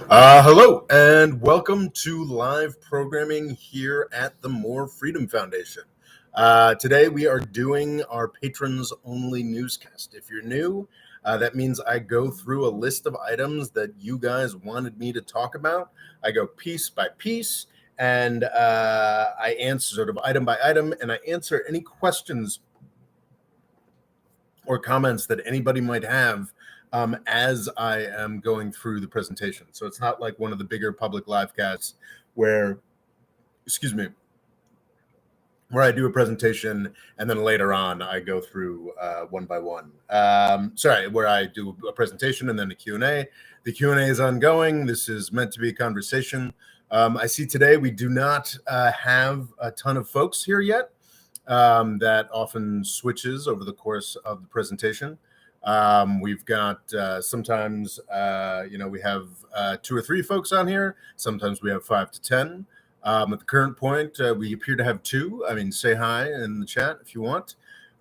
Hello and welcome to live programming here at the More Freedom Foundation. Today we are doing our patrons only newscast. If you're new, that means I go through a list of items that you guys wanted me to talk about. I go piece by piece and I answer sort of item by item, and I answer any questions or comments that anybody might have as I am going through the presentation. So it's not like one of the bigger public live casts where, where I do a presentation and then later on I go through one by one. Where I do a presentation and then a Q&A. The Q&A is ongoing. This is meant to be a conversation. I see today we do not have a ton of folks here yet. That often switches over the course of the presentation. We've got sometimes, we have 2 or 3 folks on here. Sometimes we have 5 to 10. At the current point, we appear to have 2. I mean, say hi in the chat if you want.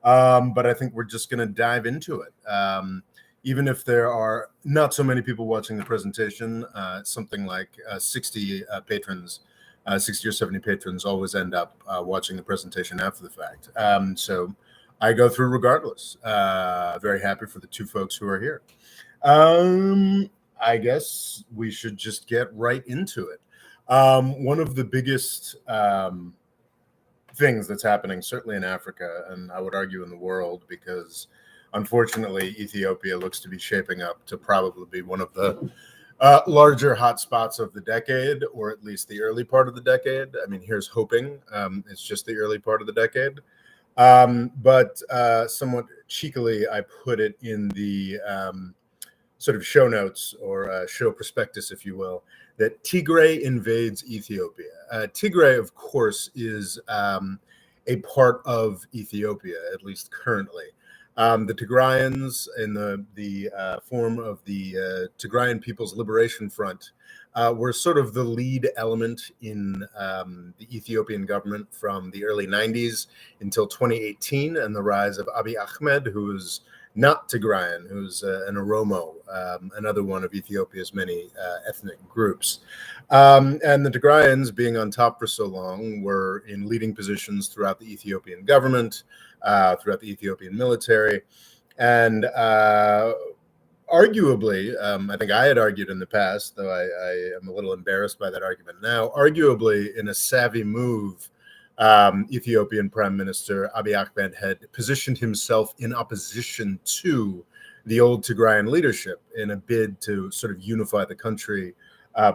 But I think we're just going to dive into it. Even if there are not so many people watching the presentation, something like 60 patrons, 60 or 70 patrons always end up watching the presentation after the fact. So I go through regardless. Very happy for the 2 folks who are here. I guess we should just get right into it. One of the biggest things that's happening, certainly in Africa, and I would argue in the world, because unfortunately Ethiopia looks to be shaping up to probably be one of the larger hotspots of the decade, or at least the early part of the decade. I mean, here's hoping. It's just the early part of the decade. But somewhat cheekily, I put it in the sort of show notes or show prospectus, if you will, that Tigray invades Ethiopia. Tigray, of course, is a part of Ethiopia, at least currently. The Tigrayans, in the form of the Tigrayan People's Liberation Front, were sort of the lead element in the Ethiopian government from the early 90s until 2018, and the rise of Abiy Ahmed, who is not Tigrayan, who's an Oromo, another one of Ethiopia's many ethnic groups. And the Tigrayans, being on top for so long, were in leading positions throughout the Ethiopian government, throughout the Ethiopian military. And arguably, I think I had argued in the past, though I am a little embarrassed by that argument now, arguably in a savvy move, Ethiopian Prime Minister Abiy Ahmed had positioned himself in opposition to the old Tigrayan leadership in a bid to sort of unify the country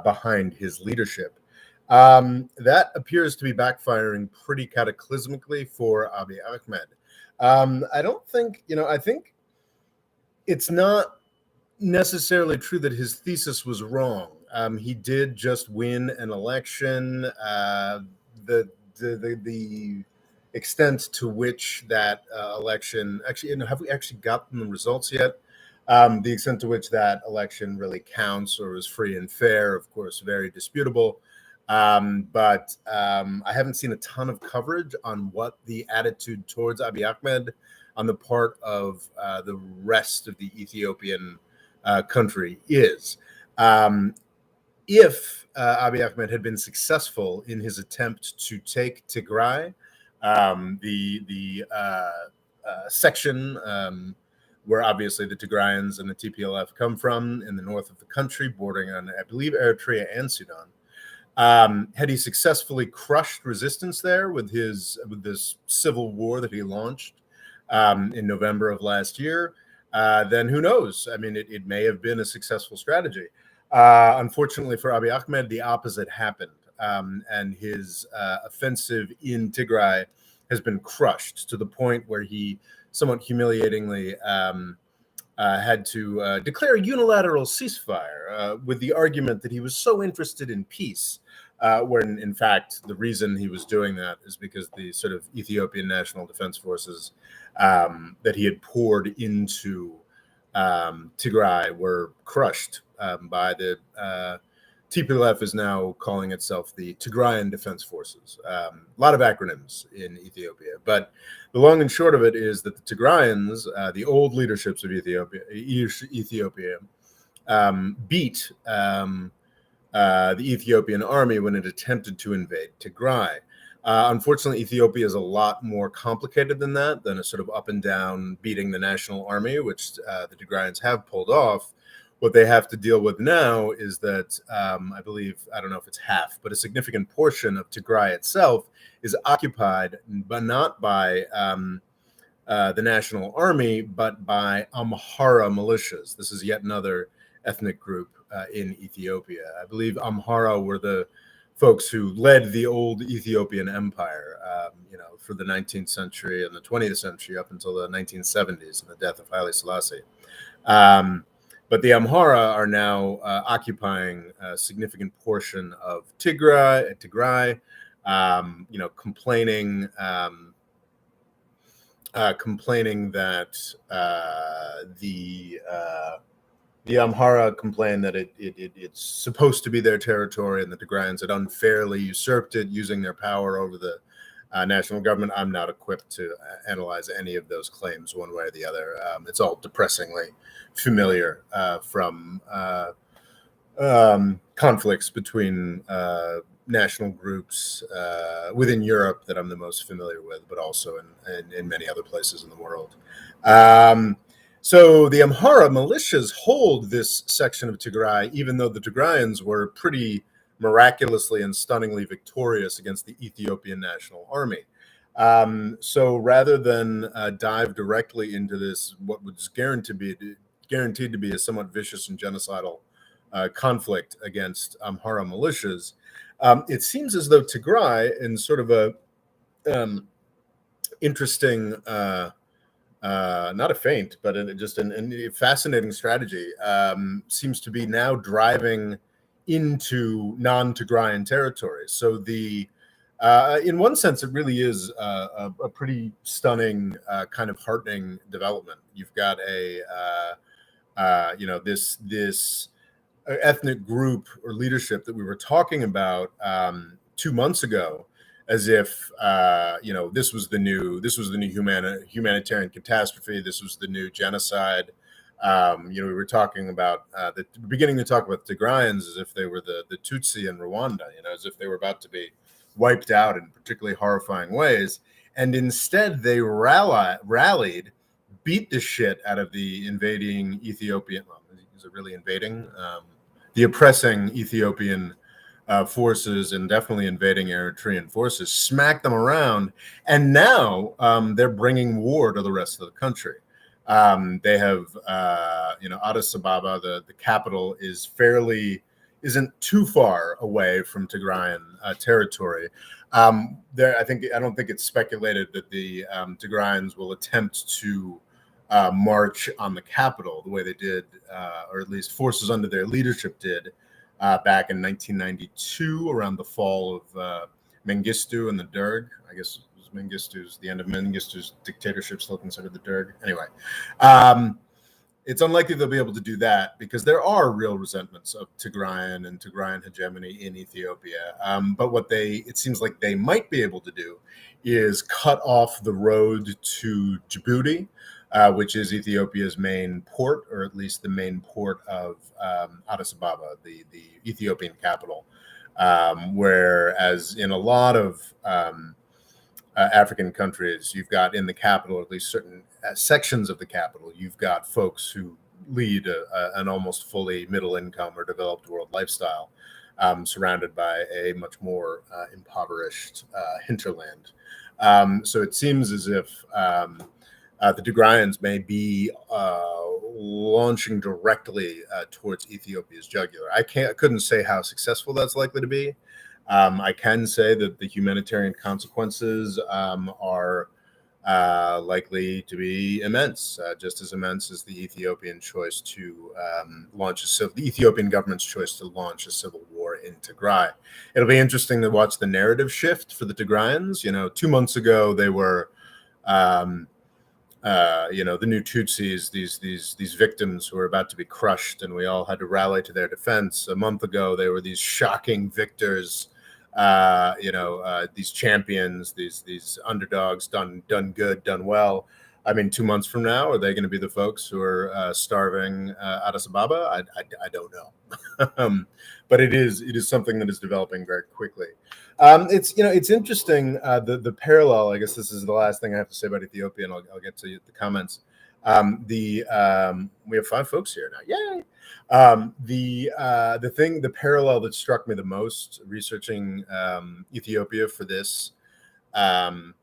behind his leadership. That appears to be backfiring pretty cataclysmically for Abiy Ahmed. I don't think, I think it's not necessarily true that his thesis was wrong. He did just win an election. The extent to which that election actually, have we actually gotten the results yet? The extent to which that election really counts or is free and fair, of course, very disputable. But I haven't seen a ton of coverage on what the attitude towards Abiy Ahmed on the part of the rest of the Ethiopian country is. If Abiy Ahmed had been successful in his attempt to take Tigray, the section where obviously the Tigrayans and the TPLF come from in the north of the country, bordering on, I believe, Eritrea and Sudan. Had he successfully crushed resistance there with this civil war that he launched in November of last year, then who knows? I mean, it may have been a successful strategy. Unfortunately for Abiy Ahmed, the opposite happened, and his offensive in Tigray has been crushed to the point where he somewhat humiliatingly had to declare a unilateral ceasefire with the argument that he was so interested in peace, when in fact the reason he was doing that is because the sort of Ethiopian National Defense Forces that he had poured into Tigray were crushed by the TPLF is now calling itself the Tigrayan Defense Forces. A lot of acronyms in Ethiopia, but the long and short of it is that the Tigrayans, the old leaderships of Ethiopia beat the Ethiopian army when it attempted to invade Tigray. Unfortunately, Ethiopia is a lot more complicated than that, than a sort of up and down beating the national army, which the Tigrayans have pulled off. What they have to deal with now is that I believe, I don't know if it's half, but a significant portion of Tigray itself is occupied, but not by the national army, but by Amhara militias. This is yet another ethnic group in Ethiopia. I believe Amhara were the folks who led the old Ethiopian empire, for the 19th century and the 20th century up until the 1970s and the death of Haile Selassie. But the Amhara are now occupying a significant portion of Tigray, complaining that the Amhara complain that it's supposed to be their territory and the Tigrayans had unfairly usurped it using their power over the national government. I'm not equipped to analyze any of those claims one way or the other. It's all depressingly familiar from conflicts between national groups within Europe that I'm the most familiar with, but also in many other places in the world. So the Amhara militias hold this section of Tigray, even though the Tigrayans were pretty miraculously and stunningly victorious against the Ethiopian National Army. So rather than dive directly into this, what was guaranteed to be a somewhat vicious and genocidal conflict against Amhara militias, it seems as though Tigray, in sort of a interesting, not a feint, but just a fascinating strategy, seems to be now driving into non-Tigrayan territories. So in one sense, it really is a pretty stunning, kind of heartening development. You've got this ethnic group or leadership that we were talking about 2 months ago, as if this was the new humanitarian catastrophe. This was the new genocide. We were talking about beginning to talk about Tigrayans as if they were the Tutsi in Rwanda, as if they were about to be wiped out in particularly horrifying ways. And instead, they rallied, beat the shit out of the invading Ethiopian. Well, is it really invading? The oppressing Ethiopian forces, and definitely invading Eritrean forces, smacked them around, and now they're bringing war to the rest of the country. They have, Addis Ababa, the capital, isn't too far away from Tigrayan territory. I don't think it's speculated that the Tigrayans will attempt to march on the capital the way they did, or at least forces under their leadership did back in 1992, around the fall of Mengistu and the Derg. I guess Mengistu's the end of Mengistu's dictatorship, still considered the Derg. Anyway, it's unlikely they'll be able to do that because there are real resentments of Tigrayan and Tigrayan hegemony in Ethiopia. But what it seems like they might be able to do is cut off the road to Djibouti, which is Ethiopia's main port, or at least the main port of Addis Ababa, the Ethiopian capital. Whereas in a lot of African countries, you've got in the capital, at least certain sections of the capital, you've got folks who lead an almost fully middle income or developed world lifestyle, surrounded by a much more impoverished hinterland. So it seems as if the Tigrayans may be launching directly towards Ethiopia's jugular. I couldn't say how successful that's likely to be. I can say that the humanitarian consequences are likely to be immense, just as immense as the Ethiopian choice to the Ethiopian government's choice to launch a civil war in Tigray. It'll be interesting to watch the narrative shift for the Tigrayans. 2 months ago, they were the new Tutsis, these victims who were about to be crushed, and we all had to rally to their defense. A month ago, they were these shocking victors, these champions, these underdogs, done good, done well. I mean, 2 months from now, are they going to be the folks who are starving Addis Ababa? I don't know. But it is something that is developing very quickly. It's interesting, the parallel. I guess this is the last thing I have to say about Ethiopia, and I'll get to the comments. We have 5 folks here now. Yay! The parallel that struck me the most researching Ethiopia um,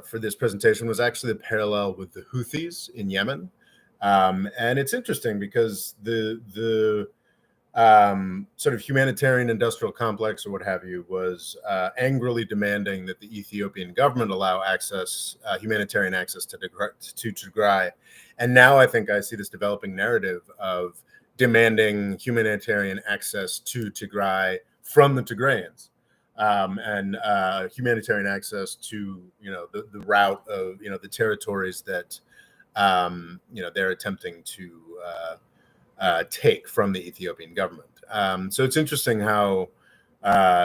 for this presentation was actually the parallel with the Houthis in Yemen. And it's interesting because the sort of humanitarian industrial complex, or what have you, was angrily demanding that the Ethiopian government allow humanitarian access to Tigray. And now I think I see this developing narrative of demanding humanitarian access to Tigray from the Tigrayans. And humanitarian access to the route of the territories that they're attempting to take from the Ethiopian government. So it's interesting how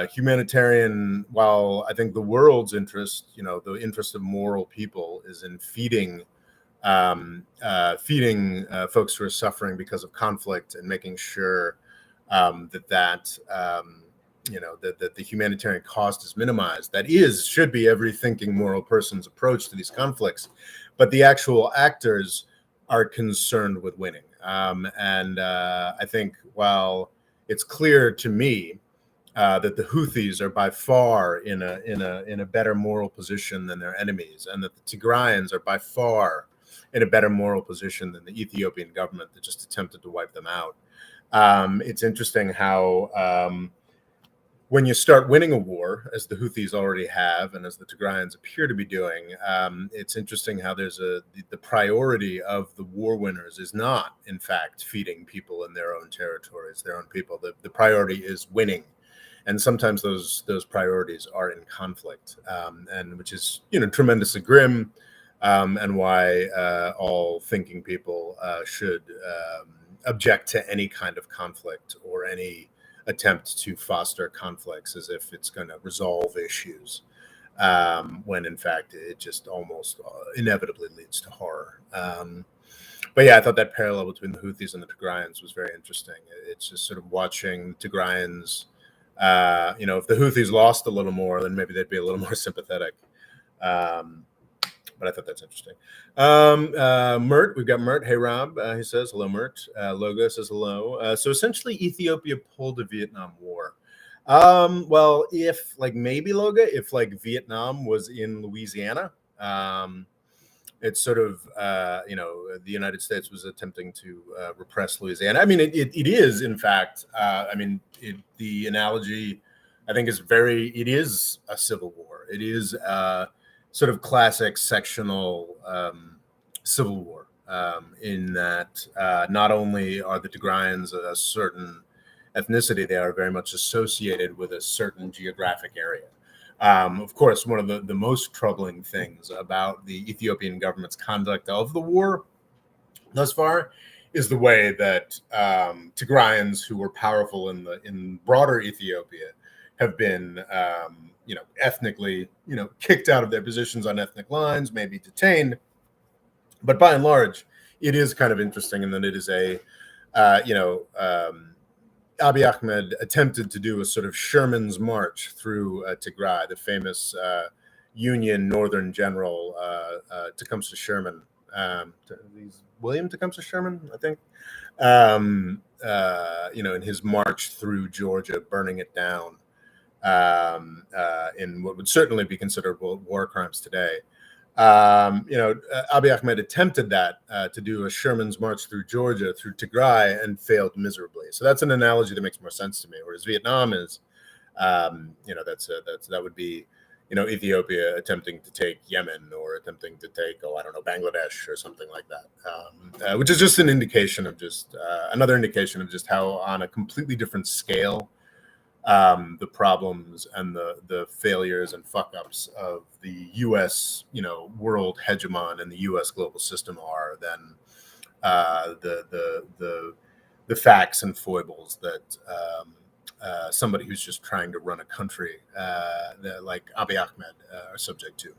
humanitarian, while I think the world's interest, the interest of moral people, is in feeding folks who are suffering because of conflict, and making sure that the humanitarian cost is minimized. Should be every thinking moral person's approach to these conflicts. But the actual actors are concerned with winning. And I think, while it's clear to me that the Houthis are by far in a better moral position than their enemies, and that the Tigrayans are by far in a better moral position than the Ethiopian government that just attempted to wipe them out. It's interesting how when you start winning a war, as the Houthis already have, and as the Tigrayans appear to be doing, it's interesting how the priority of the war winners is not, in fact, feeding people in their own territories, their own people. The priority is winning, and sometimes those priorities are in conflict, and which is tremendously grim, and why all thinking people should object to any kind of conflict, or any attempt to foster conflicts as if it's going to resolve issues, when in fact it just almost inevitably leads to horror. But yeah, I thought that parallel between the Houthis and the Tigrayans was very interesting. It's just sort of watching Tigrayans. If the Houthis lost a little more, then maybe they'd be a little more sympathetic. But I thought that's interesting. Mert, we've got Mert. Hey, Rob, he says hello. Mert. Logo says hello. So essentially, Ethiopia pulled the Vietnam War. Well, if maybe Loga, if Vietnam was in Louisiana, it's sort of the United States was attempting to repress Louisiana. I mean, it is, in fact. The analogy, I think, it is a civil war. It is sort of classic sectional civil war, in that not only are the Tigrayans a certain ethnicity, they are very much associated with a certain geographic area. Of course, one of the most troubling things about the Ethiopian government's conduct of the war thus far is the way that Tigrayans who were powerful in broader Ethiopia have been ethnically, kicked out of their positions on ethnic lines, maybe detained. But by and large, it is kind of interesting in that it is Abiy Ahmed attempted to do a sort of Sherman's march through Tigray, the famous Union Northern General Tecumseh Sherman. William Tecumseh Sherman, I think. In his march through Georgia, burning it down, in what would certainly be considered war crimes today. Abiy Ahmed attempted that to do a Sherman's march through Georgia, through Tigray, and failed miserably. So that's an analogy that makes more sense to me. Whereas Vietnam is, that would be, Ethiopia attempting to take Yemen, or attempting to take, Bangladesh or something like that, which is just an indication of another indication of just how, on a completely different scale, the problems and the failures and fuck ups of the U.S. World hegemon and the U.S. global system are than the facts and foibles that somebody who's just trying to run a country like Abiy Ahmed are subject to.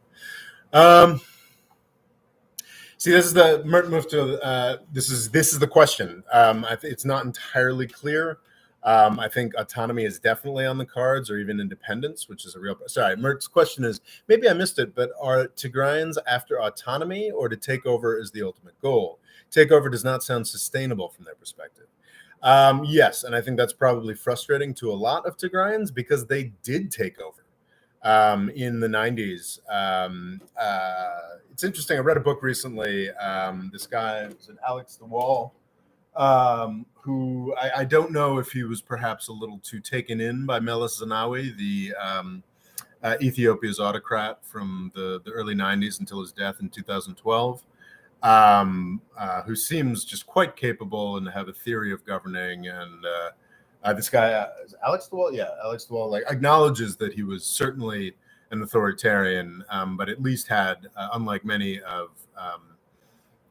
See, this is the Mert Mufta. This is the question. It's not entirely clear. I think autonomy is definitely on the cards, or even independence, which is a real. Sorry, Mert's question is, maybe I missed it, but are Tigrayans after autonomy, or to take over is the ultimate goal? Takeover does not sound sustainable from their perspective. Yes, and I think that's probably frustrating to a lot of Tigrayans because they did take over in the 90s. It's interesting. I read a book recently. This guy, was it Alex the Wall, who I don't know if he was perhaps a little too taken in by Meles Zenawi, the Ethiopia's autocrat from the early 90s until his death in 2012. Who seems just quite capable and have a theory of governing. And this guy, Alex the Wall, Alex the Wall, like acknowledges that he was certainly an authoritarian, but at least had, unlike many of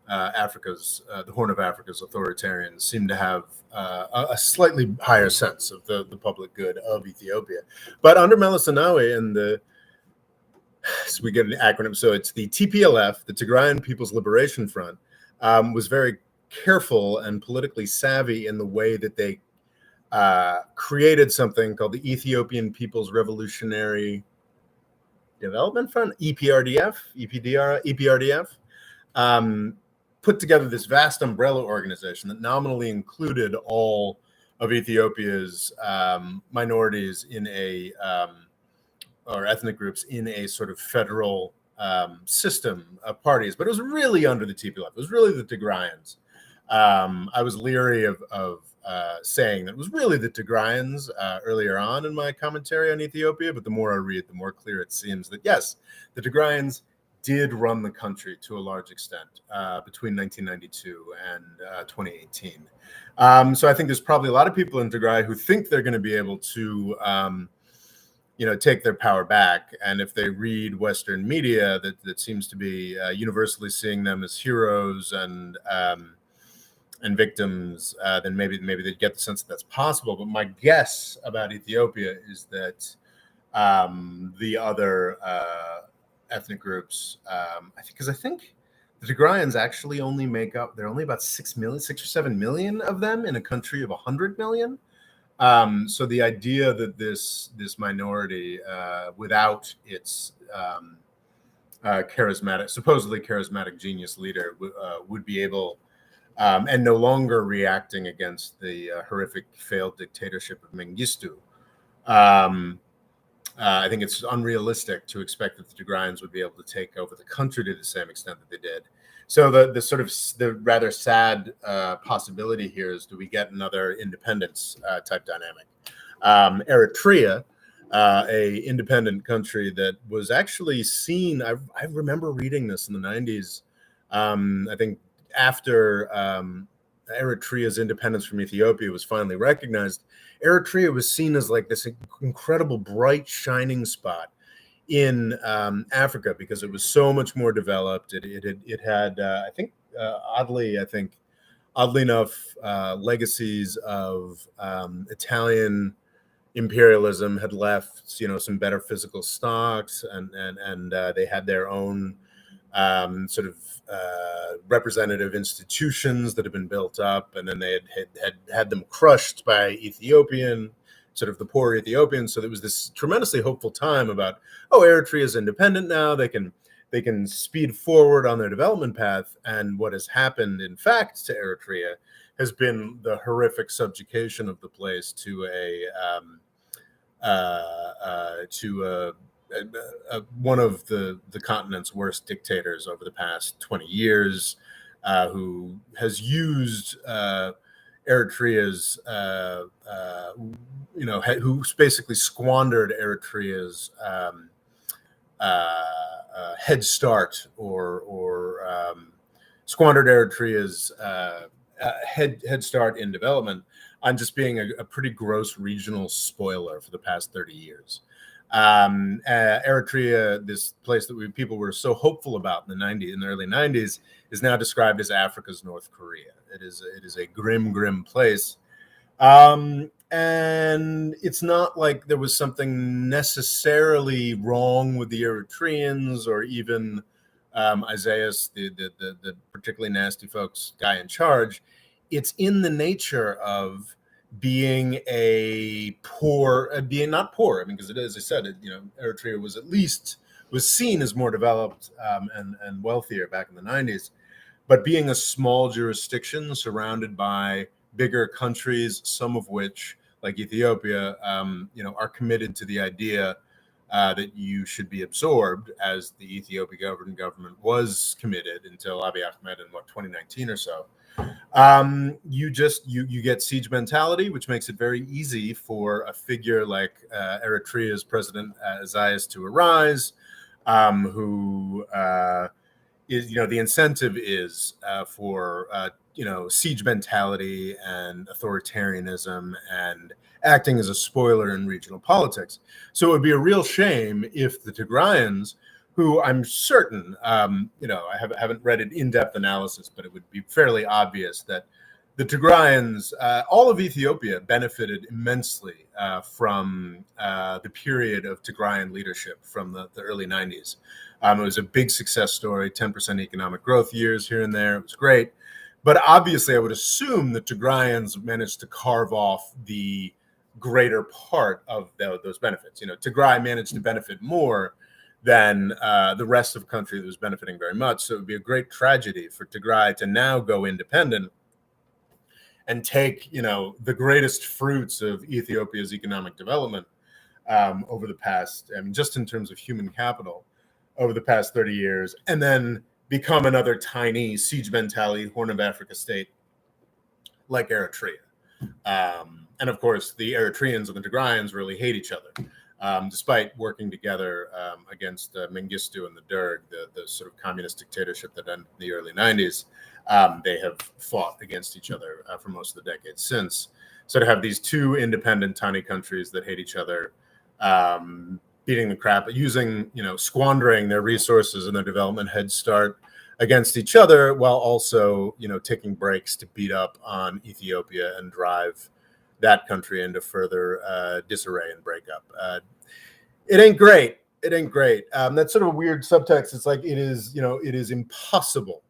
Africa's, the Horn of Africa's authoritarians, seem to have a slightly higher sense of the public good of Ethiopia. But under Meles Zenawi and so we get an acronym. So it's the TPLF, the Tigrayan People's Liberation Front, was very careful and politically savvy in the way that they created something called the Ethiopian People's Revolutionary Development Front, EPRDF, put together this vast umbrella organization that nominally included all of Ethiopia's minorities in or ethnic groups in a sort of federal system of parties, but it was really under the TPLF. It was really the Tigrayans. I was leery of saying that it was really the Tigrayans earlier on in my commentary on Ethiopia, but the more I read, the more clear it seems that yes, the Tigrayans did run the country to a large extent between 1992 and 2018. So I think there's probably a lot of people in Tigray who think they're going to be able to take their power back. And if they read Western media, that seems to be universally seeing them as heroes and victims, then maybe they'd get the sense that that's possible. But my guess about Ethiopia is that the other ethnic groups, I think the Tigrayans actually only make up, there are only about 6 or 7 million of them in a country of 100 million. So the idea that this minority, without its supposedly charismatic genius leader, would be able, and no longer reacting against the horrific failed dictatorship of Mengistu, I think it's unrealistic to expect that the Tigrayans would be able to take over the country to the same extent that they did. So the sort of the rather sad possibility here is, do we get another independence type dynamic? Eritrea, a independent country that was actually seen. I remember reading this in the 90s. I think after Eritrea's independence from Ethiopia was finally recognized, Eritrea was seen as like this incredible, bright, shining spot in Africa because it was so much more developed. It had oddly enough, legacies of Italian imperialism had left, some better physical stocks, and they had their own sort of representative institutions that had been built up, and then they had them crushed by the poor Ethiopians. So there was this tremendously hopeful time about, Eritrea is independent now. They can speed forward on their development path. And what has happened, in fact, to Eritrea has been the horrific subjugation of the place to one of the continent's worst dictators over the past 20 years, who has used Eritrea's, who basically squandered Eritrea's head start, or squandered Eritrea's head start in development on just being a pretty gross regional spoiler for the past 30 years. Eritrea, this place that people were so hopeful about in the early 90s, is now described as Africa's North Korea. It is a grim place. And it's not like there was something necessarily wrong with the Eritreans, or even Isaias, the particularly nasty folks guy in charge, it's in the nature of being being not poor. I mean, because it is, as I said, Eritrea was seen as more developed and wealthier back in the 90s, but being a small jurisdiction surrounded by bigger countries, some of which, like Ethiopia, are committed to the idea that you should be absorbed, as the Ethiopian government was committed until Abiy Ahmed in 2019 or so. You get siege mentality, which makes it very easy for a figure like Eritrea's President Isaias to arise, who is, the incentive is for siege mentality and authoritarianism and acting as a spoiler in regional politics. So it would be a real shame if the Tigrayans, who I'm certain, I haven't read an in-depth analysis, but it would be fairly obvious that the Tigrayans, all of Ethiopia benefited immensely from the period of Tigrayan leadership from the early 90s. It was a big success story, 10% economic growth years here and there. It was great. But obviously, I would assume the Tigrayans managed to carve off the greater part of those benefits. Tigray managed to benefit more than the rest of the country that was benefiting very much. So it would be a great tragedy for Tigray to now go independent and take, the greatest fruits of Ethiopia's economic development over the past, just in terms of human capital, over the past 30 years, and then become another tiny siege mentality Horn of Africa state like Eritrea. And of course, the Eritreans and the Tigrayans really hate each other, despite working together against Mengistu and the Derg, the sort of communist dictatorship that ended in the early 90s. They have fought against each other for most of the decades since. So to have these two independent tiny countries that hate each other, beating the crap, squandering their resources and their development head start against each other, while also, taking breaks to beat up on Ethiopia and drive that country into further disarray and breakup. It ain't great. It ain't great. That's sort of a weird subtext. It's like it is impossible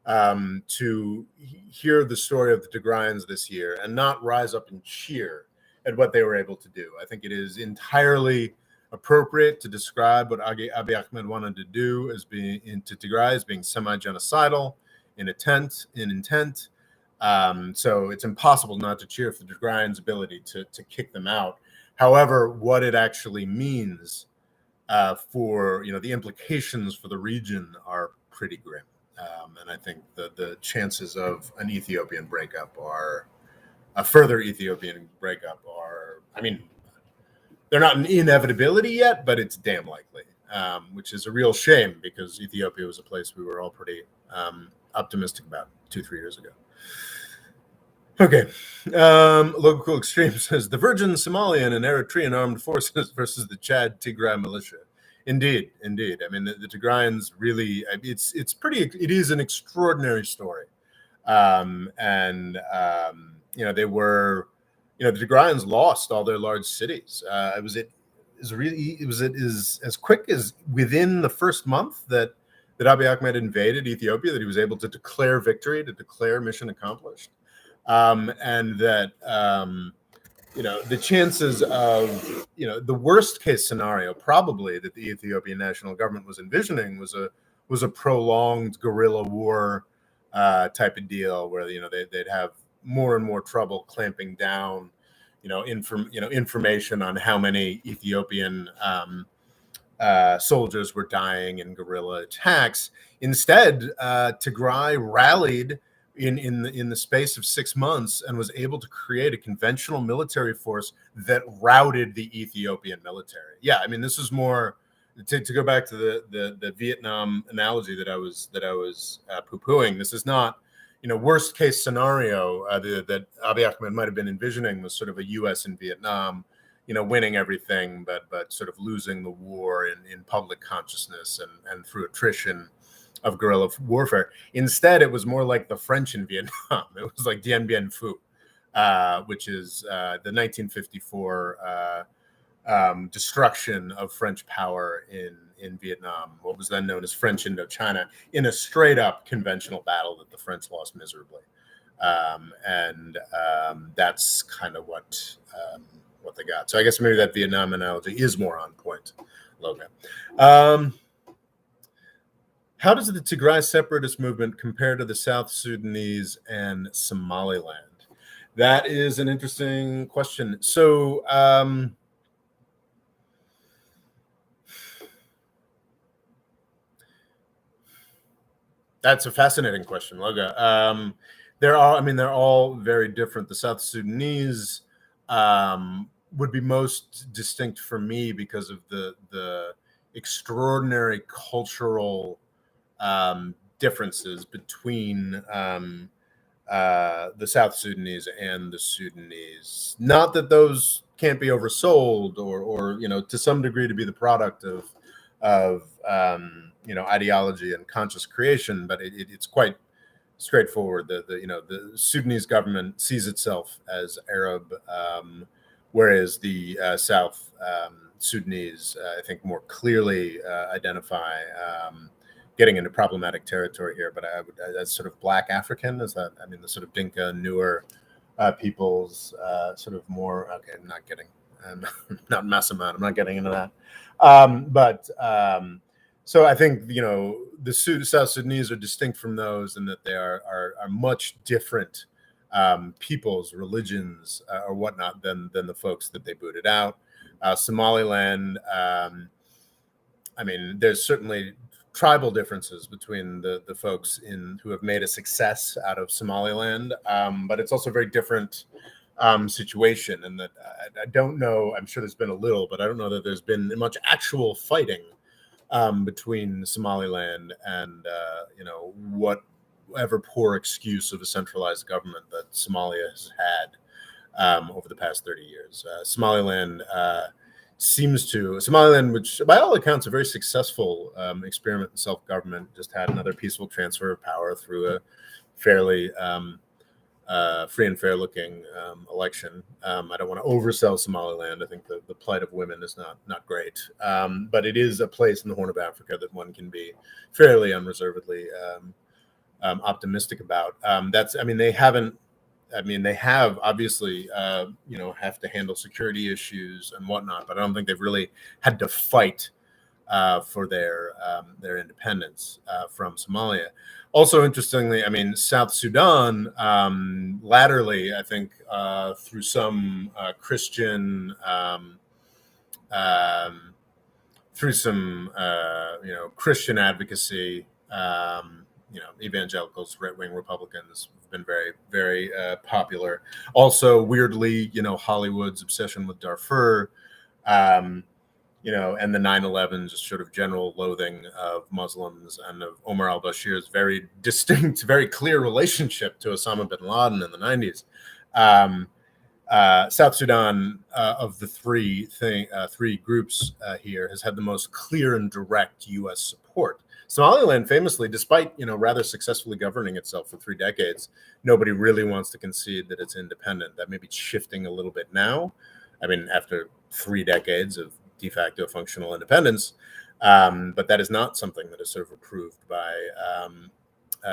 to hear the story of the Tigrayans this year and not rise up and cheer at what they were able to do. I think it is entirely appropriate to describe what Abiy Ahmed wanted to do as being into Tigray as being semi-genocidal in intent. So it's impossible not to cheer for the Tigrayans' ability to kick them out. However, what it actually means for the implications for the region are pretty grim. And I think the chances of an Ethiopian breakup are a further Ethiopian breakup are, they're not an inevitability yet, but it's damn likely, which is a real shame because Ethiopia was a place we were all pretty optimistic about 2-3 years ago. Okay. Local Extreme says the Virgin Somalian and Eritrean armed forces versus the Chad Tigray militia. Indeed. I mean, the Tigrayans really, it is an extraordinary story. They were, the Tigrayans lost all their large cities. It was as quick as within the first month that Abiy Ahmed invaded Ethiopia that he was able to declare victory, to declare mission accomplished. And that, the chances of, the worst case scenario probably that the Ethiopian national government was envisioning was a prolonged guerrilla war type of deal where, they'd have more and more trouble clamping down, information on how many Ethiopian soldiers were dying in guerrilla attacks. Instead, Tigray rallied in the space of 6 months and was able to create a conventional military force that routed the Ethiopian military. Yeah, I mean, this is more to go back to the Vietnam analogy that I was poo-pooing. This is not, worst case scenario that Abiy Ahmed might have been envisioning was sort of a U.S. in Vietnam, winning everything, but sort of losing the war in public consciousness and through attrition of guerrilla warfare. Instead, it was more like the French in Vietnam. It was like Dien Bien Phu, which is the 1954 destruction of French power in in Vietnam, what was then known as French Indochina, in a straight up conventional battle that the French lost miserably. That's kind of what they got. So I guess maybe that Vietnam analogy is more on point, Logan. How does the Tigray separatist movement compare to the South Sudanese and Somaliland? That is an interesting question. So that's a fascinating question, Loga. They're all very different. The South Sudanese would be most distinct for me because of the extraordinary cultural differences between the South Sudanese and the Sudanese. Not that those can't be oversold, or to some degree to be the product of ideology and conscious creation, but it's quite straightforward. The Sudanese government sees itself as Arab, whereas the South Sudanese, I think, more clearly identify. Getting into problematic territory here, but that's sort of Black African. Is that? I mean, the sort of Dinka, newer peoples, sort of more. Okay, I'm not getting, not Massaman. I'm not getting into that. So I think the South Sudanese are distinct from those, in that they are much different peoples, religions, or whatnot than the folks that they booted out. Somaliland. I mean, there's certainly tribal differences between the folks who have made a success out of Somaliland, but it's also a very different situation. And that I don't know. I'm sure there's been a little, but I don't know that there's been much actual fighting between Somaliland and whatever poor excuse of a centralized government that Somalia has had over the past 30 years. Somaliland, which by all accounts a very successful experiment in self-government, just had another peaceful transfer of power through a fairly free and fair looking election. I don't want to oversell Somaliland. I think the plight of women is not great, but it is a place in the Horn of Africa that one can be fairly unreservedly optimistic about. They have obviously, have to handle security issues and whatnot, but I don't think they've really had to fight for their independence from Somalia. Also, interestingly, South Sudan, latterly, I think, through some Christian, Christian advocacy, evangelicals, right-wing Republicans have been very, very popular. Also, weirdly, Hollywood's obsession with Darfur, and the 9/11, just sort of general loathing of Muslims and of Omar al-Bashir's very distinct, very clear relationship to Osama bin Laden in the 90s. South Sudan, of the three groups here, has had the most clear and direct U.S. support. Somaliland, famously, despite rather successfully governing itself for 3 decades, nobody really wants to concede that it's independent. That may be shifting a little bit now. After 3 decades of de facto functional independence, but that is not something that is sort of approved by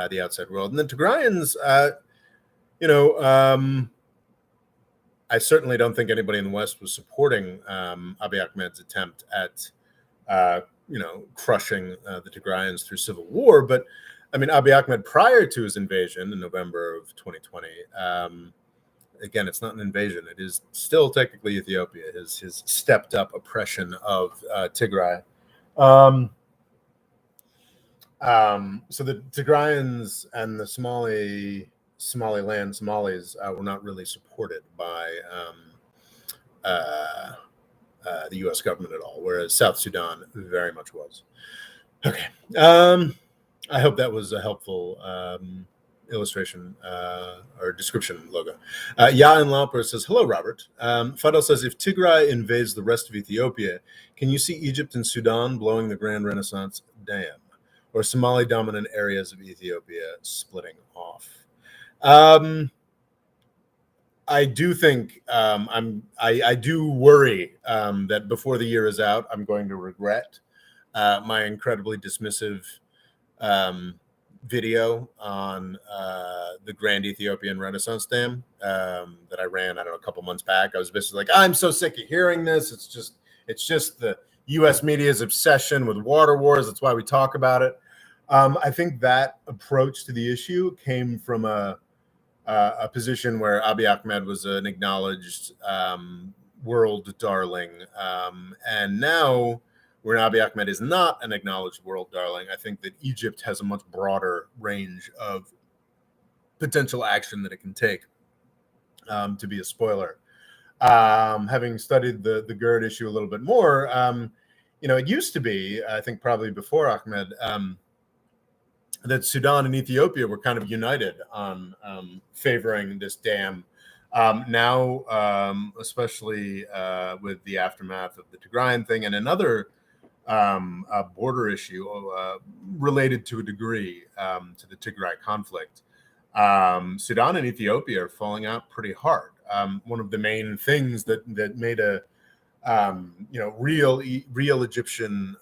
the outside world. And the Tigrayans, I certainly don't think anybody in the West was supporting Abiy Ahmed's attempt at crushing the Tigrayans through civil war. But Abiy Ahmed, prior to his invasion in November of 2020, again, it's not an invasion. It is still technically Ethiopia, his stepped up oppression of Tigray. So the Tigrayans and the Somaliland Somalis were not really supported by the U.S. government at all, whereas South Sudan very much was. Okay. I hope that was a helpful illustration or description, Logo. Yain Lauper says, hello, Robert. Fadel says, if Tigray invades the rest of Ethiopia, can you see Egypt and Sudan blowing the Grand Renaissance Dam, or Somali-dominant areas of Ethiopia splitting off? I do think I do worry that before the year is out, I'm going to regret my incredibly dismissive video on the Grand Ethiopian Renaissance Dam that I ran, I don't know, a couple months back. I was basically like, I'm so sick of hearing this. It's just the U.S. media's obsession with water wars. That's why we talk about it. I think that approach to the issue came from a position where Abiy Ahmed was an acknowledged world darling, and now where Abiy Ahmed is not an acknowledged world darling, I think that Egypt has a much broader range of potential action that it can take. To be a spoiler, having studied the GERD issue a little bit more, it used to be, I think probably before Ahmed, that Sudan and Ethiopia were kind of united on favoring this dam. Now, especially with the aftermath of the Tigrayan thing and another border issue related to a degree to the Tigray conflict, Sudan and Ethiopia are falling out pretty hard. One of the main things that made a real Egyptian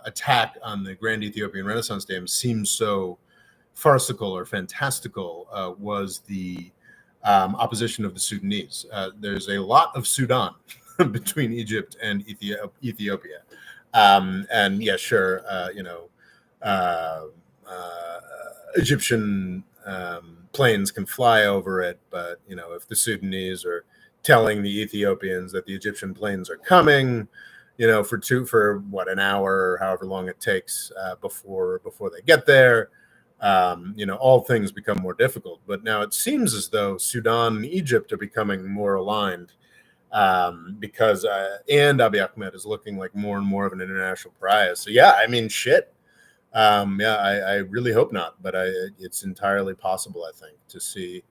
attack on the Grand Ethiopian Renaissance Dam seems so farcical or fantastical was the opposition of the Sudanese. There's a lot of Sudan between Egypt and Ethiopia, and yeah, sure, Egyptian planes can fly over it, but if the Sudanese are telling the Ethiopians that the Egyptian planes are coming, for an hour or however long it takes before they get there, all things become more difficult. But now it seems as though Sudan and Egypt are becoming more aligned because and Abiy Ahmed is looking like more and more of an international pariah. So yeah, I mean, shit. I really hope not, but it's entirely possible, I think, to see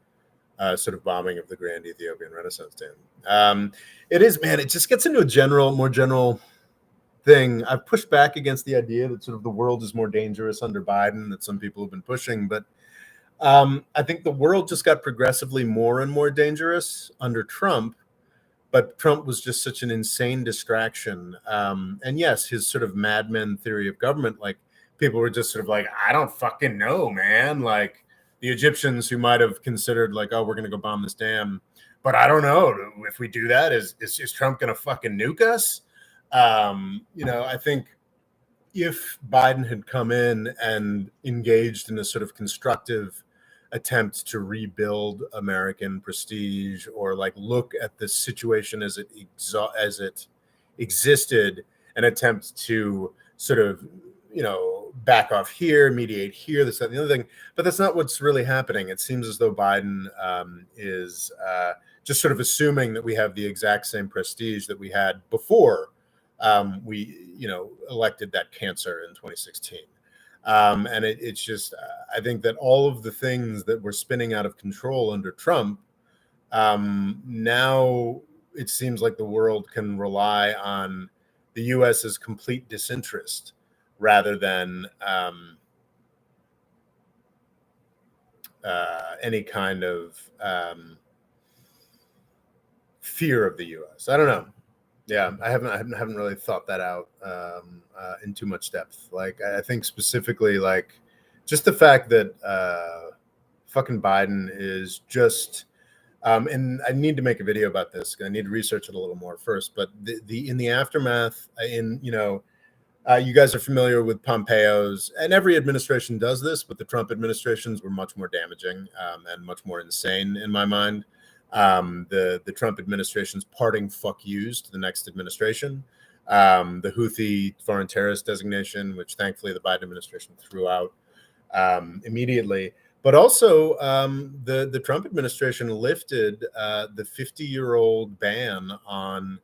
sort of bombing of the Grand Ethiopian Renaissance Dam. It is, man. It just gets into a more general thing. I've pushed back against the idea that sort of the world is more dangerous under Biden, that some people have been pushing, but I think the world just got progressively more and more dangerous under Trump. But Trump was just such an insane distraction. And yes, his sort of madmen theory of government, like people were just sort of like, I don't fucking know, man. Like the Egyptians who might have considered like, oh, we're going to go bomb this dam. But I don't know if we do that, is Trump going to fucking nuke us? I think if Biden had come in and engaged in a sort of constructive attempt to rebuild American prestige, or like look at the situation as it existed and attempt to sort of back off here, mediate here, this, that, and the other thing. But that's not what's really happening. It seems as though Biden is just sort of assuming that we have the exact same prestige that we had before we elected that cancer in 2016. And it's just, I think that all of the things that were spinning out of control under Trump, now it seems like the world can rely on the U.S.'s complete disinterest rather than any kind of fear of the U.S. I don't know. Yeah, I haven't really thought that out in too much depth. Like, I think specifically, like, just the fact that fucking Biden is just, and I need to make a video about this. I need to research it a little more first. But in the aftermath, you guys are familiar with Pompeo's, and every administration does this, but the Trump administrations were much more damaging and much more insane in my mind. The Trump administration's parting fuck yous to the next administration, the Houthi foreign terrorist designation, which thankfully the Biden administration threw out immediately, but also the Trump administration lifted the 50-year-old ban on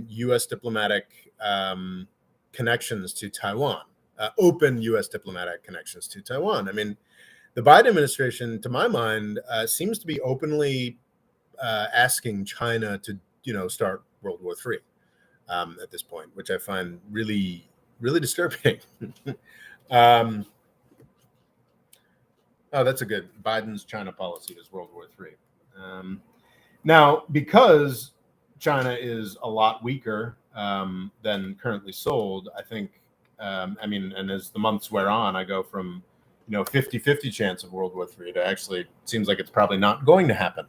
U.S. diplomatic connections to Taiwan, open U.S. diplomatic connections to Taiwan. I mean, the Biden administration, to my mind, seems to be openly asking China to, start World War III at this point, which I find really, really disturbing. Oh, that's a good Biden's China policy is World War III. Now, because China is a lot weaker than currently sold. I think, and as the months wear on, I go from, 50-50 chance of World War III to actually seems like it's probably not going to happen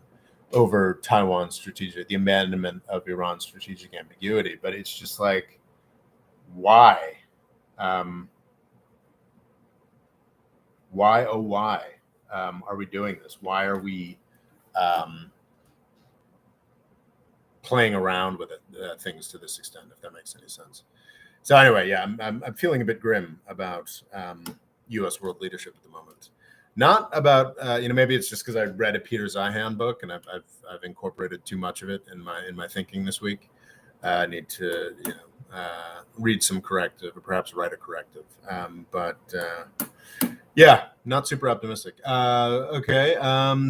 over Taiwan's the abandonment of Iran's strategic ambiguity. But it's just like, why? Why, oh, why are we doing this? Why are we playing around with things to this extent, if that makes any sense? So anyway, yeah, I'm feeling a bit grim about U.S. world leadership at the moment. Not about maybe it's just because I read a Peter Zeihan book and I've incorporated too much of it in my thinking this week. I need to read some corrective or perhaps write a corrective. Yeah, not super optimistic. Okay,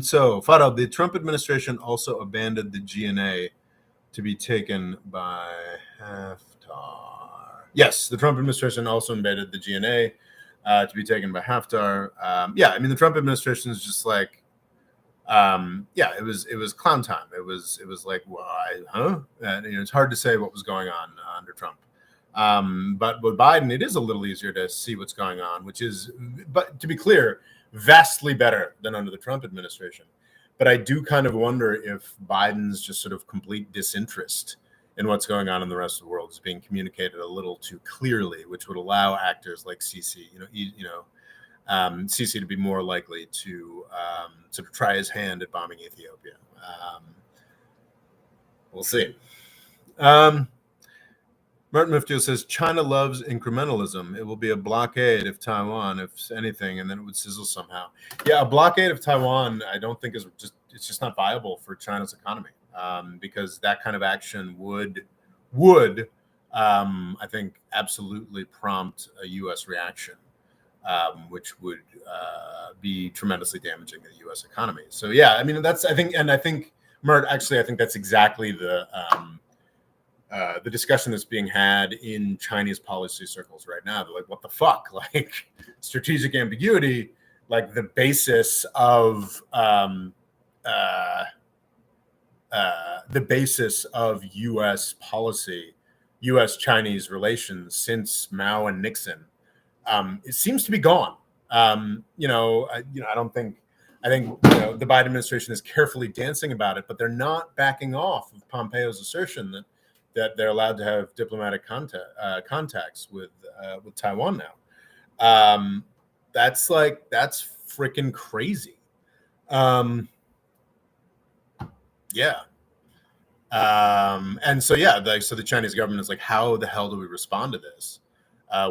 so Farad, the Trump administration also abandoned the GNA to be taken by Haftar. Yes, the Trump administration also embedded the GNA to be taken by Haftar. The Trump administration is just like, it was clown time. It was like, why, huh? And, it's hard to say what was going on under Trump. But with Biden, it is a little easier to see what's going on, which is, but to be clear, vastly better than under the Trump administration. But I do kind of wonder if Biden's just sort of complete disinterest in what's going on in the rest of the world is being communicated a little too clearly, which would allow actors like Sisi, Sisi to be more likely to sort of try his hand at bombing Ethiopia. We'll see. Martin Muftio says China loves incrementalism. It will be a blockade of Taiwan, if anything, and then it would sizzle somehow. Yeah, a blockade of Taiwan, I don't think it's just not viable for China's economy, because that kind of action would I think absolutely prompt a U.S. reaction, which would be tremendously damaging to the U.S. economy. So yeah, I think Mert, actually, I think that's exactly the discussion that's being had in Chinese policy circles right now. They're like, what the fuck? Like, strategic ambiguity, like the basis of U.S. policy, U.S.-Chinese relations since Mao and Nixon, it seems to be gone. I think the Biden administration is carefully dancing about it, but they're not backing off of Pompeo's assertion that they're allowed to have diplomatic contacts with Taiwan now. That's freaking crazy. Yeah. And so so the Chinese government is like, how the hell do we respond to this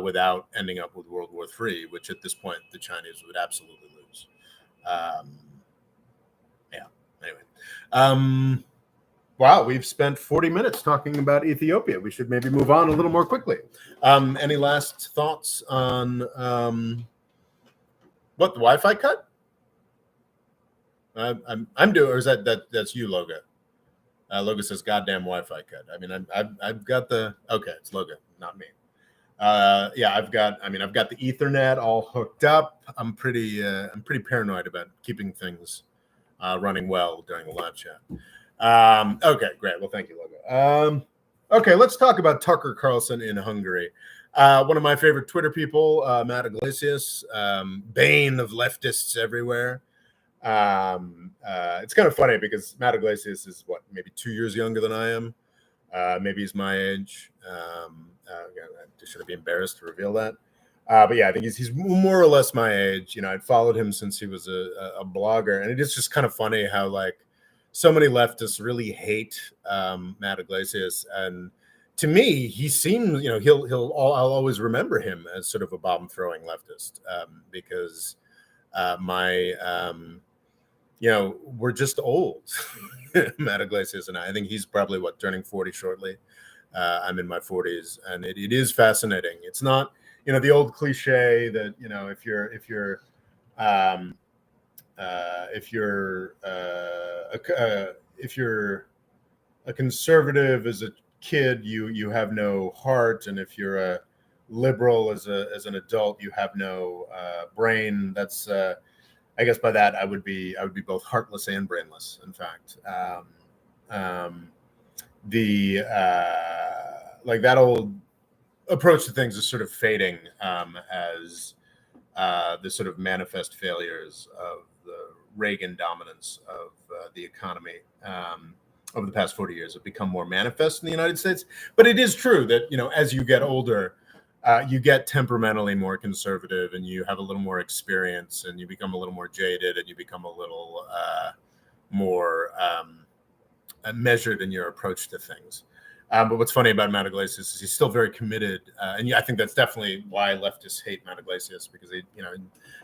without ending up with World War III, which at this point the Chinese would absolutely lose. Anyway. Wow, we've spent 40 minutes talking about Ethiopia. We should maybe move on a little more quickly. Any last thoughts on what, the Wi-Fi cut? I'm doing, or is that's you, Loga? Loga says, "Goddamn Wi-Fi cut." I mean, I've got the it's Loga, not me. I've got the Ethernet all hooked up. I'm pretty paranoid about keeping things running well during the live chat. Okay, great. Well, thank you, Logo. Okay, let's talk about Tucker Carlson in Hungary. One of my favorite Twitter people, Matt Iglesias, bane of leftists everywhere. It's kind of funny because Matt Iglesias is maybe 2 years younger than I am. Maybe he's my age. I should be embarrassed to reveal that. But yeah, I think he's more or less my age. I'd followed him since he was a blogger, and it is just kind of funny how so many leftists really hate Matt Iglesias, and to me, he seems, I'll always remember him as sort of a bomb-throwing leftist, because we're just old, Matt Iglesias and I. I think he's probably turning 40 shortly. I'm in my 40s, and it is fascinating. It's not, the old cliche that if you're a conservative as a kid, you have no heart, and if you're a liberal as an adult, you have no brain. That's I guess by that I would be both heartless and brainless. In fact, like that old approach to things is sort of fading as the sort of manifest failures of the Reagan dominance of the economy over the past 40 years have become more manifest in the United States. But it is true that, as you get older, you get temperamentally more conservative, and you have a little more experience, and you become a little more jaded, and you become a little more measured in your approach to things. But what's funny about Matt Iglesias is he's still very committed, and yeah, I think that's definitely why leftists hate Matt Iglesias, because he,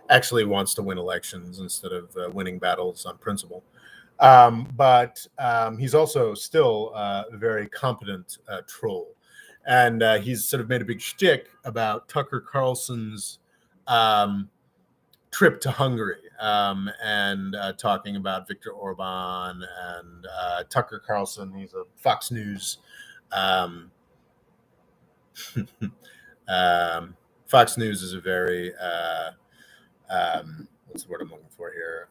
actually wants to win elections instead of winning battles on principle. But he's also still a very competent troll, and he's sort of made a big shtick about Tucker Carlson's trip to Hungary and talking about Viktor Orban and Tucker Carlson. He's a Fox News. Fox News is a very what's the word I'm looking for here?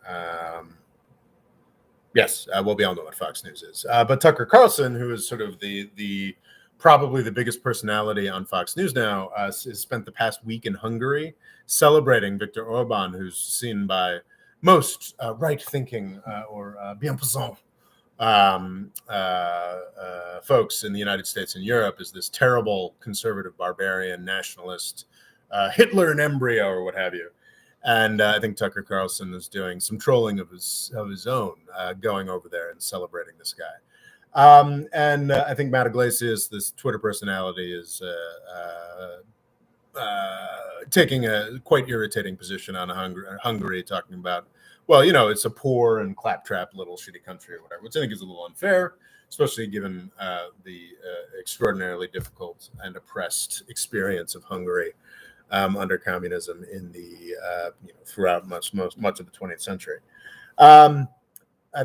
Yes, well, we all know what Fox News is. But Tucker Carlson, who is sort of the probably the biggest personality on Fox News now, has spent the past week in Hungary celebrating Viktor Orban, who's seen by most right-thinking or bien pensant folks in the United States and Europe as this terrible conservative barbarian nationalist, Hitler in embryo or what have you. And I think Tucker Carlson is doing some trolling of his own, going over there and celebrating this guy. And I think Matt Iglesias, this Twitter personality, is taking a quite irritating position on Hungary, talking about, well, it's a poor and claptrap little shitty country or whatever, which I think is a little unfair, especially given the extraordinarily difficult and oppressed experience of Hungary under communism in the throughout much of the 20th century. I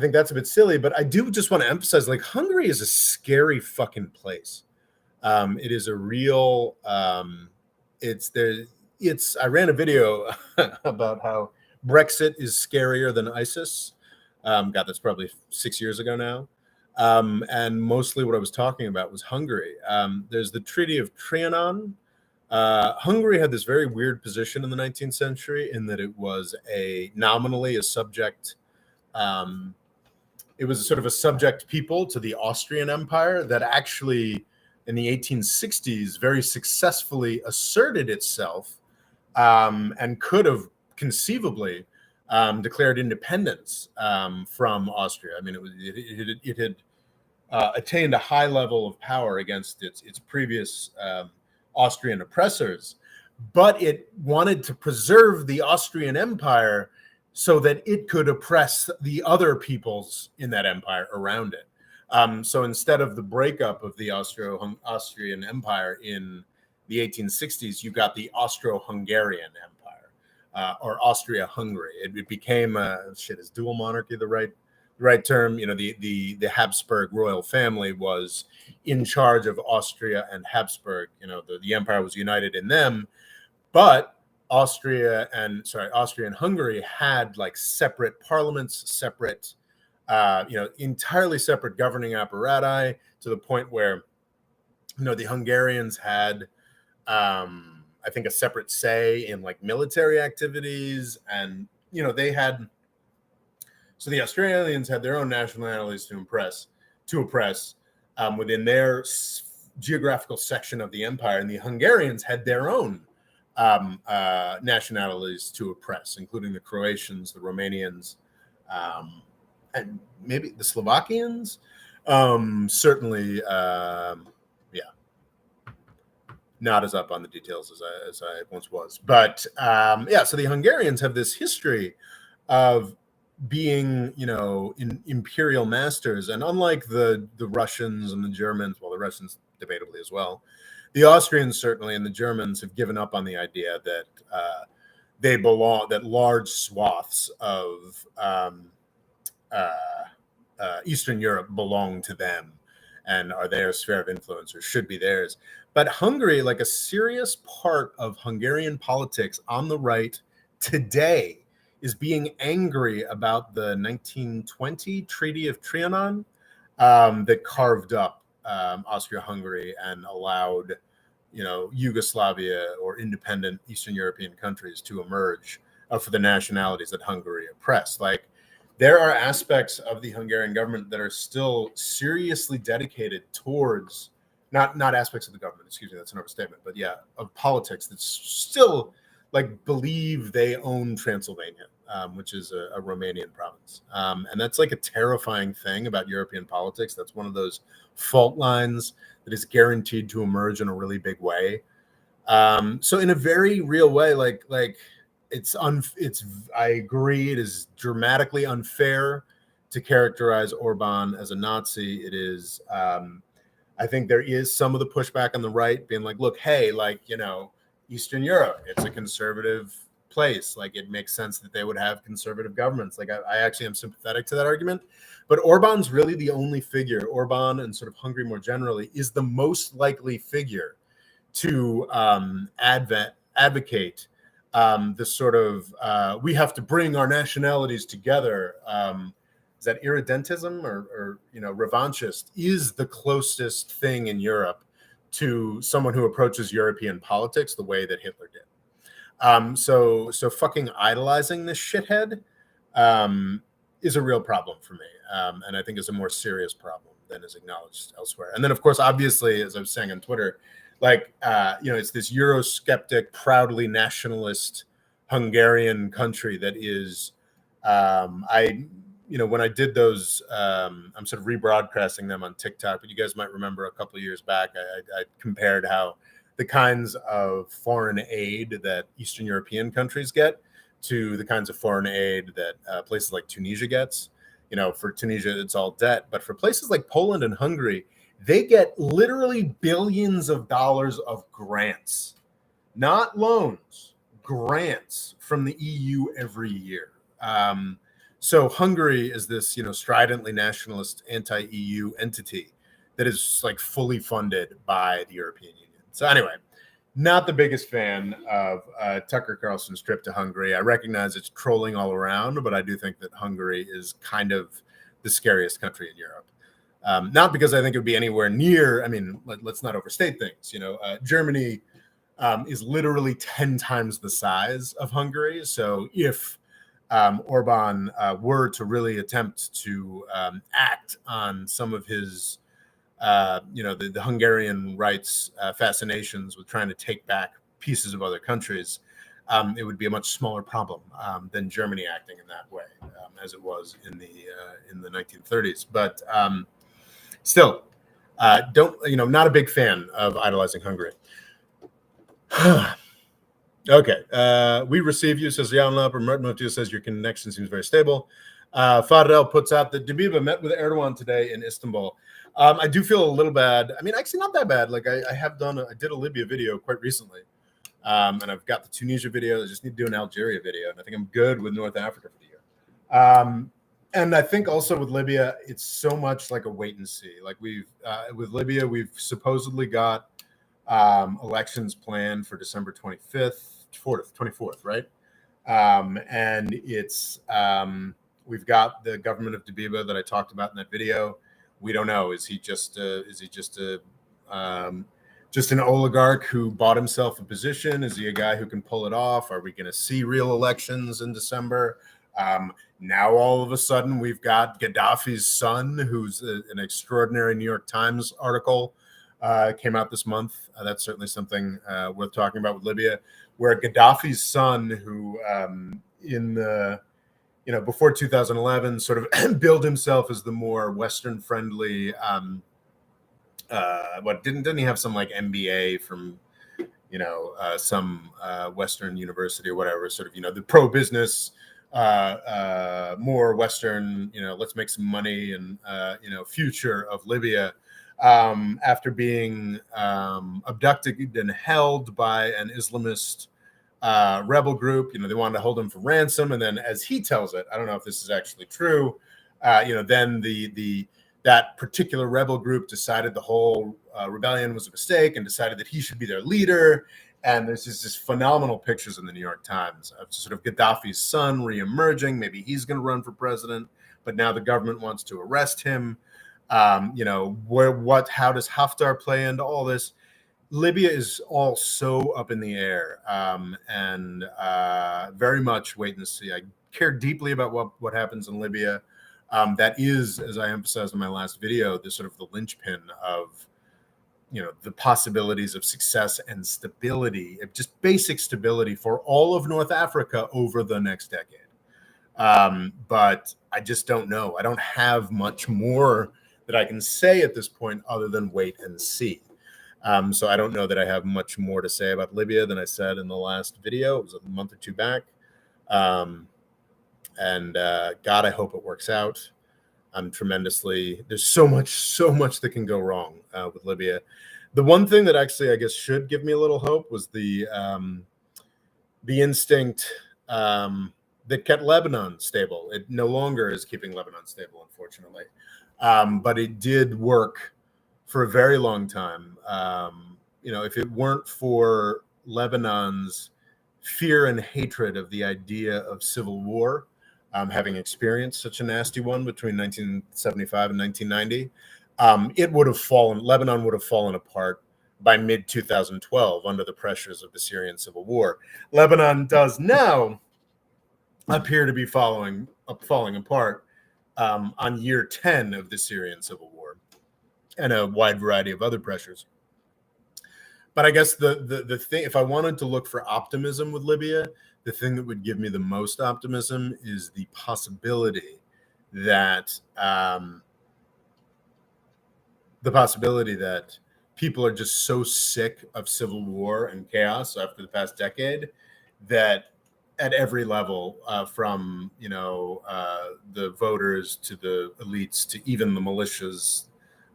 think that's a bit silly, but I do just want to emphasize, like, Hungary is a scary fucking place. It is a real. I ran a video about how Brexit is scarier than ISIS. God, that's probably 6 years ago now. And mostly what I was talking about was Hungary. There's the Treaty of Trianon. Hungary had this very weird position in the 19th century in that it was nominally a subject. It was sort of a subject people to the Austrian Empire that actually, in the 1860s, very successfully asserted itself and could have conceivably declared independence from Austria. I mean, it had attained a high level of power against its previous Austrian oppressors, but it wanted to preserve the Austrian Empire so that it could oppress the other peoples in that empire around it. So instead of the breakup of the Austrian Empire in the 1860s, you got the Austro-Hungarian Empire, or Austria-Hungary. It became is dual monarchy the right term? The Habsburg royal family was in charge of Austria and Habsburg. The empire was united in them, but Austria and Hungary had like separate parliaments, separate, entirely separate governing apparati, to the point where, the Hungarians had, I think, a separate say in like military activities, and they had. So the Australians had their own nationalities to oppress within their geographical section of the empire, and the Hungarians had their own nationalities to oppress, including the Croatians, the Romanians, and maybe the Slovakians. Certainly, not as up on the details as I once was. But so the Hungarians have this history of being, imperial masters, and unlike the Russians and the Germans, well, the Russians debatably as well, the Austrians certainly and the Germans have given up on the idea that that large swaths of Eastern Europe belong to them and are their sphere of influence or should be theirs. But Hungary, like a serious part of Hungarian politics on the right today, is being angry about the 1920 Treaty of Trianon that carved up Austria-Hungary and allowed, Yugoslavia or independent Eastern European countries to emerge for the nationalities that Hungary oppressed. Like, there are aspects of the Hungarian government that are still seriously dedicated towards not aspects of the government, excuse me, that's an overstatement, but yeah, of politics that still like believe they own Transylvania, which is a Romanian province. And that's like a terrifying thing about European politics. That's one of those fault lines that is guaranteed to emerge in a really big way. So in a very real way, like I agree, it is dramatically unfair to characterize Orban as a Nazi. It is, I think there is some of the pushback on the right being like, look, hey, like, Eastern Europe, it's a conservative place. Like, it makes sense that they would have conservative governments. Like, I actually am sympathetic to that argument. But Orban's really the only figure, Orban and sort of Hungary more generally, is the most likely figure to advocate this sort of we have to bring our nationalities together. Is that irredentism or revanchist is the closest thing in Europe to someone who approaches European politics the way that Hitler did. So fucking idolizing this shithead is a real problem for me, and I think is a more serious problem than is acknowledged elsewhere. And then, of course, obviously, as I was saying on Twitter, like it's this Eurosceptic, proudly nationalist Hungarian country that is, when I did those, I'm sort of rebroadcasting them on TikTok, but you guys might remember a couple of years back, I compared how the kinds of foreign aid that Eastern European countries get to the kinds of foreign aid that places like Tunisia gets. For Tunisia, it's all debt. But for places like Poland and Hungary, they get literally billions of dollars of grants, not loans, grants from the EU every year. So Hungary is this, stridently nationalist anti-EU entity that is like fully funded by the European Union. So anyway, not the biggest fan of Tucker Carlson's trip to Hungary. I recognize it's trolling all around, but I do think that Hungary is kind of the scariest country in Europe. Not because I think it would be anywhere near, let's not overstate things. Germany is literally 10 times the size of Hungary. So if Orban were to really attempt to act on some of his, the Hungarian rights fascinations with trying to take back pieces of other countries, it would be a much smaller problem than Germany acting in that way, as it was in the 1930s. But still, not a big fan of idolizing Hungary. Okay, we receive you, says Yanlap, or Mertmotu says your connection seems very stable. Fadel puts out that Dabiba met with Erdogan today in Istanbul. I do feel a little bad. Actually not that bad. Like I did a Libya video quite recently. And I've got the Tunisia video. I just need to do an Algeria video. And I think I'm good with North Africa video. And I think also with Libya, it's so much like a wait and see. Like with Libya, we've supposedly got elections planned for December 24th, right? And it's we've got the government of Dabiba that I talked about in that video. We don't know. Is he just an oligarch who bought himself a position? Is he a guy who can pull it off? Are we going to see real elections in December? Now all of a sudden we've got Gaddafi's son, who's an extraordinary New York Times article came out this month. That's certainly something worth talking about with Libya, where Gaddafi's son, who before 2011 sort of billed himself as the more Western friendly, didn't he have some like MBA from some Western university or whatever, sort of the pro business, more Western, let's make some money and future of Libya, after being abducted and held by an Islamist rebel group. They wanted to hold him for ransom, and then, as he tells it, I don't know if this is actually true, then that particular rebel group decided the whole rebellion was a mistake and decided that he should be their leader. And there's just phenomenal pictures in the New York Times of sort of Gaddafi's son reemerging. Maybe he's going to run for president, but now the government wants to arrest him. How does Haftar play into all this? Libya is all so up in the air, and very much wait and see. I care deeply about what happens in Libya. That is, as I emphasized in my last video, the sort of the linchpin of the possibilities of success and stability, just basic stability for all of North Africa over the next decade. But I just don't know. I don't have much more that I can say at this point other than wait and see. So I don't know that I have much more to say about Libya than I said in the last video. It was a month or two back. God, I hope it works out. There's so much that can go wrong with Libya. The one thing that actually, I guess, should give me a little hope was the instinct that kept Lebanon stable. It no longer is keeping Lebanon stable, unfortunately. But it did work for a very long time. If it weren't for Lebanon's fear and hatred of the idea of civil war, having experienced such a nasty one between 1975 and 1990, Lebanon would have fallen apart by mid-2012 under the pressures of the Syrian civil war. Lebanon does now appear to be falling apart on year 10 of the Syrian civil war and a wide variety of other pressures. But I guess the thing, if I wanted to look for optimism with Libya, the thing that would give me the most optimism is the possibility that people are just so sick of civil war and chaos after the past decade that at every level, from the voters to the elites to even the militias,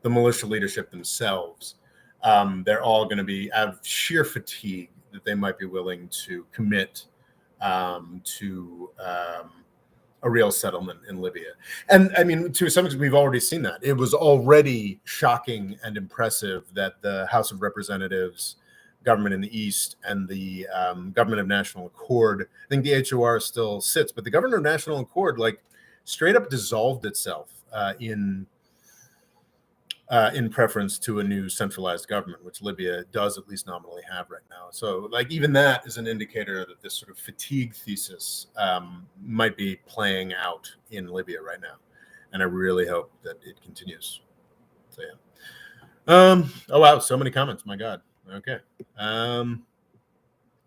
the militia leadership themselves, they're all going to be out of sheer fatigue that they might be willing to commit to a real settlement in Libya. And I mean, to some extent, we've already seen that. It was already shocking and impressive that the House of Representatives, government in the East, and the Government of National Accord, I think the HOR still sits, but the Government of National Accord, straight up dissolved itself in preference to a new centralized government, which Libya does at least nominally have right now. So even that is an indicator that this sort of fatigue thesis might be playing out in Libya right now. And I really hope that it continues. So, yeah. Oh, wow. So many comments. My God. Okay. Dabiba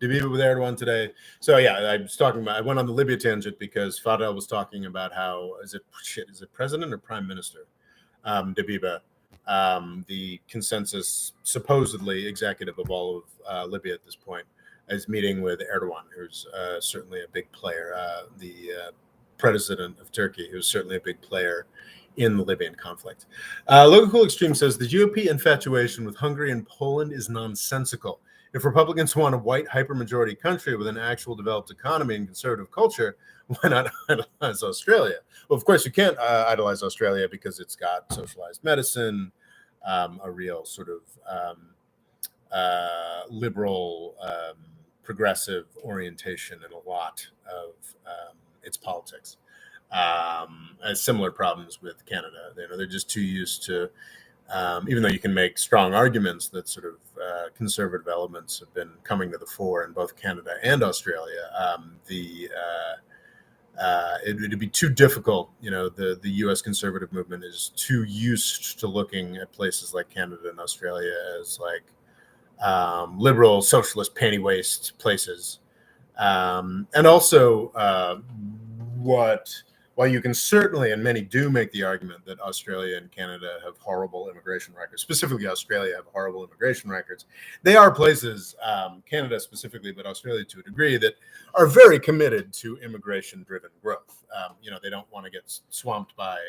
with Erdogan today. So, yeah, I went on the Libya tangent because Fadel was talking about how, is it president or prime minister? Dabiba. The consensus, supposedly executive of all of Libya at this point, is meeting with Erdogan, who's certainly a big player, the president of Turkey, who's certainly a big player in the Libyan conflict. Local Extreme says the GOP infatuation with Hungary and Poland is nonsensical. If Republicans want a white hypermajority country with an actual developed economy and conservative culture, why not idolize Australia? Well, of course, you can't idolize Australia because it's got socialized medicine, a real sort of liberal, progressive orientation in a lot of its politics. Similar problems with Canada. They're just too used to, even though you can make strong arguments that sort of conservative elements have been coming to the fore in both Canada and Australia, it'd be too difficult. The U.S. conservative movement is too used to looking at places like Canada and Australia as liberal, socialist, panty waist places. And also, while you can certainly, and many do, make the argument that Australia and Canada have horrible immigration records, specifically Australia have horrible immigration records, they are places, Canada specifically, but Australia to a degree, that are very committed to immigration-driven growth. They don't want to get swamped by,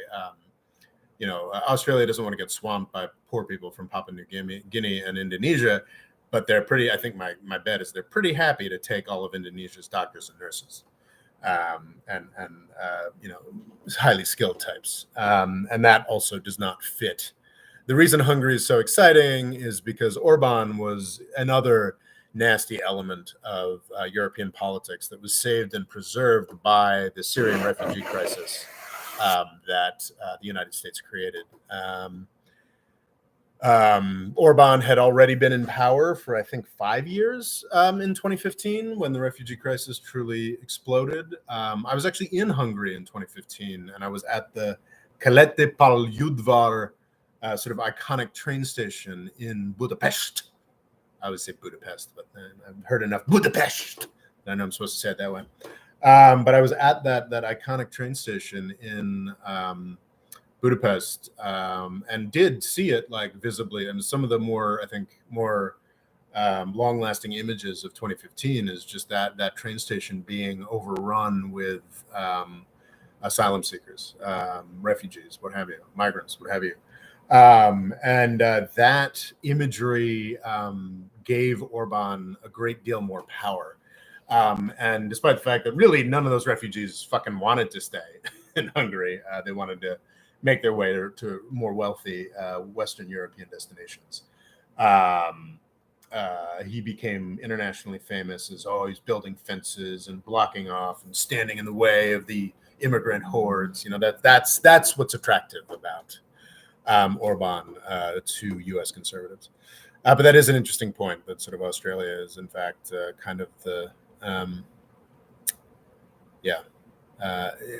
Australia doesn't want to get swamped by poor people from Papua New Guinea and Indonesia, but they're pretty, I think my bet is they're pretty happy to take all of Indonesia's doctors and nurses. And highly skilled types. And that also does not fit. The reason Hungary is so exciting is because Orban was another nasty element of European politics that was saved and preserved by the Syrian refugee crisis that the United States created. Orban had already been in power for, I think, 5 years in 2015 when the refugee crisis truly exploded. I was actually in Hungary in 2015, and I was at the Keleti Pályaudvar sort of iconic train station in Budapest. I would say Budapest, but I've heard enough Budapest. I know I'm supposed to say it that way. But I was at that iconic train station in Budapest and did see it like visibly. And some of the more, I think, more long-lasting images of 2015 is just that train station being overrun with asylum seekers, refugees, what have you, migrants, what have you. And that imagery gave Orban a great deal more power. And despite the fact that really none of those refugees fucking wanted to stay in Hungary, they wanted to make their way to more wealthy Western European destinations. He became internationally famous as always building fences and blocking off and standing in the way of the immigrant hordes. You know, that's what's attractive about Orban to U.S. conservatives. But that is an interesting point that sort of Australia is, in fact, kind of the,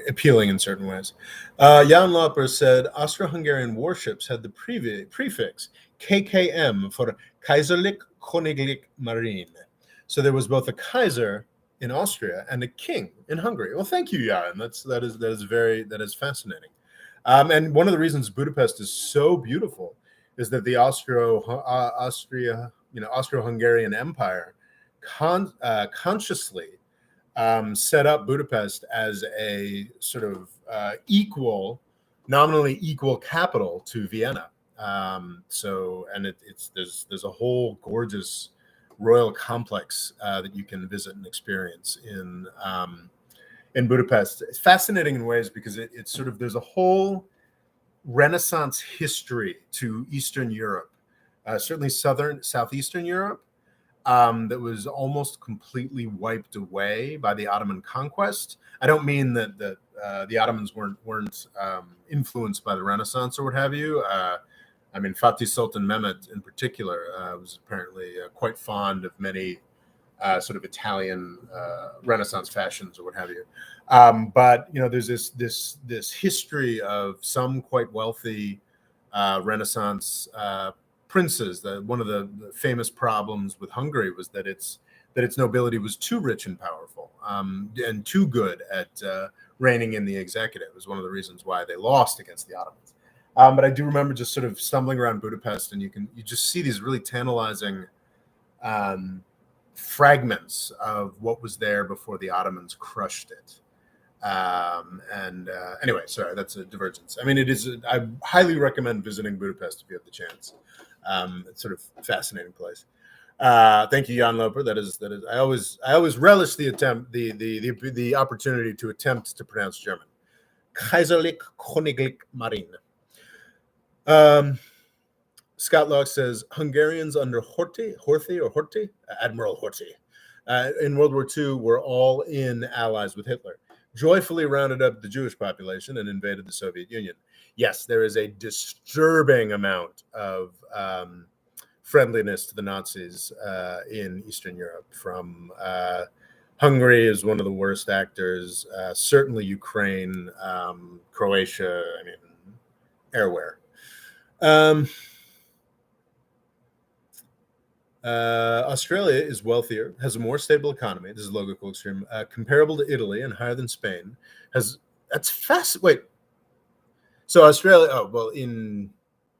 appealing in certain ways. Jan Lauper said Austro-Hungarian warships had the prefix KKM for Kaiserlich Königlich Marine. So there was both a Kaiser in Austria and a king in Hungary. Well, thank you, Jan. That is fascinating. And one of the reasons Budapest is so beautiful is that the Austro-Hungarian Empire consciously set up Budapest as a sort of nominally equal capital to Vienna. There's a whole gorgeous royal complex that you can visit and experience in Budapest. It's fascinating in ways because it's sort of, there's a whole Renaissance history to Eastern Europe, certainly Southeastern Europe, that was almost completely wiped away by the Ottoman conquest. I don't mean that the Ottomans weren't influenced by the Renaissance or what have you. I mean, Fatih Sultan Mehmet in particular was apparently quite fond of many sort of Italian Renaissance fashions or what have you. But you know, there's this history of some quite wealthy Renaissance princes. One of the famous problems with Hungary was that its nobility was too rich and powerful and too good at reigning in the executive. It was one of the reasons why they lost against the Ottomans. But I do remember just sort of stumbling around Budapest, and you just see these really tantalizing fragments of what was there before the Ottomans crushed it. Anyway, sorry, that's a divergence. I mean, I highly recommend visiting Budapest if you have the chance. It's sort of a fascinating place. Thank you, Jan Loper. That is. I always relish the opportunity to attempt to pronounce German. Kaiserlich Königlich Marine. Scott Locke says Hungarians under Horthy, Admiral Horthy, in World War II were all in allies with Hitler, joyfully rounded up the Jewish population and invaded the Soviet Union. Yes, there is a disturbing amount of friendliness to the Nazis in Eastern Europe. From Hungary is one of the worst actors, certainly Ukraine, Croatia, I mean, everywhere. Australia is wealthier, has a more stable economy. This is logical extreme, comparable to Italy and higher than Spain. That's fast. Wait, so Australia? Oh well,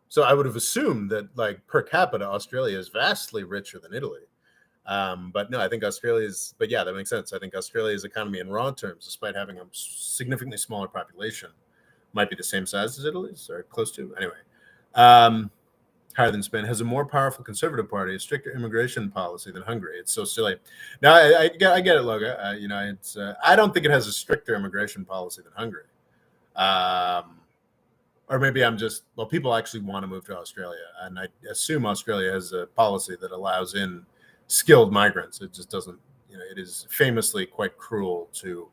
so I would have assumed that like per capita, Australia is vastly richer than Italy. But no, I think Australia's. But yeah, that makes sense. I think Australia's economy in raw terms, despite having a significantly smaller population, might be the same size as Italy's or close to. Anyway. Higher than Spain, has a more powerful conservative party, a stricter immigration policy than Hungary. It's so silly. Now, I get it, Loga. I don't think it has a stricter immigration policy than Hungary. Or maybe people actually want to move to Australia. And I assume Australia has a policy that allows in skilled migrants. It just doesn't, it is famously quite cruel to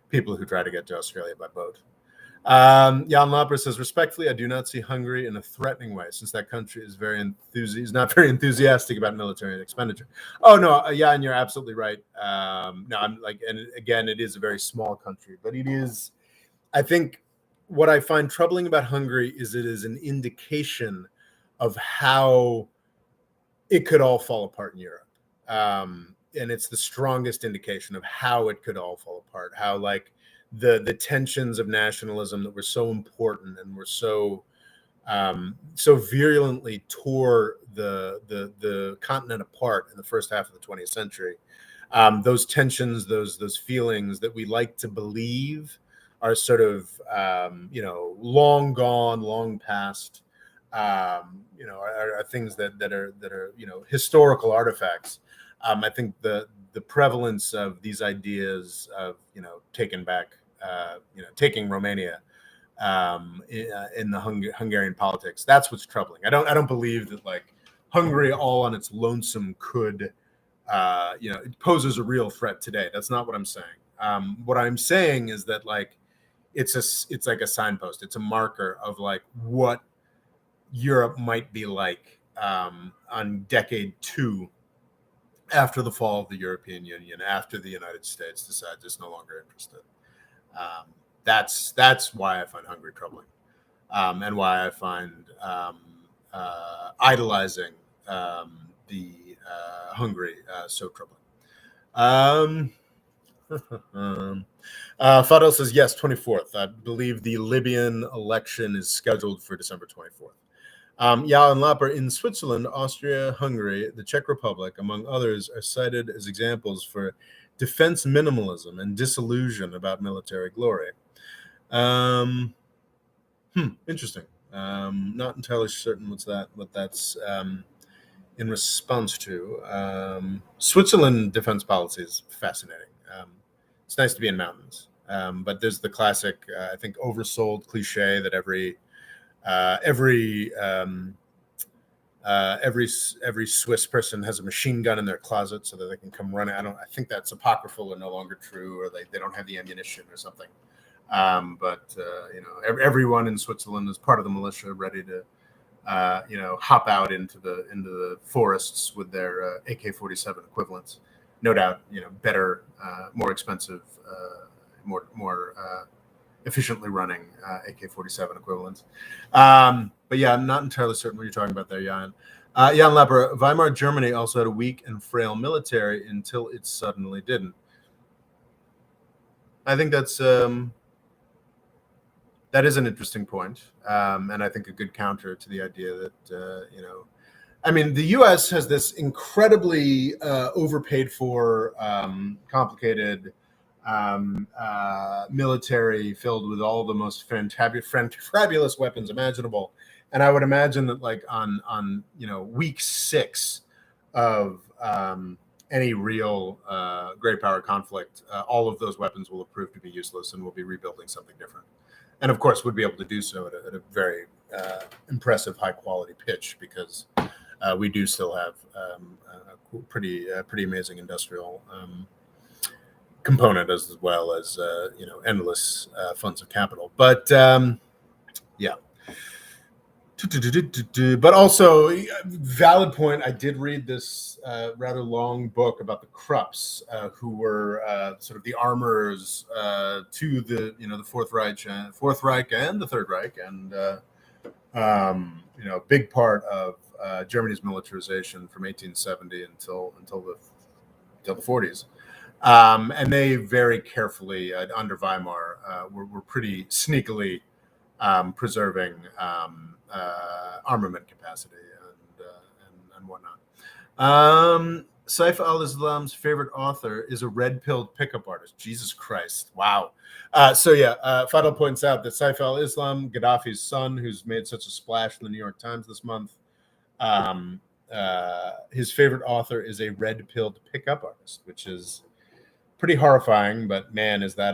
people who try to get to Australia by boat. Jan Lapper says, respectfully, I do not see Hungary in a threatening way, since that country is not very enthusiastic about military expenditure. Oh no, yeah, and you're absolutely right. No, I'm like, and again, it is a very small country, but it is. I think what I find troubling about Hungary is it is an indication of how it could all fall apart in Europe. And it's the strongest indication of how it could all fall apart, how like the tensions of nationalism that were so important and were so virulently tore the continent apart in the first half of the 20th century. Those tensions, those feelings that we like to believe are sort of long gone, long past. Are things that are historical artifacts. I think the prevalence of these ideas of taking Romania in the Hungarian politics, that's what's troubling. I don't believe that like Hungary all on its lonesome could it poses a real threat today. That's not what I'm saying. What I'm saying is that like it's like a signpost. It's a marker of like what Europe might be like on decade 2 after the fall of the European Union, after the United States decides it's no longer interested. That's why I find Hungary troubling, and why I find idolizing the Hungary so troubling. Fadel says yes, 24th. I believe the Libyan election is scheduled for December 24th. Jan Lapper, in Switzerland, Austria, Hungary, the Czech Republic, among others, are cited as examples for defense minimalism and disillusion about military glory. Interesting. Not entirely certain what that's in response to. Switzerland defense policy is fascinating. It's nice to be in mountains, but there's the classic, I think, oversold cliche that every Swiss person has a machine gun in their closet so that they can come run it. I think that's apocryphal or no longer true, or they don't have the ammunition or something. But everyone in Switzerland is part of the militia, ready to hop out into the forests with their AK-47 equivalents. No doubt, better, more expensive, more efficiently running AK-47 equivalents. But yeah, I'm not entirely certain what you're talking about there, Jan. Jan Lapper, Weimar Germany also had a weak and frail military until it suddenly didn't. I think that is an interesting point, and I think a good counter to the idea that, I mean, the U.S. has this incredibly overpaid for, complicated military filled with all the most fabulous weapons imaginable. And I would imagine that like on week 6 of any real great power conflict, all of those weapons will have proved to be useless and we'll be rebuilding something different. And of course, would be able to do so at a very impressive, high quality pitch, because we do still have a pretty amazing industrial component, as well as endless funds of capital. But yeah. But also, valid point. I did read this rather long book about the Krupps, who were sort of the armorers to the Fourth Reich and the Third Reich, and big part of Germany's militarization from 1870 until the 40s. And they very carefully, under Weimar, were pretty sneakily preserving armament capacity and whatnot. Saif al-Islam's favorite author is a red-pilled pickup artist. Jesus Christ. Wow. Fadel points out that Saif al-Islam, Gaddafi's son, who's made such a splash in the New York Times this month, his favorite author is a red-pilled pickup artist, which is pretty horrifying. But man, is that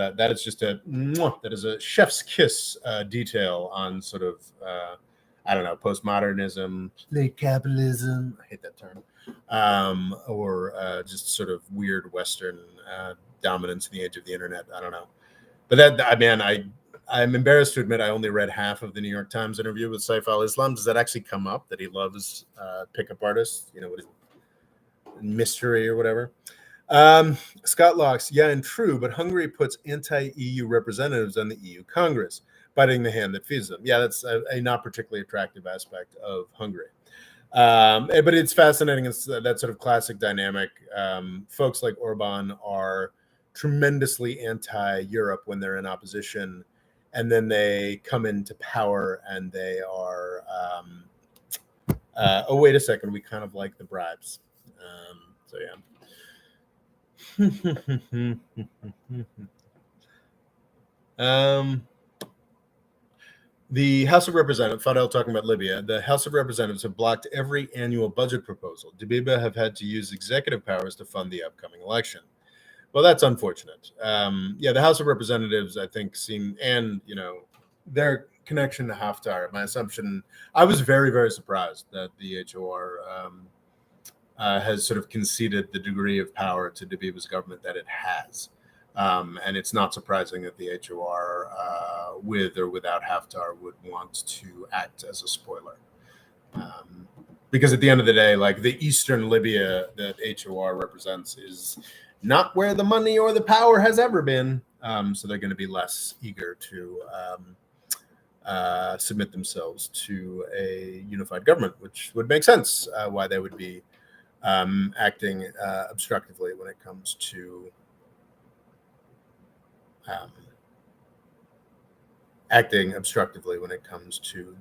is a chef's kiss detail on sort of postmodernism, late capitalism. I hate that term. Or just sort of weird Western dominance in the age of the internet. I don't know. But I'm embarrassed to admit I only read half of the New York Times interview with Saif al-Islam. Does that actually come up that he loves pickup artists? What is it, mystery or whatever? Scott Locks, yeah, and true, but Hungary puts anti-EU representatives on the EU Congress, biting the hand that feeds them. Yeah, that's a not particularly attractive aspect of Hungary. But it's fascinating. It's that sort of classic dynamic. Folks like Orban are tremendously anti-Europe when they're in opposition, and then they come into power and they are, oh, wait a second, we kind of like the bribes. So yeah. The House of Representatives, Fadel talking about Libya, the House of Representatives have blocked every annual budget proposal. Dbeibeh have had to use executive powers to fund the upcoming election. Well, that's unfortunate. Yeah, the House of Representatives, I think, seem, and, their connection to Haftar, my assumption, I was very, very surprised that the HOR has sort of conceded the degree of power to Dbeibeh's government that it has. And it's not surprising that the HOR, with or without Haftar, would want to act as a spoiler. Because at the end of the day, like the Eastern Libya that HOR represents is not where the money or the power has ever been. So they're going to be less eager to submit themselves to a unified government, which would make sense why they would be acting obstructively when it comes to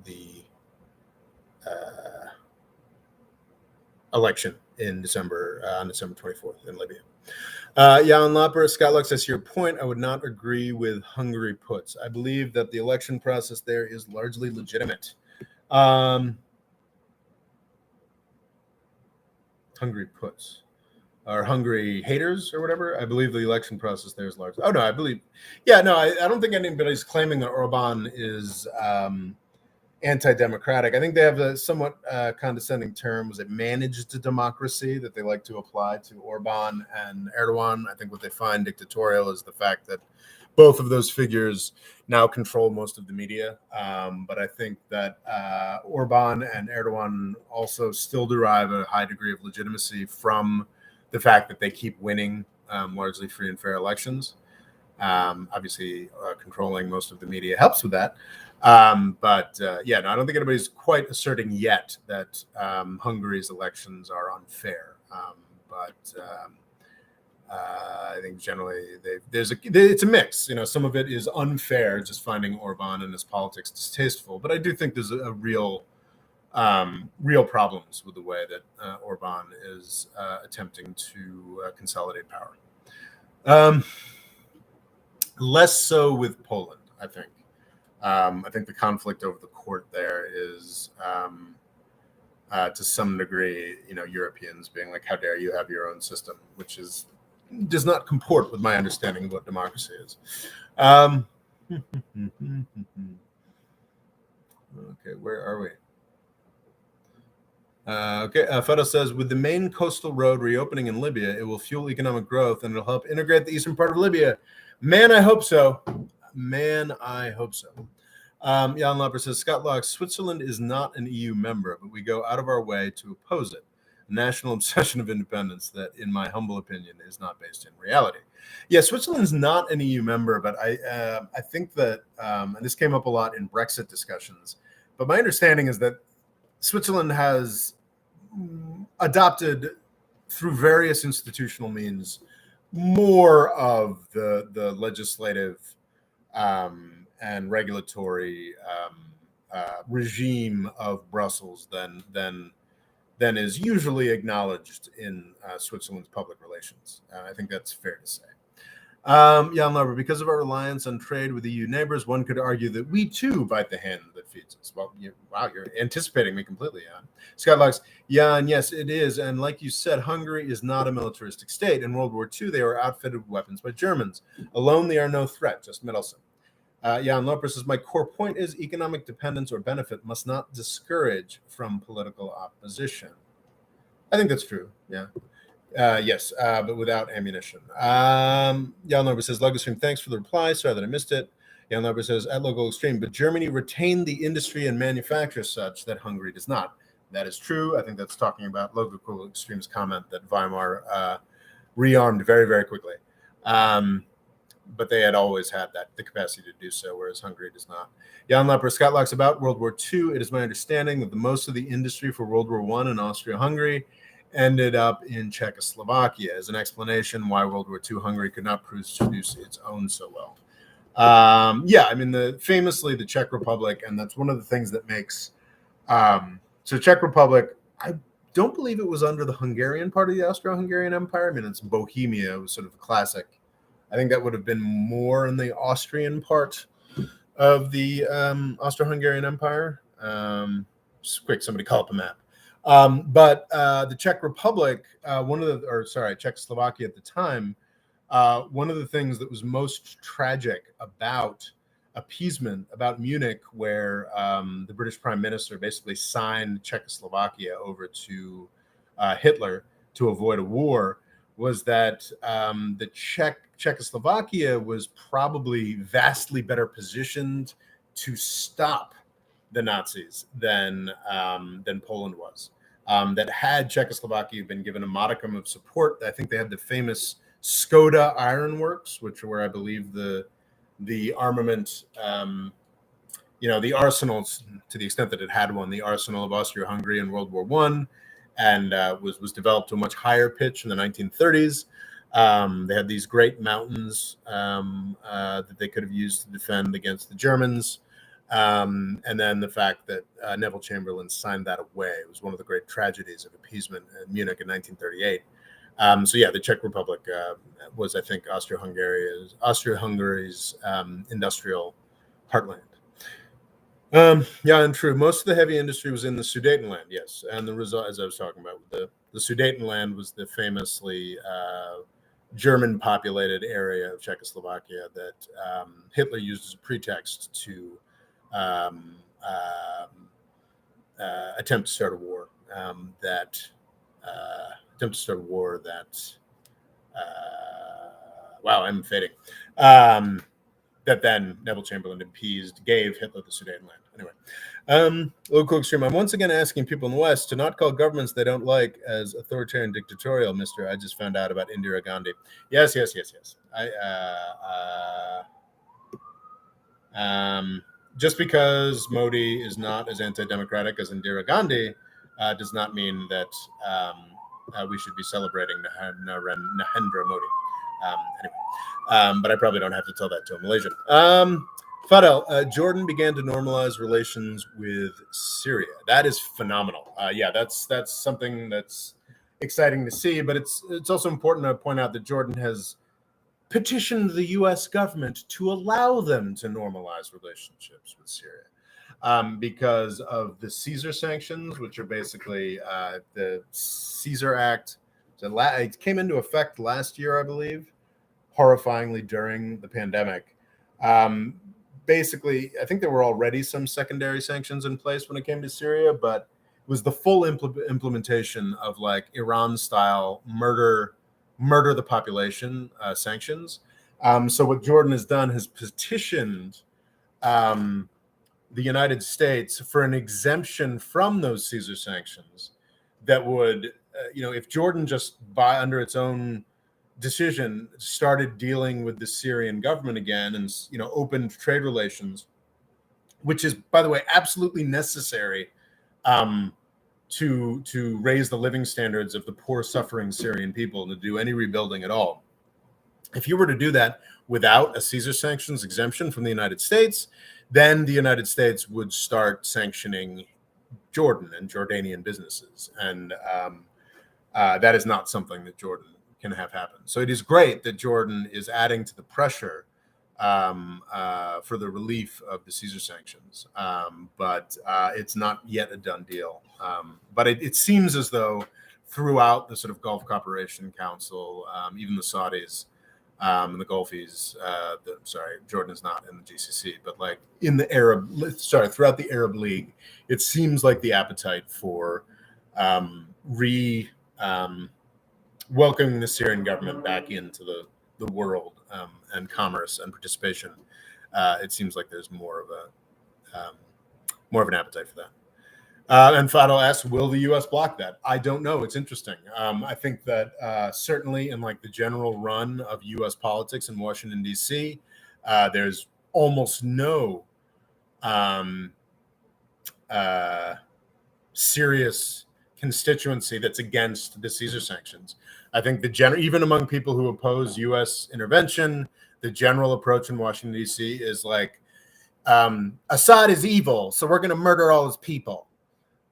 the election in December, on December 24th in Libya. Jan Lapper, Scott Lux, says, your point, I would not agree with Hungary puts. I believe that the election process there is largely legitimate. Hungary puts. Or Hungary haters or whatever. I believe the election process there is largely. Oh, no, I believe. Yeah, no, I don't think anybody's claiming that Orban is anti-democratic. I think they have a somewhat condescending term. Was it managed democracy that they like to apply to Orban and Erdogan? I think what they find dictatorial is the fact that both of those figures now control most of the media. But I think that Orban and Erdogan also still derive a high degree of legitimacy from the fact that they keep winning largely free and fair elections. Obviously, controlling most of the media helps with that. But yeah, no, I don't think anybody's quite asserting yet that Hungary's elections are unfair. But I think generally it's a mix. Some of it is unfair, just finding Orban and his politics distasteful. But I do think there's a real problems with the way that Orban is attempting to consolidate power. Less so with Poland, I think. I think the conflict over the court there is, to some degree, Europeans being like, how dare you have your own system, which does not comport with my understanding of what democracy is. Okay, where are we? Okay, Fedo says, with the main coastal road reopening in Libya, it will fuel economic growth and it'll help integrate the eastern part of Libya. Man, I hope so. Jan Lapper says, Scott Locke, Switzerland is not an EU member, but we go out of our way to oppose it. A national obsession of independence that, in my humble opinion, is not based in reality. Yeah, Switzerland's not an EU member, but I think that, and this came up a lot in Brexit discussions, but my understanding is that Switzerland has adopted, through various institutional means, more of the legislative and regulatory regime of Brussels than is usually acknowledged in Switzerland's public relations. I think that's fair to say. Jan Lauber, because of our reliance on trade with EU neighbors, one could argue that we too bite the hand that feeds us. Well, wow, you're anticipating me completely, Jan. Scott Lux, Jan, yes, it is. And like you said, Hungary is not a militaristic state. In World War II, they were outfitted with weapons by Germans. Alone, they are no threat, just meddlesome. Jan Lopez says, my core point is economic dependence or benefit must not discourage from political opposition. I think that's true, yeah. Yes, but without ammunition. Jan Lopez says, Lugastream, thanks for the reply. Sorry that I missed it. Jan Leber says, at local extreme, but Germany retained the industry and manufacture such that Hungary does not. That is true. I think that's talking about local extreme's comment that Weimar rearmed very, very quickly. But they had always had the capacity to do so, whereas Hungary does not. Jan Leper, Scott Locke's about World War II. It is my understanding that the most of the industry for World War I in Austria-Hungary ended up in Czechoslovakia. As an explanation why World War II Hungary could not produce its own so well. Yeah, I mean, famously the Czech Republic, and that's one of the things that makes so Czech Republic, I don't believe it was under the Hungarian part of the Austro-Hungarian Empire. I mean, it's Bohemia, it was sort of a classic. I think that would have been more in the Austrian part of the Austro-Hungarian Empire. Just quick, somebody call up a map. But the Czech Republic, Czechoslovakia at the time, one of the things that was most tragic about appeasement, about Munich, where the British Prime Minister basically signed Czechoslovakia over to Hitler to avoid a war, was that the Czechoslovakia was probably vastly better positioned to stop the Nazis than Poland was. That had Czechoslovakia been given a modicum of support, I think they had the famous Skoda ironworks, which were, I believe, the armament, the arsenals, to the extent that it had one, the arsenal of Austria-Hungary in World War I, and was developed to a much higher pitch in the 1930s. They had these great mountains that they could have used to defend against the Germans. And then the fact that Neville Chamberlain signed that away was one of the great tragedies of appeasement in Munich in 1938. So yeah, the Czech Republic was, I think, Austria-Hungary's industrial heartland. Yeah, and true. Most of the heavy industry was in the Sudetenland, yes. And the result, as I was talking about, the Sudetenland was the famously German-populated area of Czechoslovakia that Hitler used as a pretext to attempt to start a war. Wow, I'm fading. That then Neville Chamberlain gave Hitler the Sudetenland. Anyway, local extreme. I'm once again asking people in the West to not call governments they don't like as authoritarian dictatorial, mister. I just found out about Indira Gandhi. Yes. Just because Modi is not as anti-democratic as Indira Gandhi does not mean that we should be celebrating Narendra Modi. Anyway, but I probably don't have to tell that to a Malaysian. Fadel, Jordan began to normalize relations with Syria. That is phenomenal. Yeah, that's something that's exciting to see. But it's also important to point out that Jordan has petitioned the U.S. government to allow them to normalize relationships with Syria because of the Caesar sanctions, which are basically the Caesar Act. It came into effect last year, I believe, horrifyingly during the pandemic. Basically, I think there were already some secondary sanctions in place when it came to Syria, but it was the full implementation of like Iran-style murder the population sanctions. So what Jordan has done has petitioned the United States for an exemption from those Caesar sanctions that would, if Jordan just under its own decision started dealing with the Syrian government again and opened trade relations, which is, by the way, absolutely necessary to raise the living standards of the poor, suffering Syrian people and to do any rebuilding at all. If you were to do that without a Caesar sanctions exemption from the United States, then the United States would start sanctioning Jordan and Jordanian businesses, and that is not something that Jordan can have happen. So it is great that Jordan is adding to the pressure for the relief of the Caesar sanctions, but it's not yet a done deal. But it seems as though throughout the sort of Gulf Cooperation Council, even the Saudis and the Gulfies, Jordan is not in the GCC, but like in the throughout the Arab League, it seems like the appetite for welcoming the Syrian government back into the world and commerce and participation it seems like there's more of an appetite for that. And Fadel asks, will the U.S. block that? I don't know. It's interesting. I think that certainly in like the general run of U.S. politics in Washington, D.C., there's almost no serious constituency that's against the Caesar sanctions. I think even among people who oppose U.S. intervention, the general approach in Washington, D.C. is like, Assad is evil, so we're going to murder all his people.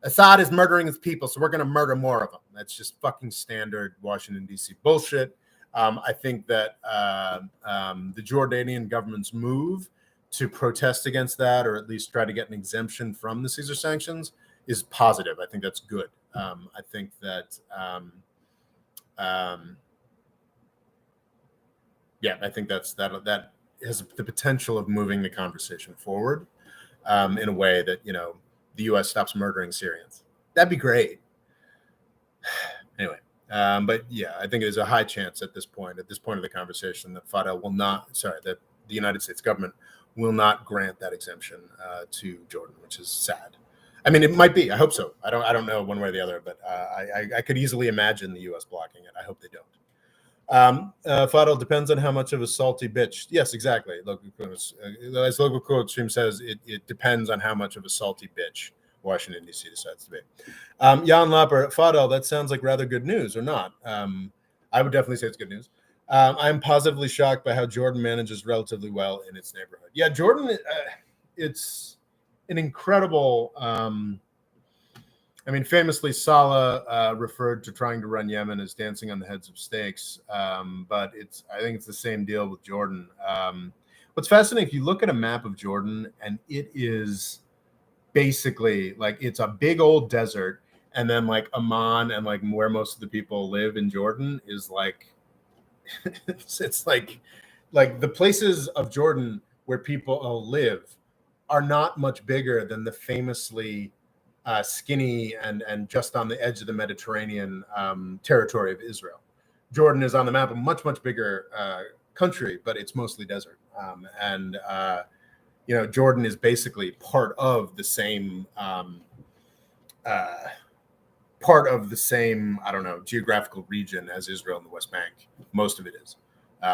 Assad is murdering his people, so we're going to murder more of them. That's just fucking standard Washington, D.C. bullshit. I think that the Jordanian government's move to protest against that, or at least try to get an exemption from the Caesar sanctions, is positive. I think that's good. I think that, I think that has the potential of moving the conversation forward in a way that, the U.S. stops murdering Syrians. That'd be great. Anyway, but yeah, I think there's a high chance at this point of the conversation, that that the United States government will not grant that exemption to Jordan, which is sad. I mean, it might be. I hope so. I don't know one way or the other, but I could easily imagine the U.S. blocking it. I hope they don't. Fadel, depends on how much of a salty bitch. Yes, exactly. As local quote stream says, it depends on how much of a salty bitch Washington, D.C. decides to be. Jan Lapper, Fadel, that sounds like rather good news, or not? I would definitely say it's good news. I'm positively shocked by how Jordan manages relatively well in its neighborhood. Yeah, Jordan, it's an incredible... famously, Saleh referred to trying to run Yemen as dancing on the heads of snakes, but I think it's the same deal with Jordan. What's fascinating, if you look at a map of Jordan, and it is basically like it's a big old desert, and then like Amman and like where most of the people live in Jordan is like it's like the places of Jordan where people live are not much bigger than the famously skinny and just on the edge of the Mediterranean territory of Israel. Jordan is on the map a much bigger country, but it's mostly desert. Jordan is basically part of the same geographical region as Israel and the West Bank. Most of it is,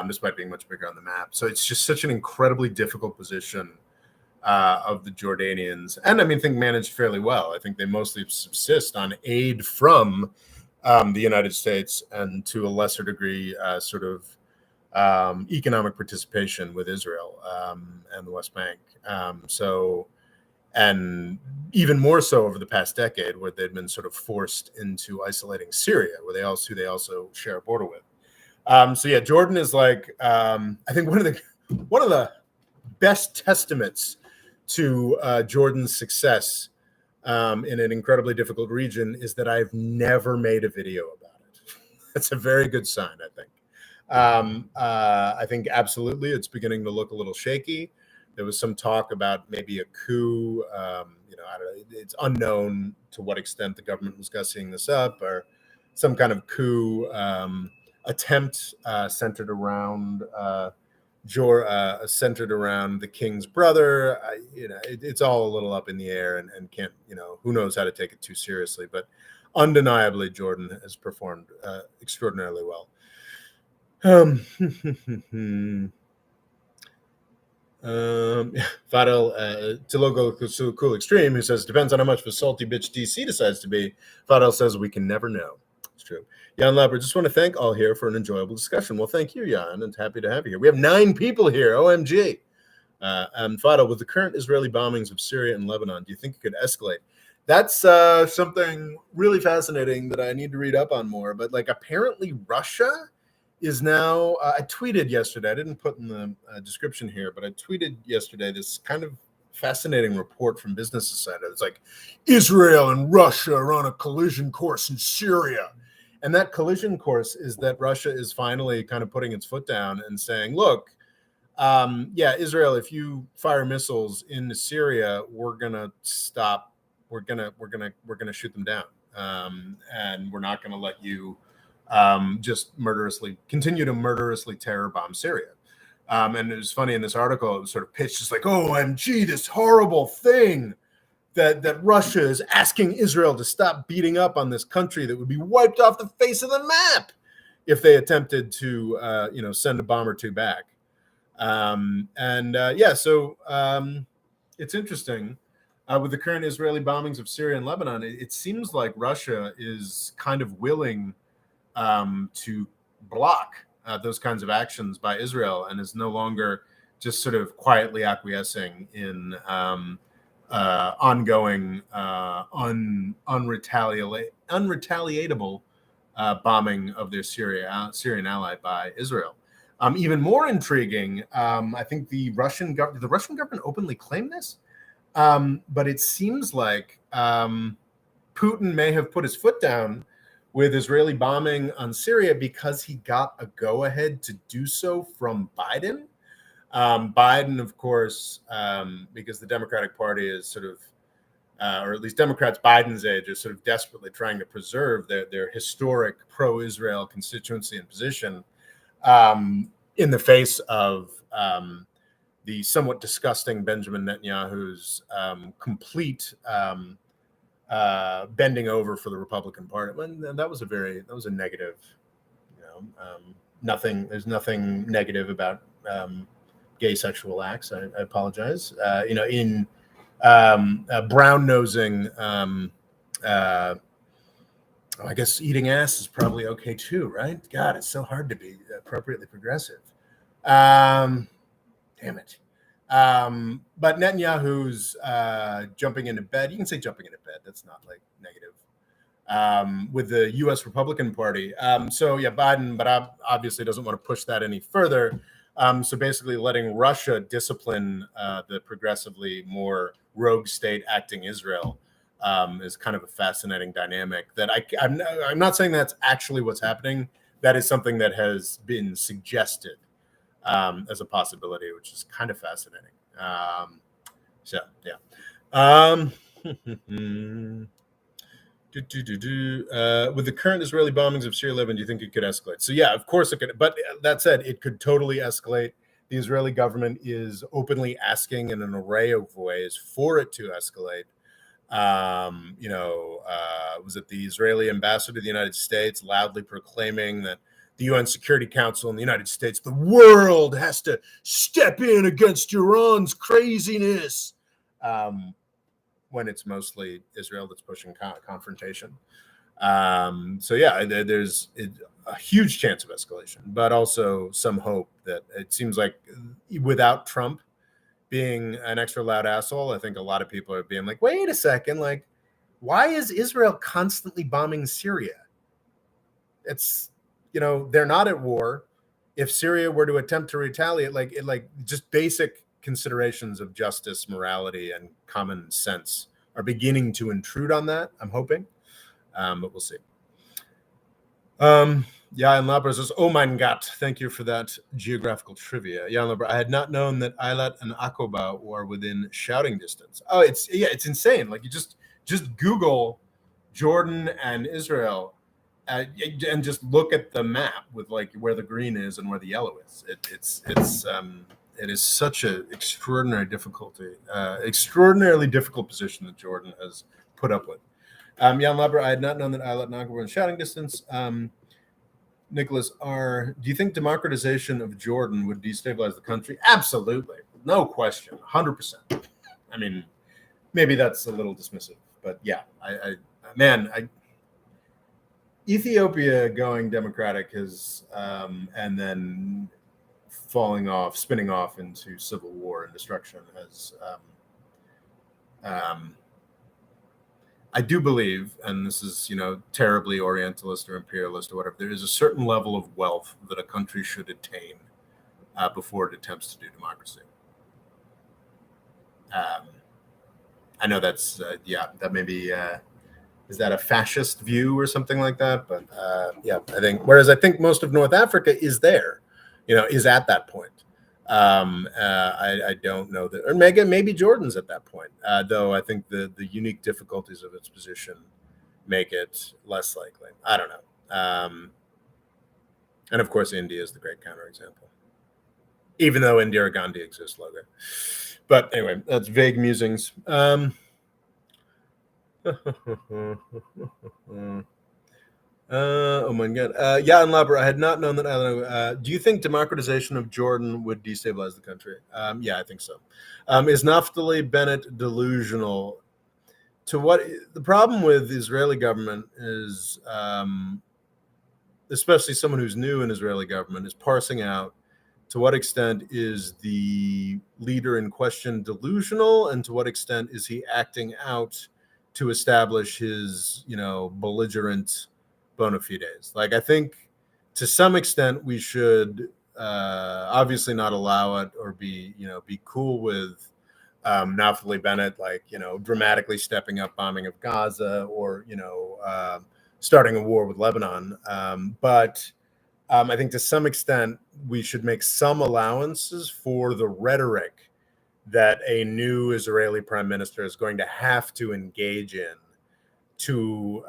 despite being much bigger on the map. So it's just such an incredibly difficult position of the Jordanians, and I think managed fairly well. I think they mostly subsist on aid from the United States, and to a lesser degree, economic participation with Israel and the West Bank. And even more so over the past decade, where they'd been sort of forced into isolating Syria, who they also share a border with. Jordan is like I think one of the best testaments to Jordan's success in an incredibly difficult region is that I've never made a video about it. That's a very good sign, I think. I think absolutely it's beginning to look a little shaky. There was some talk about maybe a coup. I don't know. It's unknown to what extent the government was gussying this up, or some kind of coup attempt centered around the king's brother. It's all a little up in the air, and can't, who knows how to take it too seriously. But undeniably, Jordan has performed extraordinarily well. Fadel, to logo cool extreme, who says depends on how much of a salty bitch DC decides to be. Fadel says we can never know. It's true. Jan Labber, just want to thank all here for an enjoyable discussion. Well, thank you, Jan, and happy to have you here. We have 9 people here. OMG. And Fadel, with the current Israeli bombings of Syria and Lebanon, do you think it could escalate? That's something really fascinating that I need to read up on more. But apparently Russia is now, I tweeted yesterday, I didn't put in the description here, but I tweeted yesterday this kind of fascinating report from Business Society. It's like Israel and Russia are on a collision course in Syria. And that collision course is that Russia is finally kind of putting its foot down and saying, look, Israel, if you fire missiles into Syria, we're gonna stop. We're gonna shoot them down, and we're not gonna let you just continue to murderously terror bomb Syria. And it was funny in this article, it was sort of pitched as like, OMG, this horrible thing that Russia is asking Israel to stop beating up on this country that would be wiped off the face of the map if they attempted to, send a bomb or two back. It's interesting. With the current Israeli bombings of Syria and Lebanon, it seems like Russia is kind of willing to block those kinds of actions by Israel and is no longer just sort of quietly acquiescing in ongoing, unretaliatable bombing of their Syrian ally by Israel. Even more intriguing, I think the Russian government openly claimed this, but it seems like Putin may have put his foot down with Israeli bombing on Syria because he got a go-ahead to do so from Biden. Biden, of course, because the Democratic Party is sort of, or at least Democrats Biden's age, are sort of desperately trying to preserve their historic pro-Israel constituency and position in the face of the somewhat disgusting Benjamin Netanyahu's complete bending over for the Republican Party. And that was a negative, there's nothing negative about gay sexual acts. I apologize. In brown nosing, I guess eating ass is probably okay too, right? God, it's so hard to be appropriately progressive. Damn it. But Netanyahu's jumping into bed. You can say jumping into bed. That's not like negative. With the U.S. Republican Party. Biden, but obviously doesn't want to push that any further. So basically letting Russia discipline the progressively more rogue state acting Israel is kind of a fascinating dynamic that I'm not saying that's actually what's happening. That is something that has been suggested as a possibility, which is kind of fascinating. With the current Israeli bombings of Syria, Lebanon, do you think it could escalate? So yeah, of course it could. But that said, it could totally escalate. The Israeli government is openly asking in an array of ways for it to escalate. Was it the Israeli ambassador to the United States loudly proclaiming that the UN Security Council in the United States, the world has to step in against Iran's craziness, when it's mostly Israel that's pushing confrontation. There's a huge chance of escalation, but also some hope that it seems like without Trump being an extra loud asshole, I think a lot of people are being like, wait a second, like, why is Israel constantly bombing Syria? It's, they're not at war. If Syria were to attempt to retaliate, like just basic considerations of justice, morality, and common sense are beginning to intrude on that, I'm hoping. But we'll see. Jan Labra says, oh mein Gott, thank you for that geographical trivia. Jan Labra, I had not known that Eilat and Aqaba were within shouting distance. Oh, it's insane. Like, you just Google Jordan and Israel and just look at the map with like where the green is and where the yellow is. It is such an extraordinarily difficult position that Jordan has put up with. Jan Labra, I had not known that Eilat and Aqaba were in shouting distance. Nicholas R., do you think democratization of Jordan would destabilize the country? Absolutely. No question. 100%. I mean, maybe that's a little dismissive, but yeah, Ethiopia going democratic has, and then spinning off into civil war and destruction has, I do believe, and this is, terribly Orientalist or imperialist or whatever, there is a certain level of wealth that a country should attain before it attempts to do democracy. I know that's, that may be, is that a fascist view or something like that? But I think most of North Africa is there, is at that point. I don't know that, or maybe Jordan's at that point, though I think the unique difficulties of its position make it less likely. I don't know. And of course, India is the great counterexample. even though Indira Gandhi exists logo. But anyway, that's vague musings. Oh my God. Yeah, and Labra, I had not known that. I don't know. Do you think democratization of Jordan would destabilize the country? Yeah, I think so. Is Naftali Bennett delusional? To what the problem with the Israeli government is, especially someone who's new in Israeli government, is parsing out to what extent is the leader in question delusional, and to what extent is he acting out to establish his, belligerent bona fides. Like, I think to some extent we should obviously not allow it or be cool with Naftali Bennett, like, dramatically stepping up bombing of Gaza or, starting a war with Lebanon. But I think to some extent we should make some allowances for the rhetoric that a new Israeli prime minister is going to have to engage in to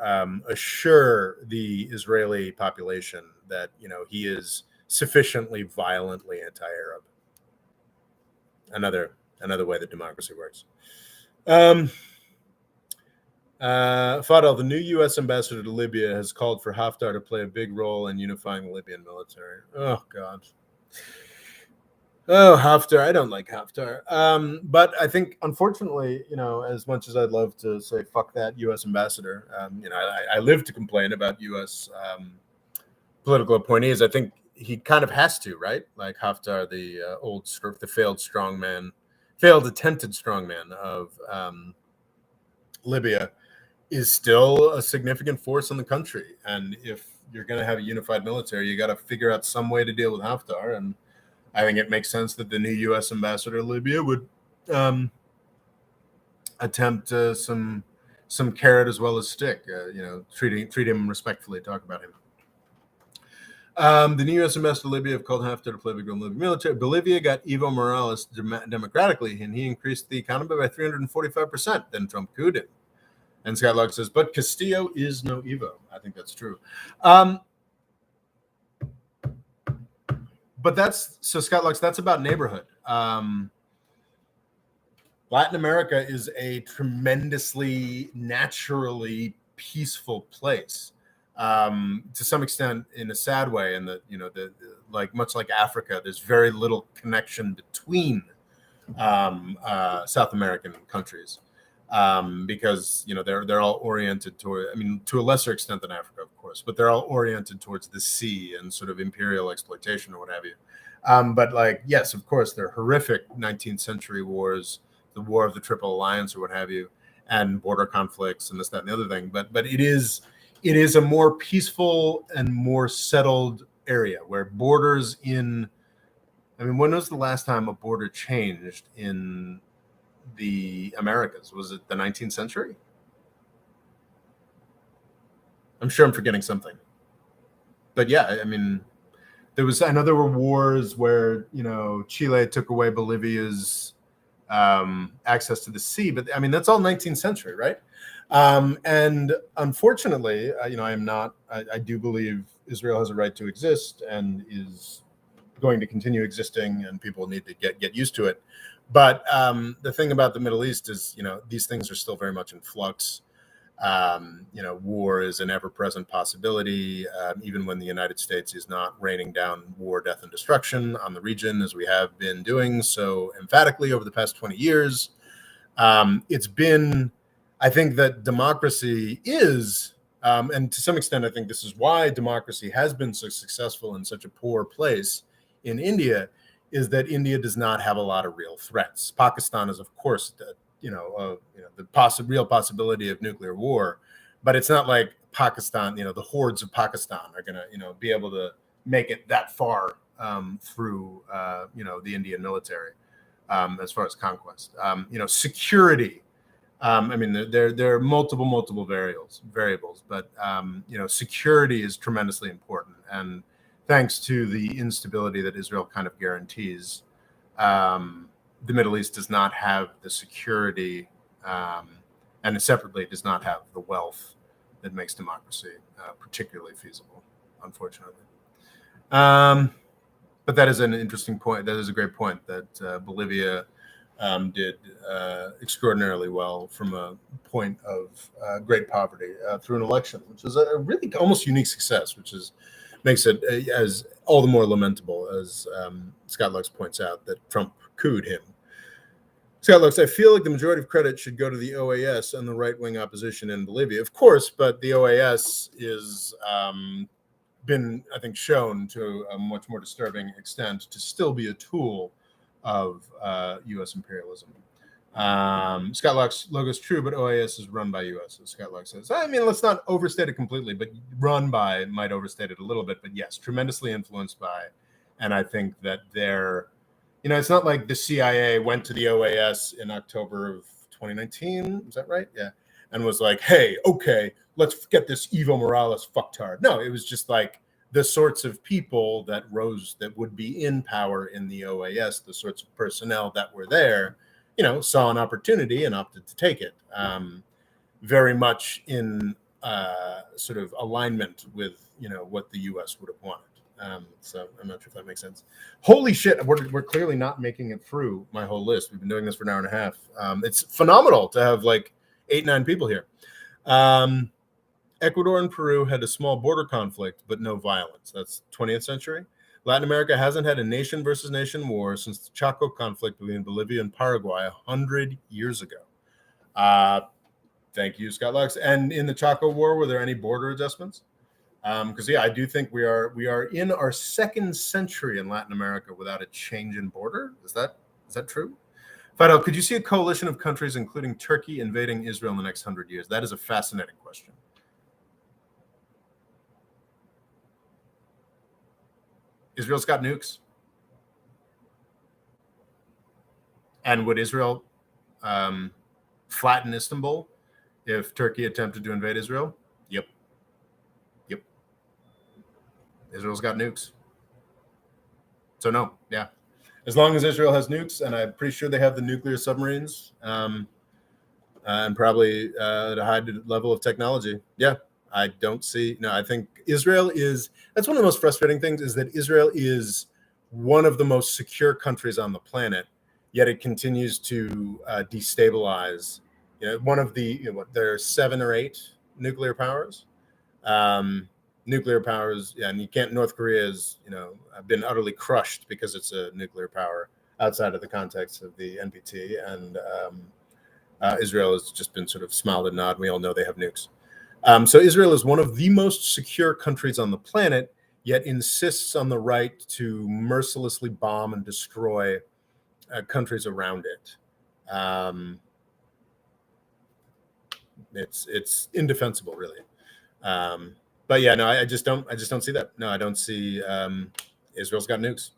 assure the Israeli population that, he is sufficiently violently anti-Arab. Another way that democracy works. Fadel, the new U.S. ambassador to Libya, has called for Haftar to play a big role in unifying the Libyan military. Oh, God. Oh, Haftar. I don't like Haftar. But I think, unfortunately, as much as I'd love to say, fuck that U.S. ambassador, I live to complain about U.S. Political appointees. I think he kind of has to, right? Like Haftar, the failed attempted strongman of Libya, is still a significant force in the country. And if you're going to have a unified military, you got to figure out some way to deal with Haftar. And I think it makes sense that the new U.S. ambassador to Libya would attempt some carrot as well as stick. Treat him respectfully. Talk about him. The new U.S. ambassador to Libya have called Haftar to play a big role in the Libyan military. Bolivia got Evo Morales democratically, and he increased the economy by 345%. Then Trump couped him. And Scott Locke says, but Castillo is no Evo. I think that's true. But Scott Lux, that's about neighborhood. Latin America is a tremendously naturally peaceful place, to some extent in a sad way. And like much like Africa, there's very little connection between South American countries, because they're all oriented toward, to a lesser extent than Africa, of course, but they're all oriented towards the sea and sort of imperial exploitation or what have you. But like, yes, of course, they're horrific 19th century wars, the War of the Triple Alliance or what have you, and border conflicts and this, that, and the other thing. But it is a more peaceful and more settled area where borders when was the last time a border changed in the Americas? Was it the 19th century? I'm sure I'm forgetting something. But yeah, I know there were wars where, Chile took away Bolivia's access to the sea, but that's all 19th century, right? And unfortunately, I do believe Israel has a right to exist and is going to continue existing, and people need to get used to it. But the thing about the Middle East is, these things are still very much in flux. War is an ever-present possibility, even when the United States is not raining down war, death, and destruction on the region, as we have been doing so emphatically over the past 20 years. I think that democracy is, and to some extent, I think this is why democracy has been so successful in such a poor place in India, is that India does not have a lot of real threats. Pakistan is, of course, the real possibility of nuclear war, but it's not like Pakistan, the hordes of Pakistan are going to, be able to make it that far through, the Indian military as far as conquest. Security. There are multiple variables, but security is tremendously important, and thanks to the instability that Israel kind of guarantees, the Middle East does not have the security, and separately does not have the wealth that makes democracy particularly feasible, unfortunately. But that is an interesting point. That is a great point that Bolivia did extraordinarily well from a point of great poverty through an election, which is a really almost unique success, which is makes it as all the more lamentable, as Scott Lux points out, that Trump couped him. Scott Lux, I feel like the majority of credit should go to the OAS and the right-wing opposition in Bolivia, of course, but the OAS is been, I think, shown to a much more disturbing extent to still be a tool of U.S. imperialism. Scott Lux, logo's true, but OAS is run by U.S., as Scott Lux says. I mean, let's not overstate it completely, but run by might overstate it a little bit. But yes, tremendously influenced by. And I think that they're, it's not like the CIA went to the OAS in October of 2019. Is that right? Yeah. And was like, hey, okay, let's get this Evo Morales fucktard. No, it was just like the sorts of people that would be in power in the OAS, the sorts of personnel that were there, saw an opportunity and opted to take it. Very much in sort of alignment with, what the U.S. would have wanted. So I'm not sure if that makes sense. Holy shit, we're clearly not making it through my whole list. We've been doing this for an hour and a half. It's phenomenal to have like 8-9 people here. Ecuador and Peru had a small border conflict, but no violence. That's 20th century. Latin America hasn't had a nation versus nation war since the Chaco conflict between Bolivia and Paraguay 100 years ago. Thank you, Scott Lux. And in the Chaco War, were there any border adjustments? Because I do think we are in our second century in Latin America without a change in border. Is that true? Fidel, could you see a coalition of countries, including Turkey, invading Israel in the next 100 years? That is a fascinating question. Israel's got nukes. And would Israel flatten Istanbul if Turkey attempted to invade Israel? Yep. Israel's got nukes. So no, yeah. As long as Israel has nukes, and I'm pretty sure they have the nuclear submarines, and probably at a high level of technology. Yeah, I don't see. No, I think Israel is. That's one of the most frustrating things, is that Israel is one of the most secure countries on the planet, yet it continues to destabilize. One of the there are 7 or 8 nuclear powers. Nuclear powers, and you can't. North Korea has, been utterly crushed because it's a nuclear power outside of the context of the NPT, and Israel has just been sort of smiled and nod. We all know they have nukes. So Israel is one of the most secure countries on the planet, yet insists on the right to mercilessly bomb and destroy countries around it. It's indefensible, really. But yeah, no, I just don't see that. No, I don't see Israel's got nukes.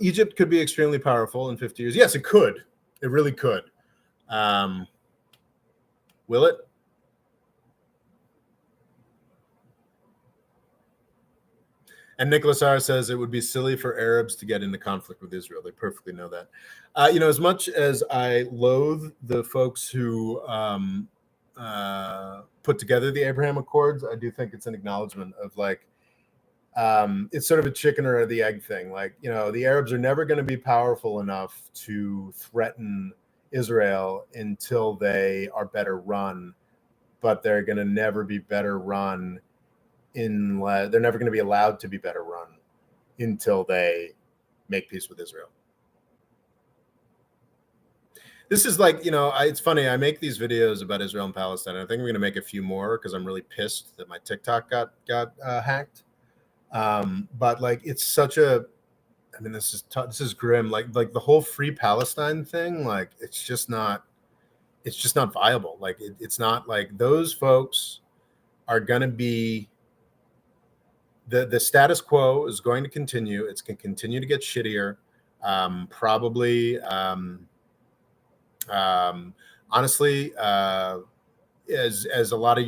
Egypt could be extremely powerful in 50 years. Yes, it could. It really could. Will it? And Nicholas R. says it would be silly for Arabs to get into conflict with Israel. They perfectly know that. As much as I loathe the folks who put together the Abraham Accords, I do think it's an acknowledgement of it's sort of a chicken or the egg thing. The Arabs are never going to be powerful enough to threaten Israel until they are better run, but they're going to never be better run they're never going to be allowed to be better run until they make peace with Israel. This is it's funny. I make these videos about Israel and Palestine. I think I'm going to make a few more because I'm really pissed that my TikTok got hacked. But it's such a, this is grim. Like the whole Free Palestine thing. It's just not viable. It's not those folks are going to be. The status quo is going to continue. It's going to continue to get shittier. Probably. Honestly, as a lot of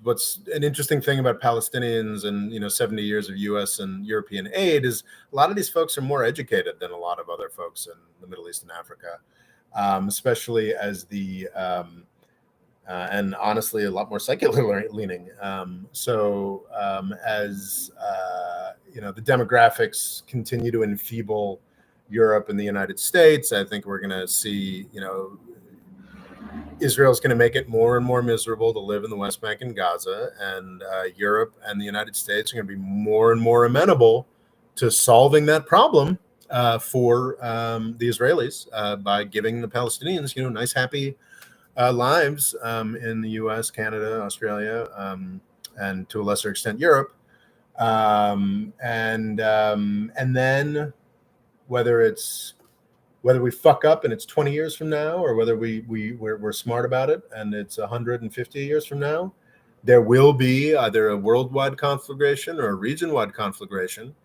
what's an interesting thing about Palestinians and 70 years of U.S. and European aid is a lot of these folks are more educated than a lot of other folks in the Middle East and Africa, especially as the and honestly, a lot more secular leaning. As the demographics continue to enfeeble Europe and the United States, I think we're going to see, Israel's going to make it more and more miserable to live in the West Bank and Gaza, and Europe and the United States are going to be more and more amenable to solving that problem for the Israelis by giving the Palestinians, nice, happy lives in the U.S., Canada, Australia, and to a lesser extent Europe, and then whether we fuck up and it's 20 years from now, or whether we're smart about it and it's 150 years from now, there will be either a worldwide conflagration or a region-wide conflagration,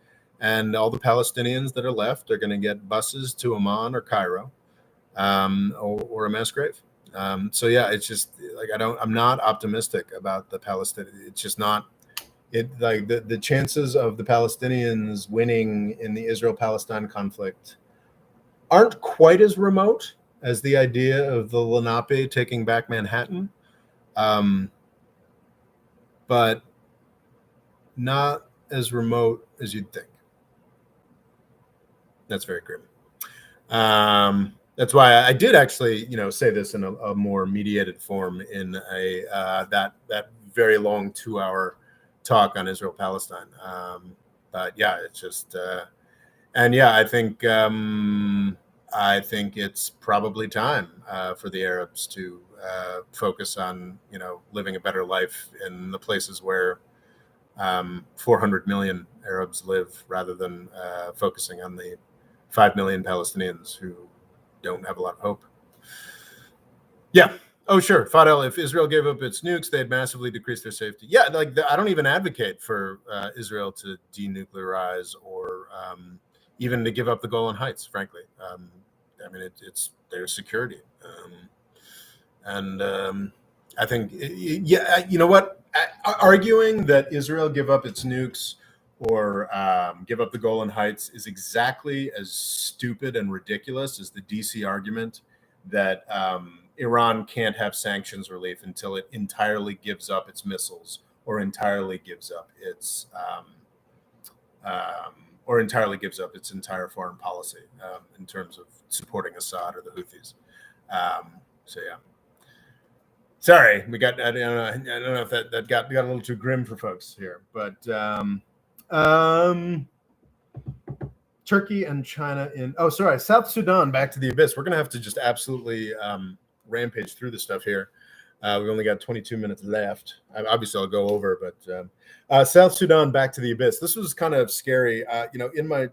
and all the Palestinians that are left are going to get buses to Amman or Cairo, or a mass grave. It's just like I'm not optimistic about the Palestinians. It's just not. The chances of the Palestinians winning in the Israel-Palestine conflict aren't quite as remote as the idea of the Lenape taking back Manhattan, but not as remote as you'd think. That's very grim. That's why I did actually, say this in a more mediated form in that very long 2-hour talk on Israel-Palestine. But yeah, it's just, I think it's probably time for the Arabs to focus on, living a better life in the places where 400 million Arabs live, rather than focusing on the 5 million Palestinians who don't have a lot of hope. Yeah. Oh, sure. Fadel, if Israel gave up its nukes, they'd massively decrease their safety. Yeah, I don't even advocate for Israel to denuclearize or even to give up the Golan Heights, frankly. It's their security. I think, you know what? Arguing that Israel give up its nukes or give up the Golan Heights is exactly as stupid and ridiculous as the DC argument that Iran can't have sanctions relief until it entirely gives up its missiles or entirely gives up its entire foreign policy in terms of supporting Assad or the Houthis. Sorry, we got. I don't know if that got a little too grim for folks here, but Turkey and China South Sudan back to the abyss. We're gonna have to just absolutely rampage through this stuff here. We've only got 22 minutes left. Obviously, I'll go over, but South Sudan back to the abyss. This was kind of scary. In my,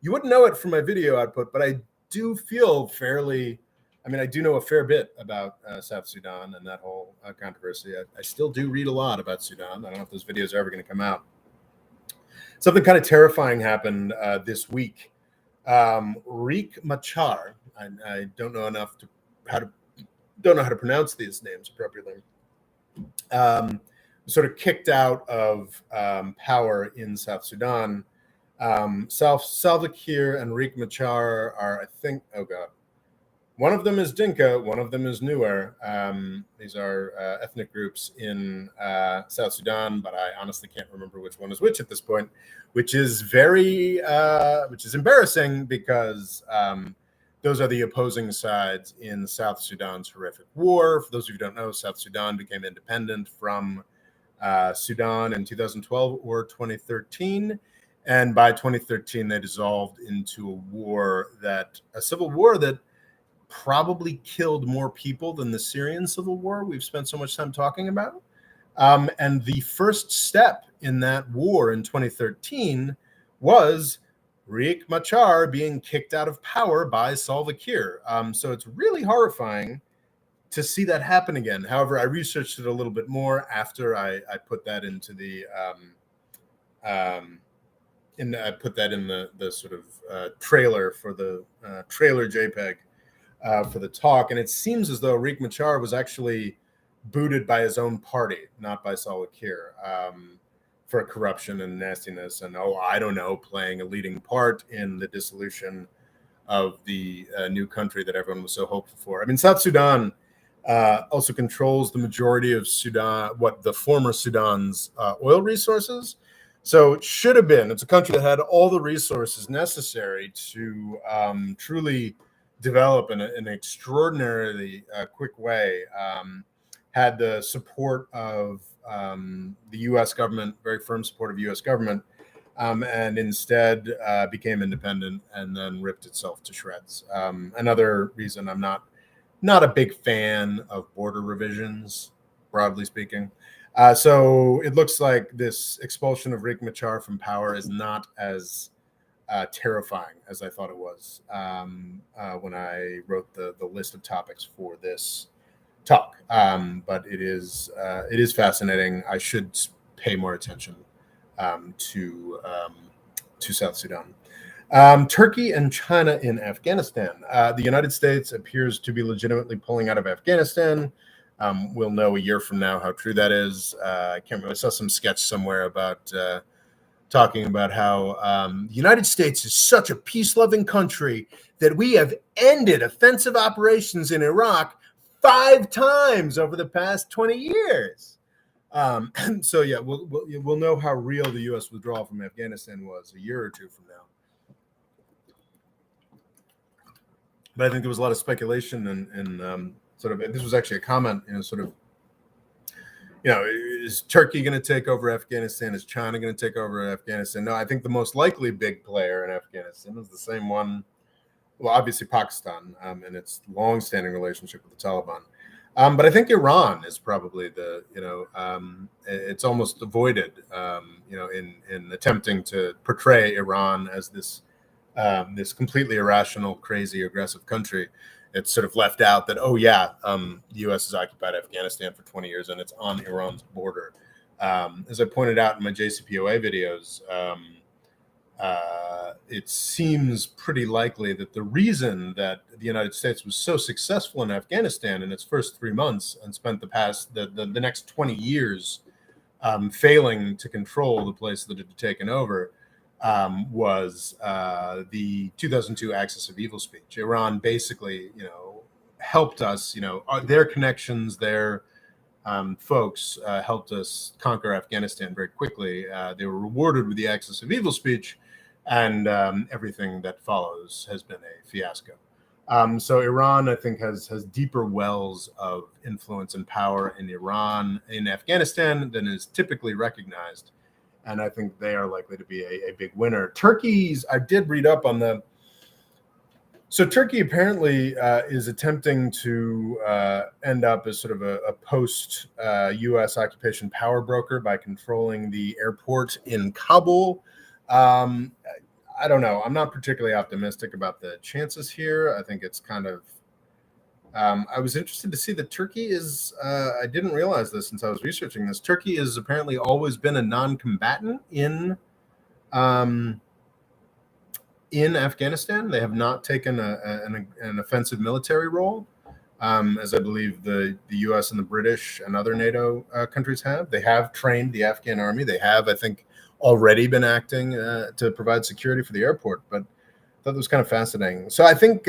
you wouldn't know it from my video output, but I do feel fairly. I do know a fair bit about South Sudan and that whole controversy. I still do read a lot about Sudan. I don't know if those videos are ever going to come out. Something kind of terrifying happened this week. Riek Machar, I don't know enough how to pronounce these names appropriately. Sort of kicked out of power in South Sudan. Salva Kiir and Riek Machar are, I think, one of them is Dinka, one of them is Nuer. These are ethnic groups in South Sudan, but I honestly can't remember which one is which at this point, which is embarrassing because those are the opposing sides in South Sudan's horrific war. For those of you who don't know, South Sudan became independent from Sudan in 2012 or 2013. And by 2013, they dissolved into a civil war that probably killed more people than the Syrian civil war we've spent so much time talking about. And the first step in that war in 2013 was Riek Machar being kicked out of power by Salva Kiir. So it's really horrifying to see that happen again. However, I researched it a little bit more after I put that into the I put that in the sort of trailer for the trailer JPEG for the talk, and it seems as though Riek Machar was actually booted by his own party, not by Salva Kiir, for corruption and nastiness, and playing a leading part in the dissolution of the new country that everyone was so hopeful for. South Sudan also controls the majority of Sudan, what the former Sudan's oil resources. So it should have been. It's a country that had all the resources necessary to truly develop in an extraordinarily quick way. Had the support of the U.S. government, very firm support of the U.S. government, and instead became independent and then ripped itself to shreds. Another reason I'm not a big fan of border revisions, broadly speaking. So it looks like this expulsion of Riek Machar from power is not as terrifying as I thought it was when I wrote the list of topics for this talk. But it is fascinating. I should pay more attention to South Sudan. Turkey and China in Afghanistan. The United States appears to be legitimately pulling out of Afghanistan. We'll know a year from now how true that is. I can't remember. I saw some sketch somewhere about talking about how the United States is such a peace-loving country that we have ended offensive operations in Iraq 5 times over the past 20 years. So yeah, we'll know how real the U.S. withdrawal from Afghanistan was a year or two from now. But I think there was a lot of speculation and sort of, this was actually a comment, sort of, is Turkey going to take over Afghanistan? Is China going to take over Afghanistan? No, I think the most likely big player in Afghanistan is the same one. Well, obviously Pakistan and its long-standing relationship with the Taliban. But I think Iran is probably it's almost avoided, in attempting to portray Iran as this completely irrational, crazy, aggressive country. It's sort of left out that, the U.S. has occupied Afghanistan for 20 years and it's on Iran's border. As I pointed out in my JCPOA videos, it seems pretty likely that the reason that the United States was so successful in Afghanistan in its first 3 months and spent the next 20 years failing to control the place that it had taken over was the 2002 Axis of Evil speech. Iran basically, helped us, their connections, their folks helped us conquer Afghanistan very quickly. They were rewarded with the Axis of Evil speech, and everything that follows has been a fiasco. So Iran, I think, has deeper wells of influence and power in Afghanistan than is typically recognized. And I think they are likely to be a big winner. I did read up on the. So Turkey apparently is attempting to end up as sort of a post-U.S. occupation power broker by controlling the airport in Kabul. I don't know. I'm not particularly optimistic about the chances here. I think it's kind of. I was interested to see that Turkey is. I didn't realize this since I was researching this. Turkey has apparently always been a non-combatant in Afghanistan. They have not taken an offensive military role, as I believe the U.S. and the British and other NATO countries have. They have trained the Afghan army. They have, I think, already been acting to provide security for the airport. But I thought that was kind of fascinating. So I think.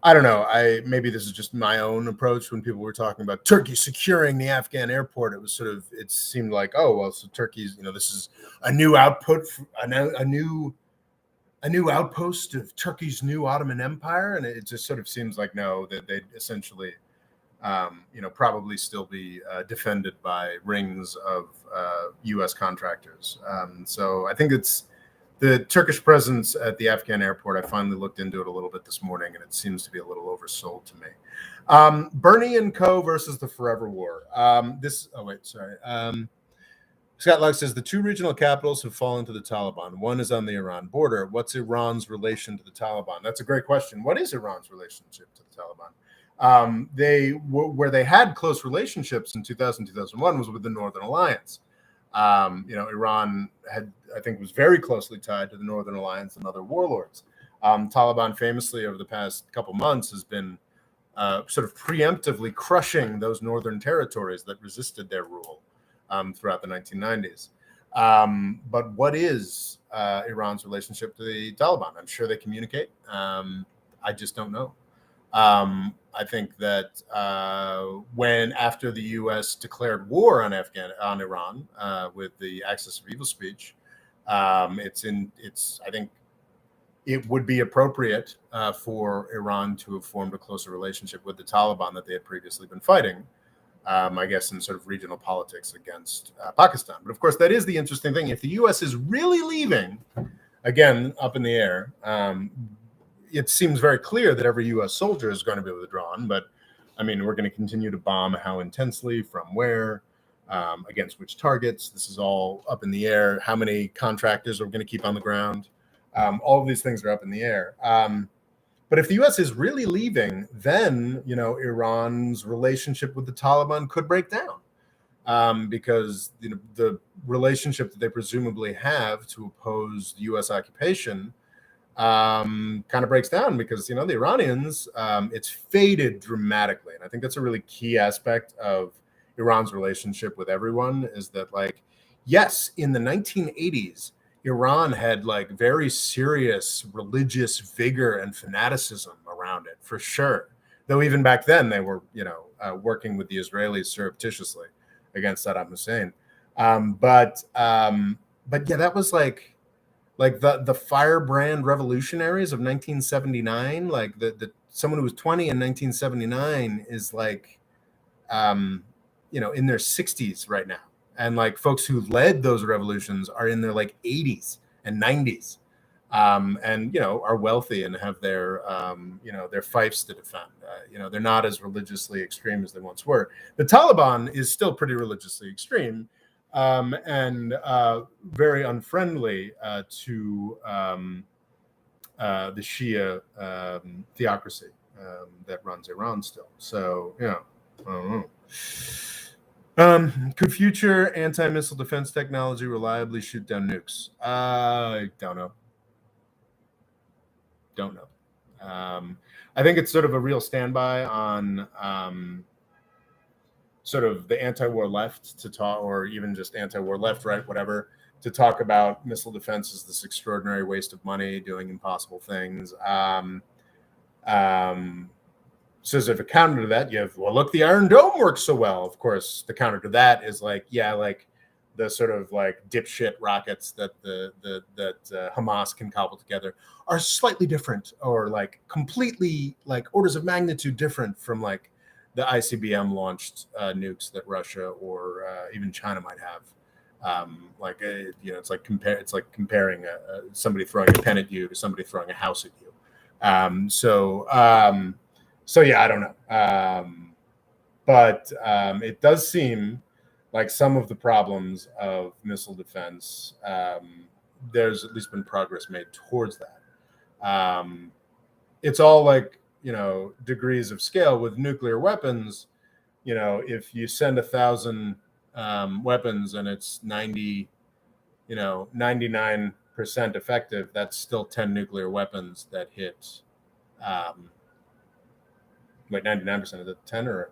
I don't know. Maybe this is just my own approach. When people were talking about Turkey securing the Afghan airport, it seemed like, so Turkey's, this is a new output, a new outpost of Turkey's new Ottoman Empire, and it just sort of seems like no, that they'd essentially, probably still be defended by rings of U.S. contractors. So I think it's. The Turkish presence at the Afghan airport, I finally looked into it a little bit this morning, and it seems to be a little oversold to me. Bernie and Co. versus the Forever War. Scott Lux says the 2 regional capitals have fallen to the Taliban. One is on the Iran border. What's Iran's relation to the Taliban? That's a great question. What is Iran's relationship to the Taliban? Where they had close relationships in 2001 was with the Northern Alliance. Iran was very closely tied to the Northern Alliance and other warlords. Taliban famously over the past couple months has been sort of preemptively crushing those northern territories that resisted their rule throughout the 1990s. But what is Iran's relationship to the Taliban? I'm sure they communicate. I just don't know. I think that when after the U.S. declared war on Iran with the Axis of Evil speech, I think it would be appropriate for Iran to have formed a closer relationship with the Taliban that they had previously been fighting. I guess in sort of regional politics against Pakistan. But of course, that is the interesting thing. If the U.S. is really leaving, again, up in the air, it seems very clear that every U.S. soldier is going to be withdrawn. But I mean, we're going to continue to bomb how intensely, from where, against which targets. This is all up in the air. How many contractors are we going to keep on the ground? All of these things are up in the air. But if the U.S. is really leaving, then Iran's relationship with the Taliban could break down, because the relationship that they presumably have to oppose the U.S. occupation kind of breaks down, because the Iranians, it's faded dramatically, and I think that's a really key aspect of Iran's relationship with everyone, is that, like, yes, in the 1980s. Iran had like very serious religious vigor and fanaticism around it, for sure. Though even back then they were, working with the Israelis surreptitiously against Saddam Hussein. But yeah, that was like the firebrand revolutionaries of 1979. Like the someone who was 20 in 1979 is like, in their 60s right now. And like folks who led those revolutions are in their like 80s and 90s, and are wealthy and have their their fiefs to defend. They're not as religiously extreme as they once were. The Taliban is still pretty religiously extreme, and very unfriendly to the Shia theocracy that runs Iran still. So I don't know. Could future anti-missile defense technology reliably shoot down nukes? I don't know. I think it's sort of a real standby on sort of the anti-war left to talk, or even just anti-war left, right, whatever, to talk about missile defense as this extraordinary waste of money doing impossible things. So as if a counter to that, you have, well, look, the Iron Dome works so well. Of course, the counter to that is like, yeah, like the sort of like dipshit rockets that Hamas can cobble together are slightly different, or like completely like orders of magnitude different from like the ICBM launched nukes that Russia or even China might have. It's like comparing somebody throwing a pen at you to somebody throwing a house at you. So yeah, I don't know. But it does seem like some of the problems of missile defense, there's at least been progress made towards that. It's all like, degrees of scale. With nuclear weapons. If you send 1,000 weapons and it's 99% effective, that's still 10 nuclear weapons that hit. Wait, 99%, is it 10 or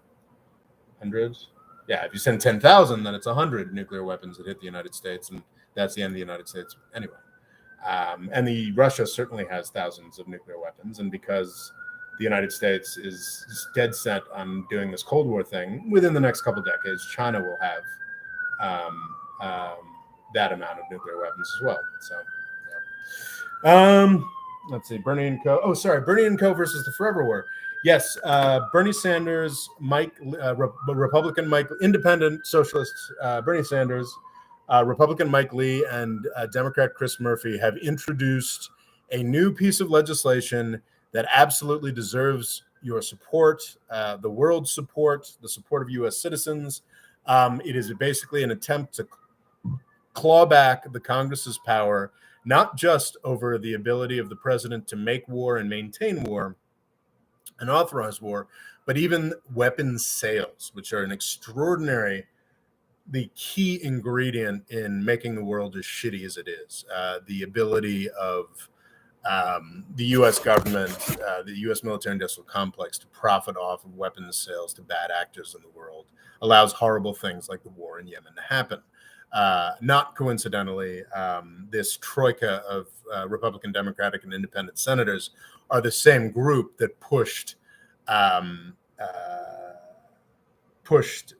hundreds? Yeah, if you send 10,000, then it's 100 nuclear weapons that hit the United States, and that's the end of the United States anyway. And Russia certainly has thousands of nuclear weapons, and because the United States is dead set on doing this Cold War thing, within the next couple decades, China will have that amount of nuclear weapons as well. So, yeah. Let's see, Bernie and Co. Oh, sorry, Bernie and Co. versus the Forever War. Yes, Bernie Sanders, Republican Mike, independent socialist Bernie Sanders, Republican Mike Lee, and Democrat Chris Murphy have introduced a new piece of legislation that absolutely deserves your support, the world's support, the support of U.S. citizens. It is basically an attempt to claw back the Congress's power, not just over the ability of the president to make war and maintain war and authorize war, but even weapons sales, which are the key ingredient in making the world as shitty as it is. The ability of the U.S. government, the U.S. military-industrial complex, to profit off of weapons sales to bad actors in the world allows horrible things like the war in Yemen to happen. Not coincidentally, this troika of Republican, Democratic, and Independent senators are the same group that pushed um, pushed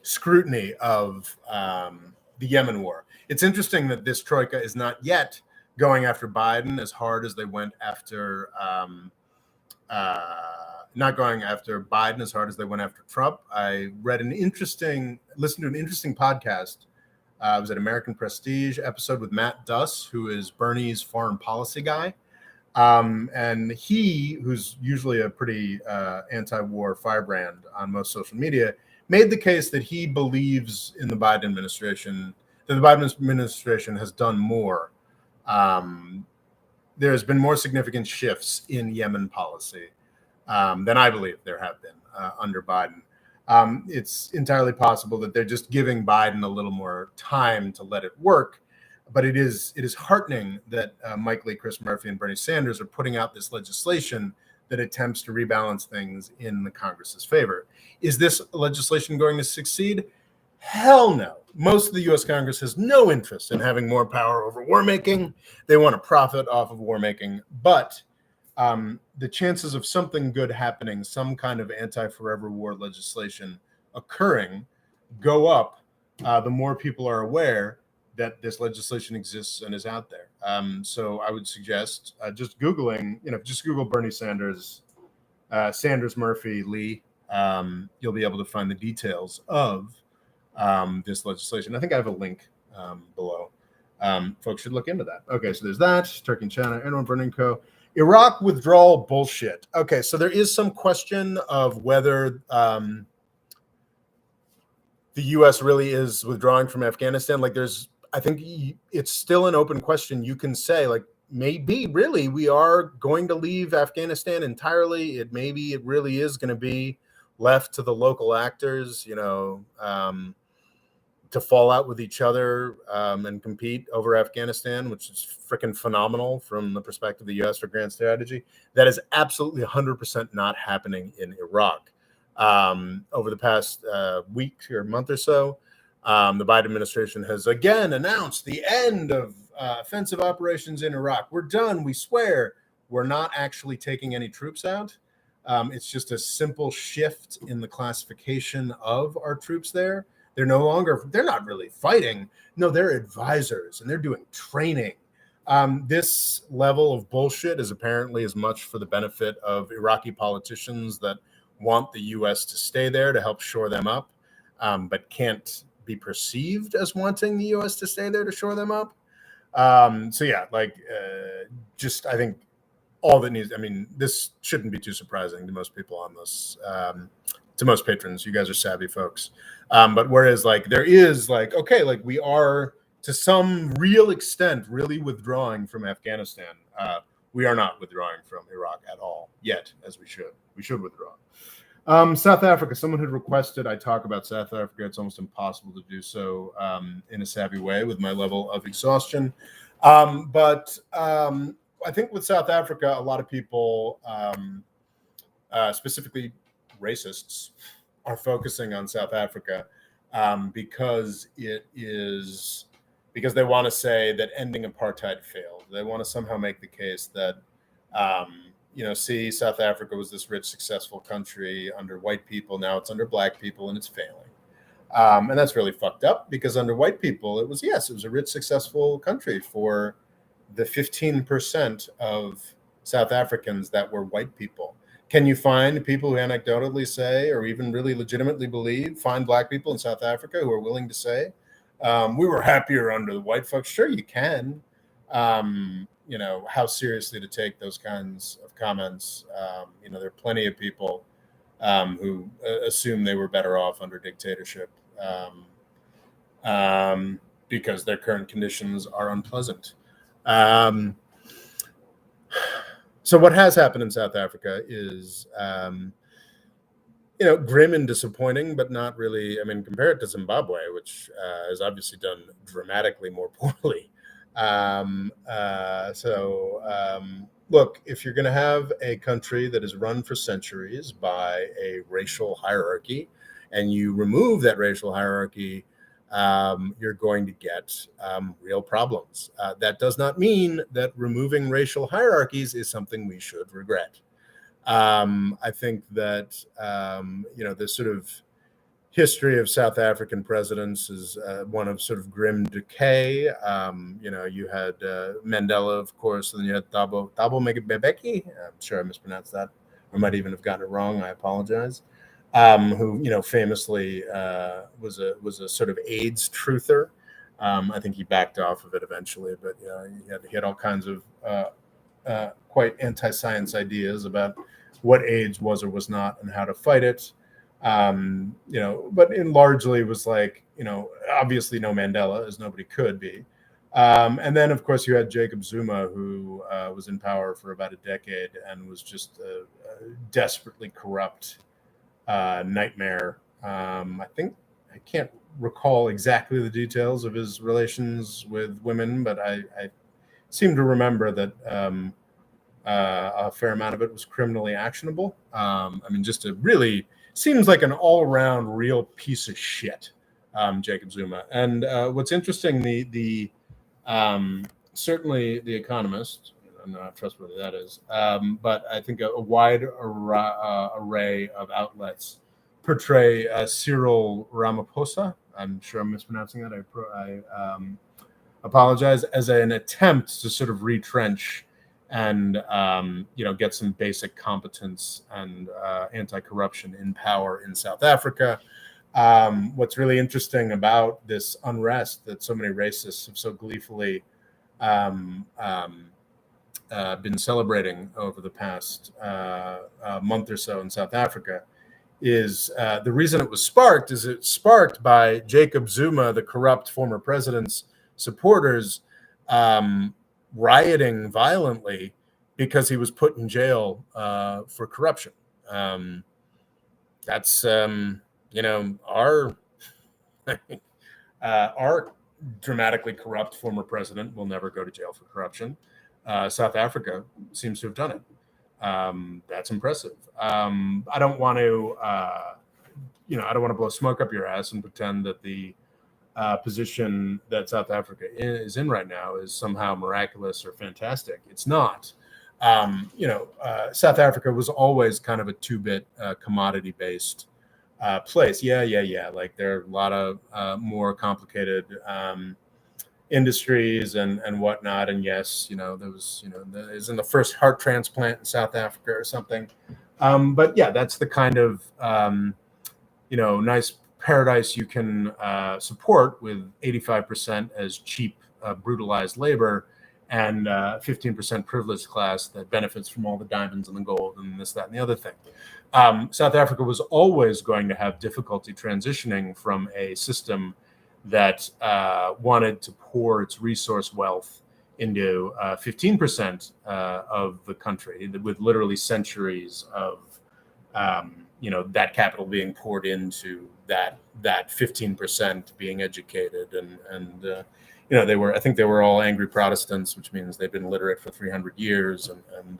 scrutiny of the Yemen war. It's interesting that this troika is not yet going after Biden as hard as they went after not going after Biden as hard as they went after Trump. I listened to an interesting podcast. It was an American Prestige episode with Matt Duss, who is Bernie's foreign policy guy. And he, who's usually a pretty anti-war firebrand on most social media, made the case that he believes in the Biden administration, that the Biden administration has done more. There's been more significant shifts in Yemen policy than I believe there have been under Biden. It's entirely possible that they're just giving Biden a little more time to let it work. But it is heartening that Mike Lee, Chris Murphy, and Bernie Sanders are putting out this legislation that attempts to rebalance things in the Congress's favor. Is this legislation going to succeed? Hell no. Most of the U.S. Congress has no interest in having more power over war making. They want to profit off of war making. But the chances of something good happening, some kind of anti-forever war legislation occurring, go up the more people are aware that this legislation exists and is out there. So I would suggest just Googling, just Google Bernie Sanders, Sanders, Murphy, Lee. You'll be able to find the details of this legislation. I think I have a link below. Folks should look into that. Okay, so there's that. Turkey and China, Erdogan, Bernie & Co. Iraq withdrawal bullshit. Okay, so there is some question of whether the U.S. really is withdrawing from Afghanistan. I think it's still an open question. You can say, maybe really we are going to leave Afghanistan entirely. Maybe it really is going to be left to the local actors, to fall out with each other and compete over Afghanistan, which is freaking phenomenal from the perspective of the U.S. for grand strategy. That is absolutely 100% not happening in Iraq. Over the past week or month or so, the Biden administration has again announced the end of offensive operations in Iraq. We're done. We swear. We're not actually taking any troops out. It's just a simple shift in the classification of our troops there. They're not really fighting. No, they're advisors and they're doing training. This level of bullshit is apparently as much for the benefit of Iraqi politicians that want the U.S. to stay there to help shore them up, but can't be perceived as wanting the U.S. to stay there to shore them up. I think all that needs, this shouldn't be too surprising to most people on this, to most patrons. You guys are savvy folks. But whereas there is we are to some real extent really withdrawing from Afghanistan. We are not withdrawing from Iraq at all yet, as we should. We should withdraw. South Africa, someone had requested I talk about South Africa. It's almost impossible to do so in a savvy way with my level of exhaustion. But I think with South Africa, a lot of people, specifically racists, are focusing on South Africa because they want to say that ending apartheid failed. They want to somehow make the case that South Africa was this rich, successful country under white people. Now it's under black people and it's failing. And that's really fucked up because under white people, it was a rich, successful country for the 15% of South Africans that were white people. Can you find people who anecdotally say, or even really legitimately find black people in South Africa who are willing to say, we were happier under the white folks? Sure, you can. How seriously to take those kinds of comments. There are plenty of people who assume they were better off under dictatorship because their current conditions are unpleasant. So what has happened in South Africa is, grim and disappointing, but not really. Compared to Zimbabwe, which has obviously done dramatically more poorly. Look, if you're going to have a country that is run for centuries by a racial hierarchy and you remove that racial hierarchy, you're going to get real problems. That does not mean that removing racial hierarchies is something we should regret. I think that the sort of history of South African presidents is one of sort of grim decay. You had Mandela, of course, and then you had Thabo Mbeki. I'm sure I mispronounced that, or might even have gotten it wrong. I apologize. Who famously was a sort of AIDS truther. I think he backed off of it eventually, but he had all kinds of quite anti-science ideas about what AIDS was or was not and how to fight it. But in largely was like, obviously no Mandela, as nobody could be. And then, of course, you had Jacob Zuma, who was in power for about a decade and was just a desperately corrupt nightmare. I can't recall exactly the details of his relations with women, but I seem to remember that a fair amount of it was criminally actionable. Just a really seems like an all-around real piece of shit, Jacob Zuma. And what's interesting, the certainly The Economist, I'm not how trustworthy that is, but I think a wide array of outlets portray Cyril Ramaphosa. I'm sure I'm mispronouncing that. I apologize, as an attempt to sort of retrench and get some basic competence and anti-corruption in power in South Africa. What's really interesting about this unrest that so many racists have so gleefully been celebrating over the past month or so in South Africa is the reason it was sparked is it's sparked by Jacob Zuma, the corrupt former president's supporters, rioting violently because he was put in jail for corruption. That's our dramatically corrupt former president will never go to jail for corruption. South Africa seems to have done it. That's impressive. I don't want to blow smoke up your ass and pretend that the position that South Africa is in right now is somehow miraculous or fantastic. It's not. South Africa was always kind of a two-bit commodity-based place. Yeah. Like there are a lot of more complicated industries and whatnot. And yes, there was, is in the first heart transplant in South Africa or something. But yeah, that's the kind of, nice paradise you can support with 85% as cheap, brutalized labor and 15% privileged class that benefits from all the diamonds and the gold and this, that, and the other thing. South Africa was always going to have difficulty transitioning from a system that wanted to pour its resource wealth into 15% of the country, with literally centuries of that capital being poured into that 15% being educated and I think they were all angry Protestants, which means they've been literate for 300 years and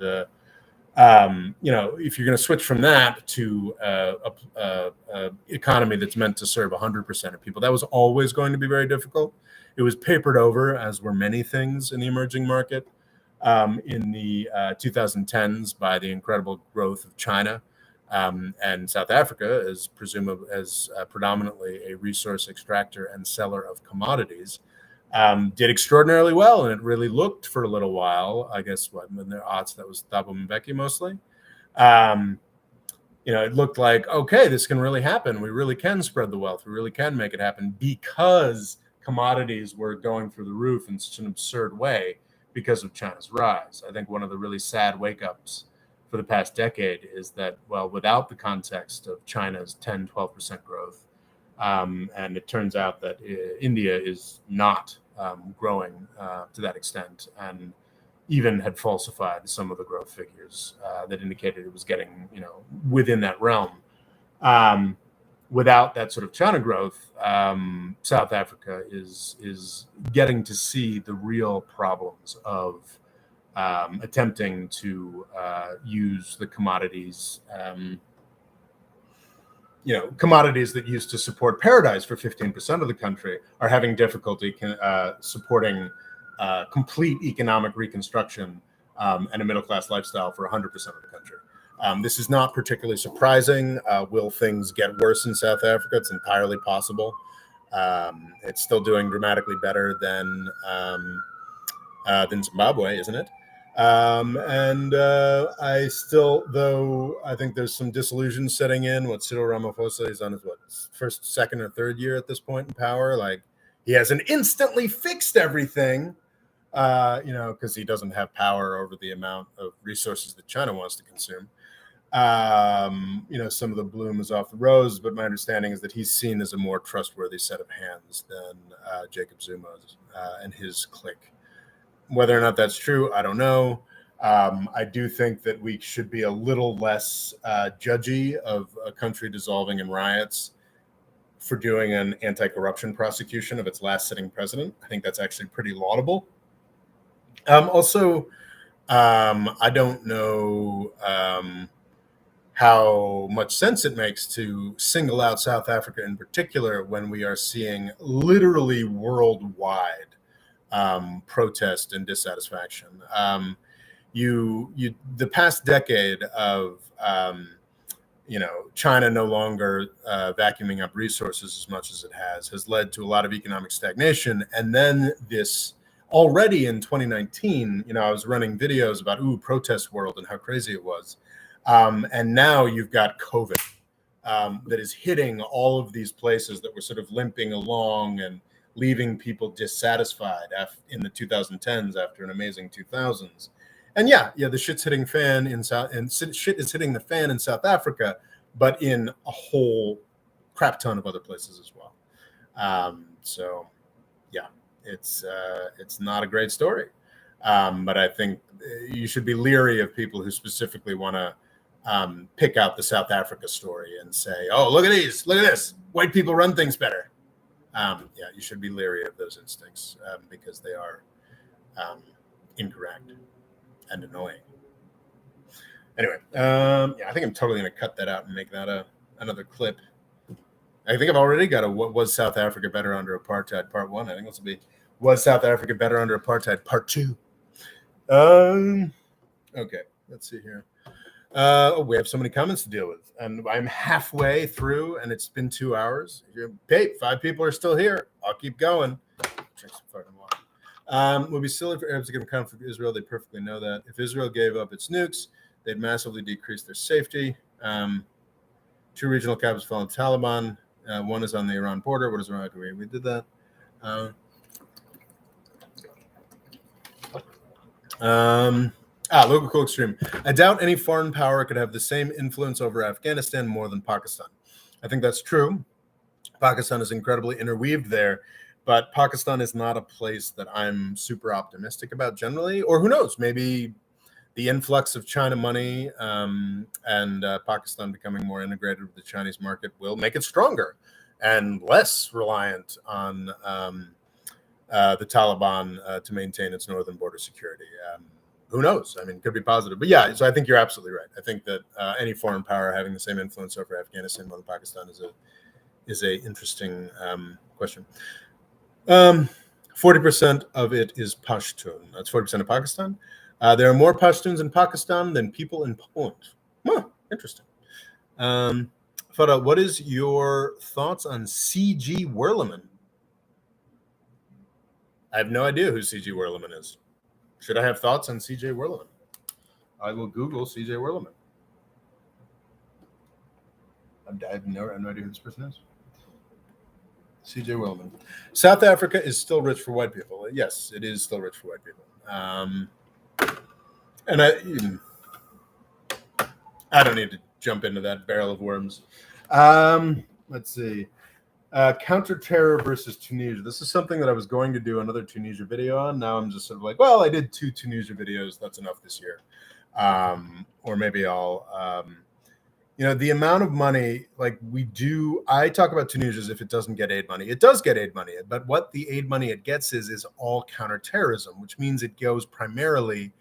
if you're going to switch from that to a economy that's meant to serve 100% of people, that was always going to be very difficult. It was papered over, as were many things in the emerging market in the 2010s, by the incredible growth of China. And South Africa is predominantly a resource extractor and seller of commodities. Did extraordinarily well, and it really looked for a little while. I guess when their odds, that was Thabo Mbeki mostly. It looked like, okay, this can really happen. We really can spread the wealth. We really can make it happen, because commodities were going through the roof in such an absurd way because of China's rise. I think one of the really sad wake-ups for the past decade is that, well, without the context of China's 10, 12% growth, and it turns out that India is not growing to that extent, and even had falsified some of the growth figures that indicated it was getting, within that realm. Without that sort of China growth, South Africa is getting to see the real problems of attempting to use the commodities, commodities that used to support paradise for 15% of the country are having difficulty supporting complete economic reconstruction and a middle-class lifestyle for 100% of the country. This is not particularly surprising. Will things get worse in South Africa? It's entirely possible. It's still doing dramatically better than Zimbabwe, isn't it? And I still, though, I think there's some disillusion setting in. What Cyril Ramaphosa is on his first, second, or third year at this point in power. Like he hasn't instantly fixed everything, because he doesn't have power over the amount of resources that China wants to consume. Some of the bloom is off the rose, but my understanding is that he's seen as a more trustworthy set of hands than Jacob Zuma and his clique. Whether or not that's true, I don't know. I do think that we should be a little less judgy of a country dissolving in riots for doing an anti-corruption prosecution of its last sitting president. I think that's actually pretty laudable. Also, I don't know how much sense it makes to single out South Africa in particular when we are seeing literally worldwide protest and dissatisfaction. The past decade of China no longer vacuuming up resources as much as it has led to a lot of economic stagnation. And then this already in 2019, I was running videos about protest world and how crazy it was. And now you've got COVID that is hitting all of these places that were sort of limping along and leaving people dissatisfied in the 2010s after an amazing 2000s. And the shit's hitting fan shit is hitting the fan in South Africa, but in a whole crap ton of other places as well. It's not a great story. But I think you should be leery of people who specifically want to pick out the South Africa story and say, oh, look at this, white people run things better. You should be leery of those instincts because they are incorrect and annoying. Anyway, I think I'm totally going to cut that out and make that another clip. I think I've already got what was South Africa better under apartheid part 1. I think this will be was South Africa better under apartheid part 2. Okay, let's see here. We have so many comments to deal with, and I'm halfway through, and it's been 2 hours. Hey, 5 people are still here. I'll keep going. Drink some fucking water. Would be silly for Arabs to give a conflict with Israel. They perfectly know that. If Israel gave up its nukes, they'd massively decrease their safety. 2 regional capitals fell in Taliban. One is on the Iran border. What is Iran? We did that. Local cool extreme. I doubt any foreign power could have the same influence over Afghanistan more than Pakistan. I think that's true. Pakistan is incredibly interweaved there, but Pakistan is not a place that I'm super optimistic about generally. Or who knows? Maybe the influx of China money and Pakistan becoming more integrated with the Chinese market will make it stronger and less reliant on the Taliban to maintain its northern border security. Who knows? I mean, it could be positive. But so I think you're absolutely right. I think that any foreign power having the same influence over Afghanistan more than Pakistan is a interesting question. 40% of it is Pashtun. That's 40% of Pakistan. There are more Pashtuns in Pakistan than people in Poland. Interesting. Farah, what is your thoughts on C.G. Werleman? I have no idea who C.G. Werleman is. Should I have thoughts on C.J. Werleman? I will Google C.J. Werleman. I have no idea who this person is. C.J. Werleman. South Africa is still rich for white people. Yes, it is still rich for white people. And I don't need to jump into that barrel of worms. Let's see. Counter-terror versus Tunisia. This is something that I was going to do another Tunisia video on. Now I'm just sort of like, well, I did 2 Tunisia videos. That's enough this year. Or maybe I'll, the amount of money, I talk about Tunisia as if it doesn't get aid money. It does get aid money, but what the aid money it gets is all counterterrorism, which means it goes primarily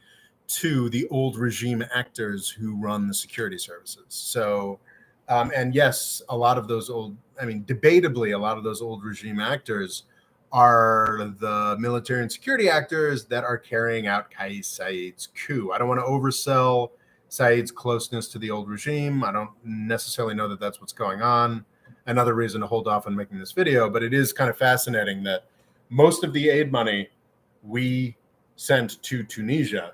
to the old regime actors who run the security services. So, and yes, a lot of those debatably, a lot of those old regime actors are the military and security actors that are carrying out Kais Saied's coup. I don't want to oversell Saeed's closeness to the old regime. I don't necessarily know that that's what's going on. Another reason to hold off on making this video, but it is kind of fascinating that most of the aid money we sent to Tunisia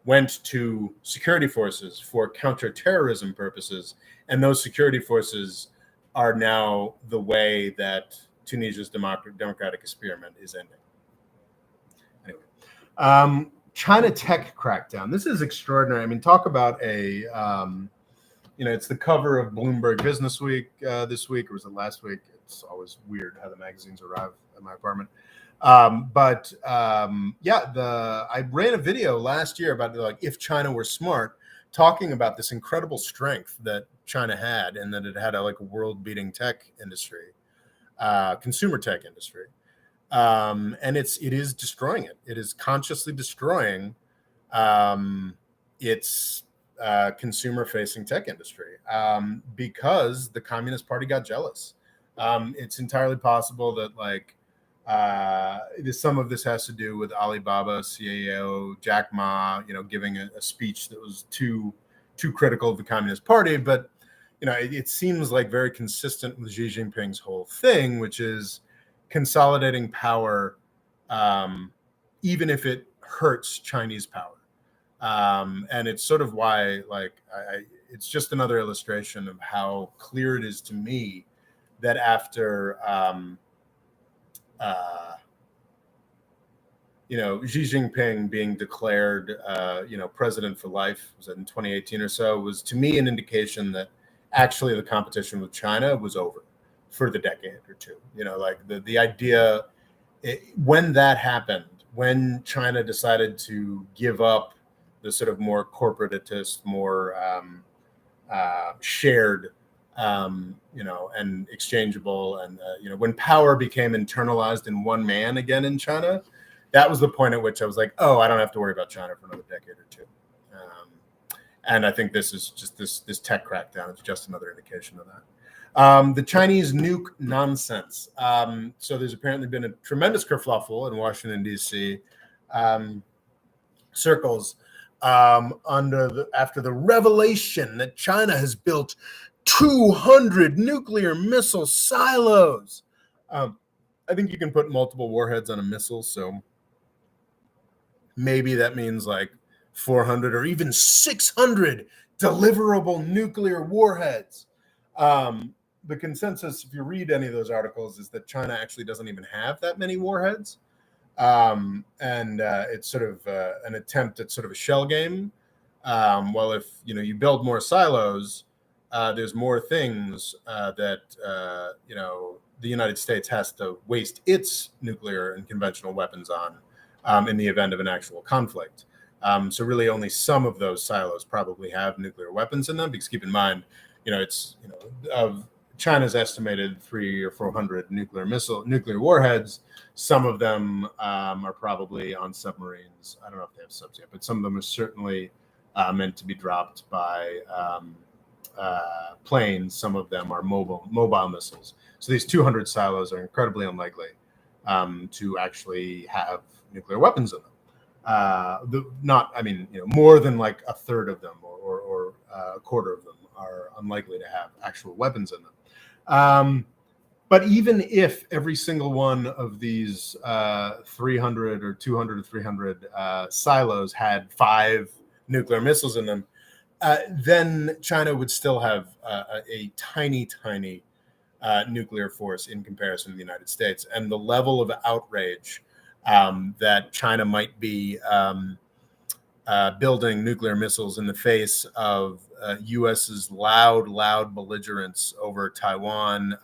went to security forces for counterterrorism purposes, and those security forces are now the way that Tunisia's democratic experiment is ending. Anyway, China tech crackdown. This is extraordinary. I mean, talk about a, it's the cover of Bloomberg Business Week this week, or was it last week? It's always weird how the magazines arrive at my apartment. I ran a video last year about like if China were smart, talking about this incredible strength that China had, and that it had a world-beating tech industry, consumer tech industry, and it is destroying it. It is consciously destroying its consumer-facing tech industry because the Communist Party got jealous. It's entirely possible that some of this has to do with Alibaba CEO Jack Ma, giving a speech that was too critical of the Communist Party. But it seems like very consistent with Xi Jinping's whole thing, which is consolidating power, even if it hurts Chinese power. And it's sort of why, it's just another illustration of how clear it is to me that after Xi Jinping being declared, president for life, was that in 2018 or so, was to me an indication that actually the competition with China was over for the decade or two. The idea, when that happened, when China decided to give up the sort of more corporatist, more shared, and exchangeable, and when power became internalized in one man again in China, that was the point at which I was like, oh, I don't have to worry about China for another decade or two. And I think this is just this tech crackdown is just another indication of that. The Chinese nuke nonsense. So there's apparently been a tremendous kerfluffle in Washington, D.C. Circles after the revelation that China has built 200 nuclear missile silos. I think you can put multiple warheads on a missile, so maybe that means 400 or even 600 deliverable nuclear warheads. The consensus, if you read any of those articles, is that China actually doesn't even have that many warheads. And it's sort of an attempt at sort of a shell game. Well, if you build more silos, there's more things that the United States has to waste its nuclear and conventional weapons on in the event of an actual conflict. So really, only some of those silos probably have nuclear weapons in them. Because keep in mind, of China's estimated 300 or 400 nuclear warheads, some of them are probably on submarines. I don't know if they have subs yet, but some of them are certainly meant to be dropped by planes. Some of them are mobile missiles. So these 200 silos are incredibly unlikely to actually have nuclear weapons in them. More than a third of them or a quarter of them are unlikely to have actual weapons in them. But even if every single one of these 300 or 200 or 300 silos had 5 nuclear missiles in them, then China would still have a tiny nuclear force in comparison to the United States. And the level of outrage that China might be building nuclear missiles in the face of U.S.'s loud belligerence over Taiwan.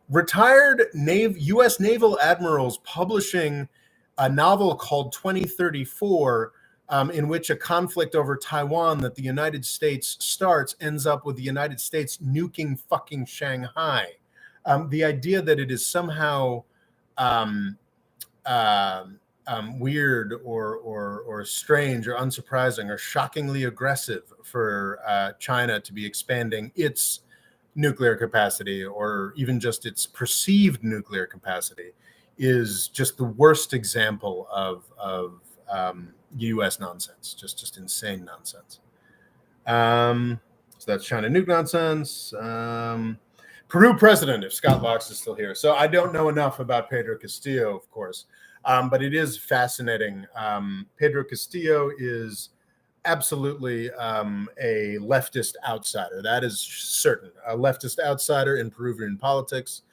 Retired U.S. naval admirals publishing a novel called 2034, in which a conflict over Taiwan that the United States starts ends up with the United States nuking fucking Shanghai. The idea that it is somehow weird or strange or unsurprising or shockingly aggressive for China to be expanding its nuclear capacity or even just its perceived nuclear capacity is just the worst example of U.S. nonsense, just insane nonsense. So that's China nuke nonsense. Peru president, if Scott Locks is still here. So I don't know enough about Pedro Castillo, of course, but it is fascinating. Pedro Castillo is absolutely a leftist outsider. That is certain. A leftist outsider in Peruvian politics.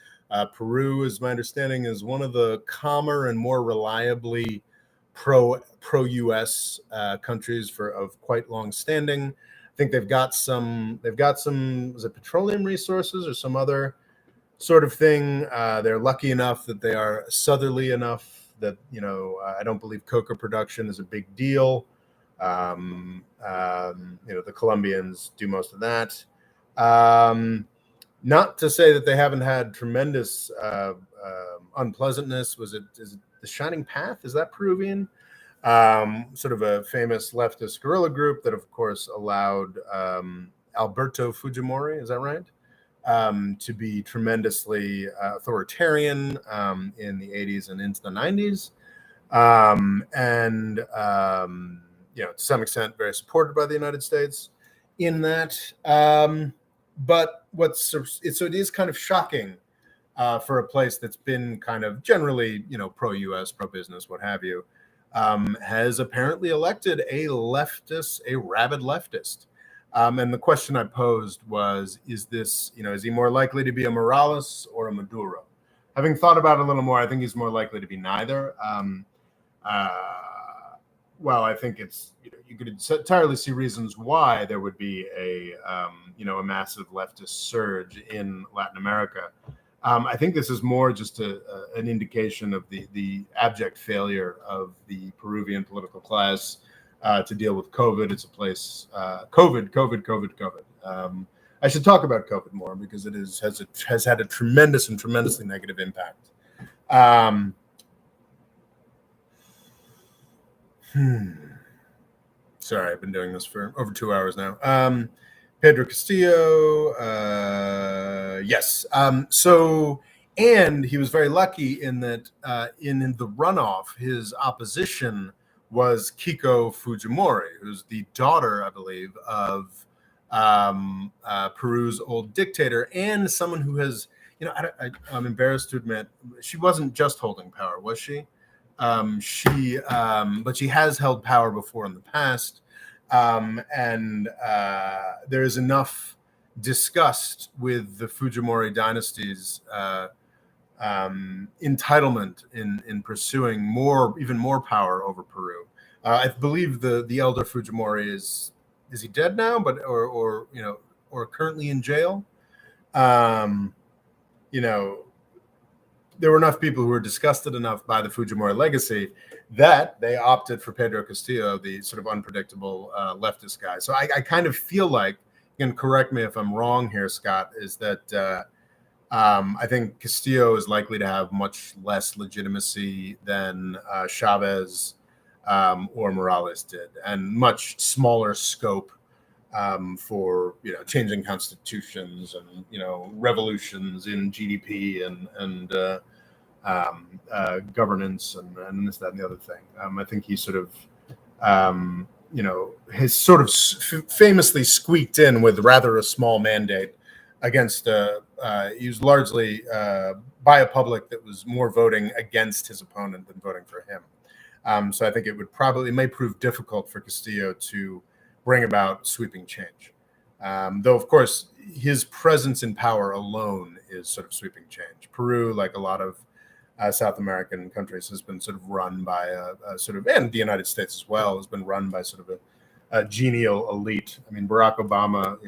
Peru, as my understanding, is one of the calmer and more reliably pro-U.S. Countries of quite long standing. I think they've got some was it petroleum resources or some other sort of thing. They're lucky enough that they are southerly enough that I don't believe coca production is a big deal. The Colombians do most of that. Not to say that they haven't had tremendous unpleasantness. Is it the Shining Path? Is that Peruvian? Sort of a famous leftist guerrilla group that, of course, allowed Alberto Fujimori, is that right, to be tremendously authoritarian in the 80s and into the 90s. To some extent, very supported by the United States in that. But it is kind of shocking for a place that's been kind of generally, pro-U.S., pro-business, what have you, has apparently elected a rabid leftist. And the question I posed was, is he more likely to be a Morales or a Maduro? Having thought about it a little more, I think he's more likely to be neither. Well, I think you could entirely see reasons why there would be a massive leftist surge in Latin America. I think this is more just an indication of the abject failure of the Peruvian political class to deal with COVID. It's a place, COVID. I should talk about COVID more because it has had a tremendously negative impact. Sorry, I've been doing this for over 2 hours now. Pedro Castillo, yes. And he was very lucky in that in the runoff, his opposition was Keiko Fujimori, who's the daughter, I believe, of Peru's old dictator, and someone who has, I'm embarrassed to admit, she wasn't just holding power, was she? But she has held power before in the past. And there is enough disgust with the Fujimori dynasty's entitlement in pursuing even more power over Peru. I believe the elder Fujimori is he dead now, or currently in jail? There were enough people who were disgusted enough by the Fujimori legacy that they opted for Pedro Castillo, the sort of unpredictable leftist guy. So I kind of feel like, you can correct me if I'm wrong here, Scott, is that I think Castillo is likely to have much less legitimacy than Chavez or Morales did, and much smaller scope for changing constitutions and revolutions in GDP and governance and this, that, and the other thing. I think he sort of has sort of famously squeaked in with rather a small mandate against he was largely by a public that was more voting against his opponent than voting for him. So I think it may prove difficult for Castillo to bring about sweeping change. Though, of course, his presence in power alone is sort of sweeping change. Peru, like a lot of South American countries, has been sort of run by and the United States as well, has been run by sort of a genial elite. I mean, Barack Obama,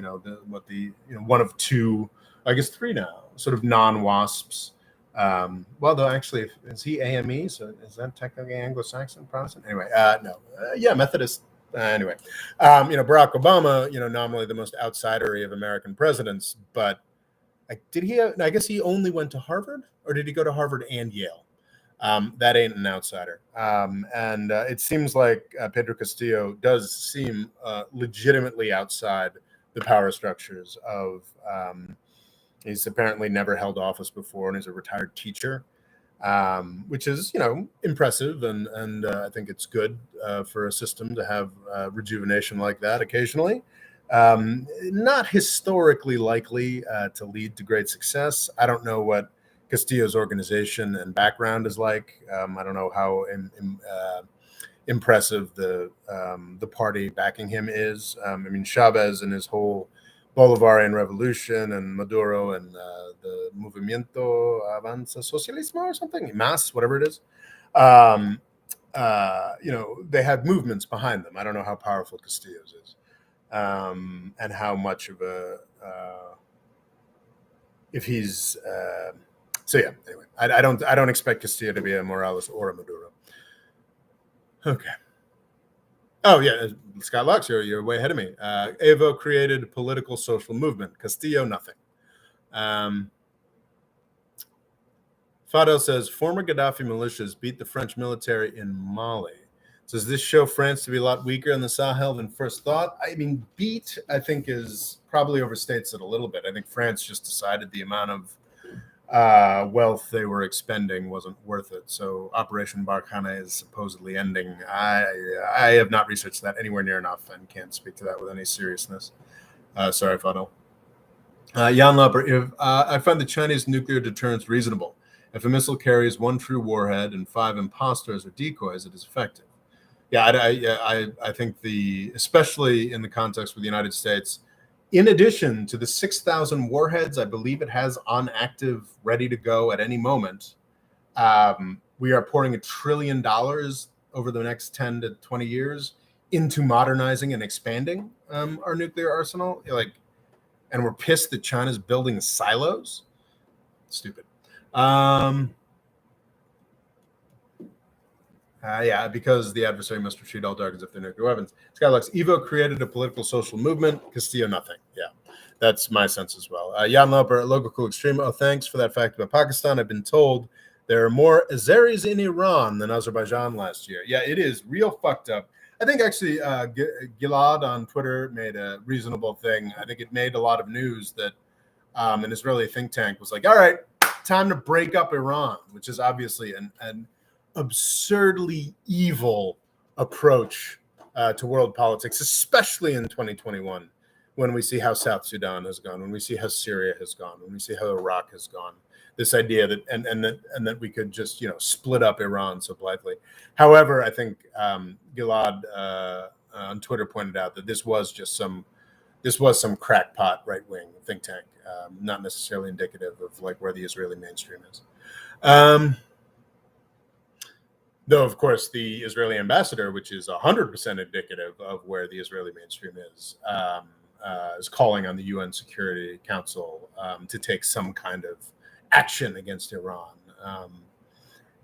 one of two, I guess three now, sort of non-WASPs. Well, though, actually, is he AME? So is that technically Anglo-Saxon Protestant? Anyway, no. Methodist. Anyway, Barack Obama, nominally the most outsidery of American presidents, but did he? I guess he only went to Harvard, or did he go to Harvard and Yale? That ain't an outsider. And it seems like Pedro Castillo does seem legitimately outside the power structures of. He's apparently never held office before, and he's a retired teacher. which is, impressive, and I think it's good for a system to have rejuvenation like that occasionally. Not historically likely to lead to great success. I don't know what Castillo's organization and background is like. I don't know how impressive the party backing him is. I mean, Chavez and his whole Bolivarian revolution, and Maduro and the Movimiento Avanza Socialismo or something, MAS, whatever it is. They had movements behind them. I don't know how powerful Castillo's is, and how much of a if he's. So yeah. Anyway, I don't expect Castillo to be a Morales or a Maduro. Okay. Oh yeah, Scott Lux, you're way ahead of me. Evo created a political social movement. Castillo, nothing. Fadel says former Gaddafi militias beat the French military in Mali. Does this show France to be a lot weaker in the Sahel than first thought? I mean, beat, I think, is probably overstates it a little bit. I think France just decided the amount of wealth they were expending wasn't worth it. So Operation Barkhane is supposedly ending. I have not researched that anywhere near enough and can't speak to that with any seriousness. Sorry, Fadel. Jan Lapper, I find the Chinese nuclear deterrence reasonable. If a missile carries one true warhead and 5 imposters or decoys, it is effective. Yeah, I think especially in the context with the United States, in addition to the 6,000 warheads, I believe it has on active, ready to go at any moment, we are pouring $1 trillion over the next 10 to 20 years into modernizing and expanding our nuclear arsenal. And we're pissed that China's building silos. Stupid. Yeah, because the adversary must retreat all targets if they're nuclear weapons. Skylux, Evo created a political social movement. Castillo, nothing. Yeah, that's my sense as well. Jan Loper, Local Cool Extreme. Oh, thanks for that fact about Pakistan. I've been told there are more Azeris in Iran than Azerbaijan last year. Yeah, it is real fucked up. I think actually Gilad on Twitter made a reasonable thing. I think it made a lot of news that an Israeli think tank was like, all right, time to break up Iran, which is obviously an absurdly evil approach to world politics, especially in 2021, when we see how South Sudan has gone, when we see how Syria has gone, when we see how Iraq has gone. This idea that and that we could just split up Iran so blithely. However, I think Gilad on Twitter pointed out that this was some crackpot right wing think tank, not necessarily indicative of like where the Israeli mainstream is. Though, of course, the Israeli ambassador, which is 100% indicative of where the Israeli mainstream is calling on the UN Security Council to take some kind of action against Iran.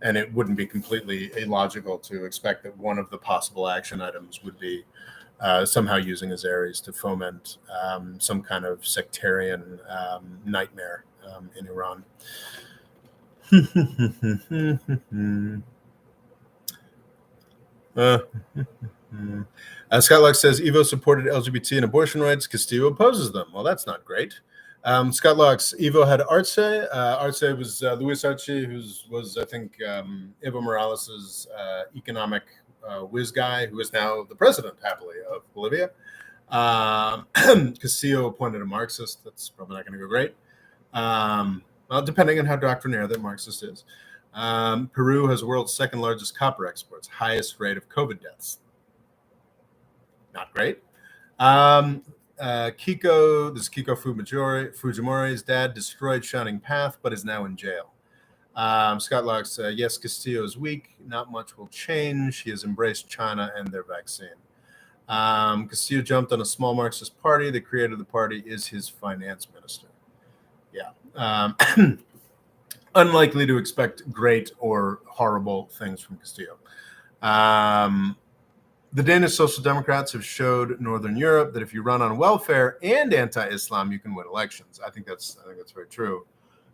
And it wouldn't be completely illogical to expect that one of the possible action items would be somehow using Azeris to foment some kind of sectarian nightmare in Iran. Scott Locke says Evo supported LGBT and abortion rights. Castillo opposes them. Well, that's not great. Scott Locke's Evo had Arce. Arce was Luis Arce, who was I think Evo Morales's economic whiz guy, who is now the president, happily, of Bolivia. Castillo appointed a Marxist. That's probably not going to go great. Well, depending on how doctrinaire that Marxist is. Peru has the world's second largest copper exports, highest rate of COVID deaths. Not great. Kiko Fujimori's dad destroyed Shining Path, but is now in jail. Scott Locke says, yes, Castillo is weak. Not much will change. He has embraced China and their vaccine. Castillo jumped on a small Marxist party. The creator of the party is his finance minister. Yeah. Unlikely to expect great or horrible things from Castillo. The Danish Social Democrats have showed Northern Europe that if you run on welfare and anti-Islam, you can win elections. I think that's very true.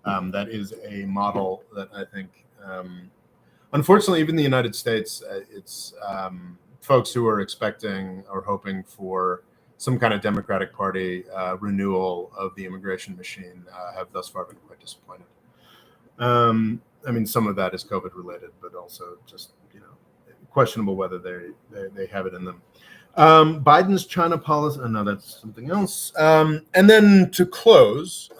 That is a model that I think, unfortunately, even in the United States, it's folks who are expecting or hoping for some kind of Democratic Party renewal of the immigration machine have thus far been quite disappointed. I mean, some of that is COVID related, but also just, questionable whether they have it in them. Biden's China policy. Oh, no, that's something else. And then to close,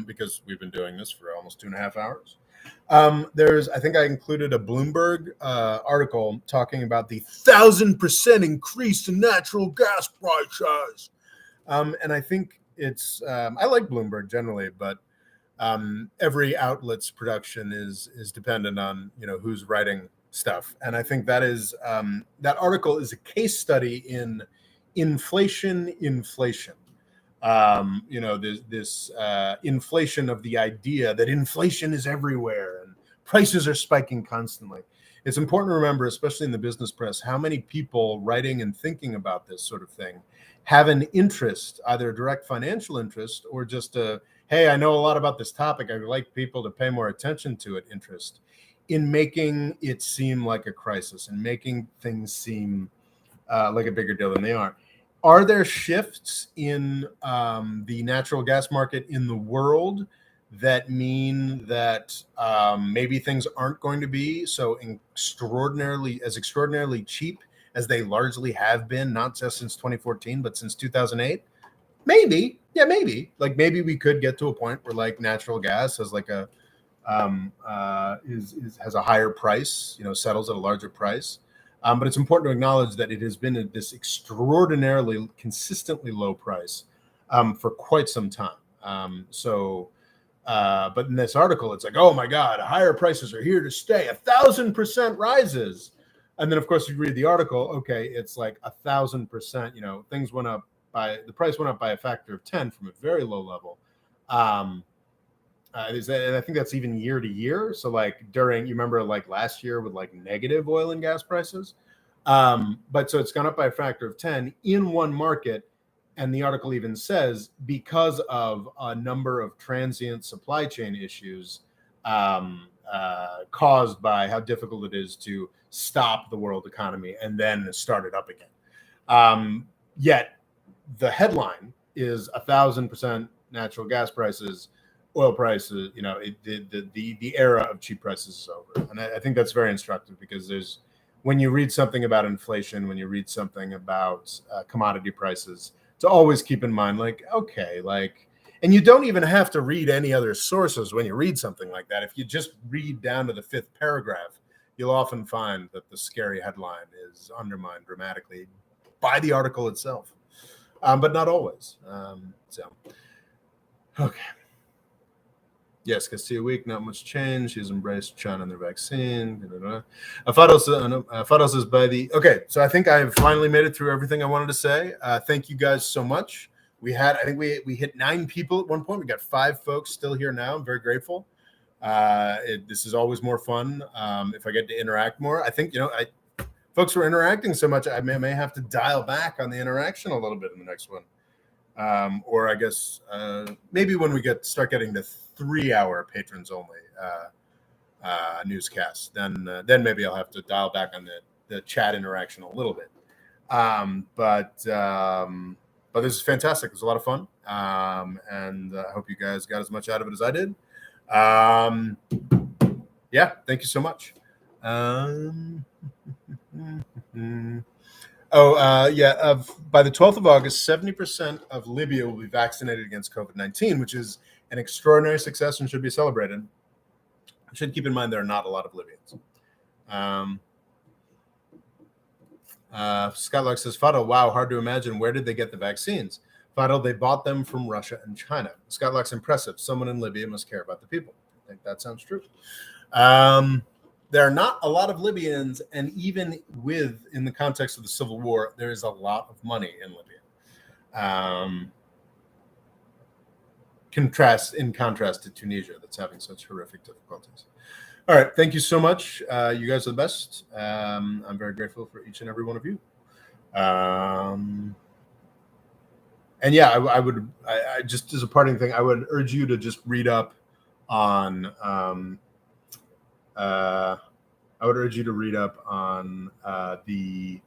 because we've been doing this for almost 2.5 hours. I think I included a Bloomberg article talking about the 1,000% increase in natural gas prices. And I think I like Bloomberg generally, but every outlet's production is dependent on who's writing stuff, and I think that article is a case study in inflation. This inflation of the idea that inflation is everywhere and prices are spiking constantly. It's important to remember, especially in the business press, how many people writing and thinking about this sort of thing have an interest, either a direct financial interest or just hey, I know a lot about this topic, I'd like people to pay more attention to it, interest in making it seem like a crisis and making things seem like a bigger deal than they are. Are there shifts in the natural gas market in the world that mean that maybe things aren't going to be so extraordinarily cheap as they largely have been, not just since 2014, but since 2008? Maybe. Yeah, maybe. Like maybe we could get to a point where like natural gas has like a has a higher price, settles at a larger price. But it's important to acknowledge that it has been at this extraordinarily consistently low price for quite some time. But in this article, it's like, oh my God, higher prices are here to stay, 1,000% rises. And then, of course, you read the article, okay, it's like 1,000%, things went up the price went up by a factor of 10 from a very low level. And I think that's even year to year. So like you remember like last year with like negative oil and gas prices. But so it's gone up by a factor of 10 in one market. And the article even says because of a number of transient supply chain issues caused by how difficult it is to stop the world economy and then start it up again. Yet the headline is 1,000% natural gas prices, oil prices, the era of cheap prices is over. And I think that's very instructive because when you read something about inflation, when you read something about commodity prices, to always keep in mind, like, okay, like, and you don't even have to read any other sources when you read something like that. If you just read down to the 5th paragraph, you'll often find that the scary headline is undermined dramatically by the article itself, but not always. Okay. Yes, Castillo week, not much change. He's embraced China and their vaccine. Fado says by the okay. So I think I've finally made it through everything I wanted to say. Thank you guys so much. I think we hit 9 people at one point. We got 5 folks still here now. I'm very grateful. This is always more fun if I get to interact more. I think folks were interacting so much. I may have to dial back on the interaction a little bit in the next one. Or I guess maybe when we start getting the 3-hour patrons only newscast, then maybe I'll have to dial back on the chat interaction a little bit. But this is fantastic. It was a lot of fun, and I hope you guys got as much out of it as I did. Yeah, thank you so much. By the 12th of August, 70% of Libya will be vaccinated against COVID-19, which is an extraordinary success and should be celebrated. I should keep in mind there are not a lot of Libyans. Skylark says, Fado, wow, hard to imagine. Where did they get the vaccines? Fado, they bought them from Russia and China. Skylark's impressive. Someone in Libya must care about the people. I think that sounds true. There are not a lot of Libyans, and even in the context of the civil war, there is a lot of money in Libya. In contrast to Tunisia, that's having such horrific difficulties. All right, thank you so much. You guys are the best. I'm very grateful for each and every one of you. And yeah, I just as a parting thing, I would urge you to just read up on. I would urge you to read up on the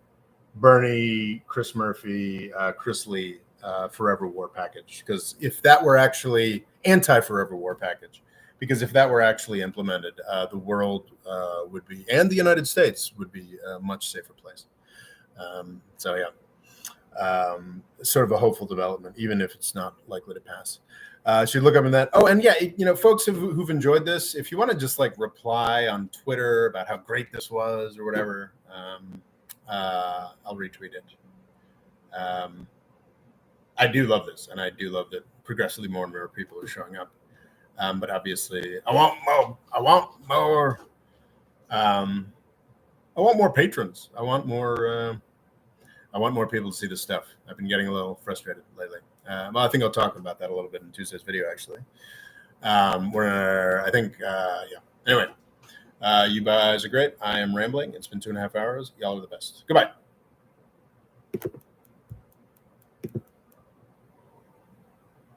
Bernie, Chris Murphy, Chris Lee Forever War package, because if that were actually anti-Forever War package, because if that were actually implemented, the world would be, and the United States would be a much safer place. So yeah. Sort of a hopeful development, even if it's not likely to pass. So you look up in that. Oh, and yeah, folks who've enjoyed this, if you want to just like reply on Twitter about how great this was or whatever, I'll retweet it. I do love this, and I do love that progressively more and more people are showing up. But obviously, I want more. I want more. I want more patrons. I want more people to see this stuff. I've been getting a little frustrated lately. Well, I think I'll talk about that a little bit in Tuesday's video, actually. Where I think, yeah. Anyway, you guys are great. I am rambling. It's been 2.5 hours. Y'all are the best. Goodbye.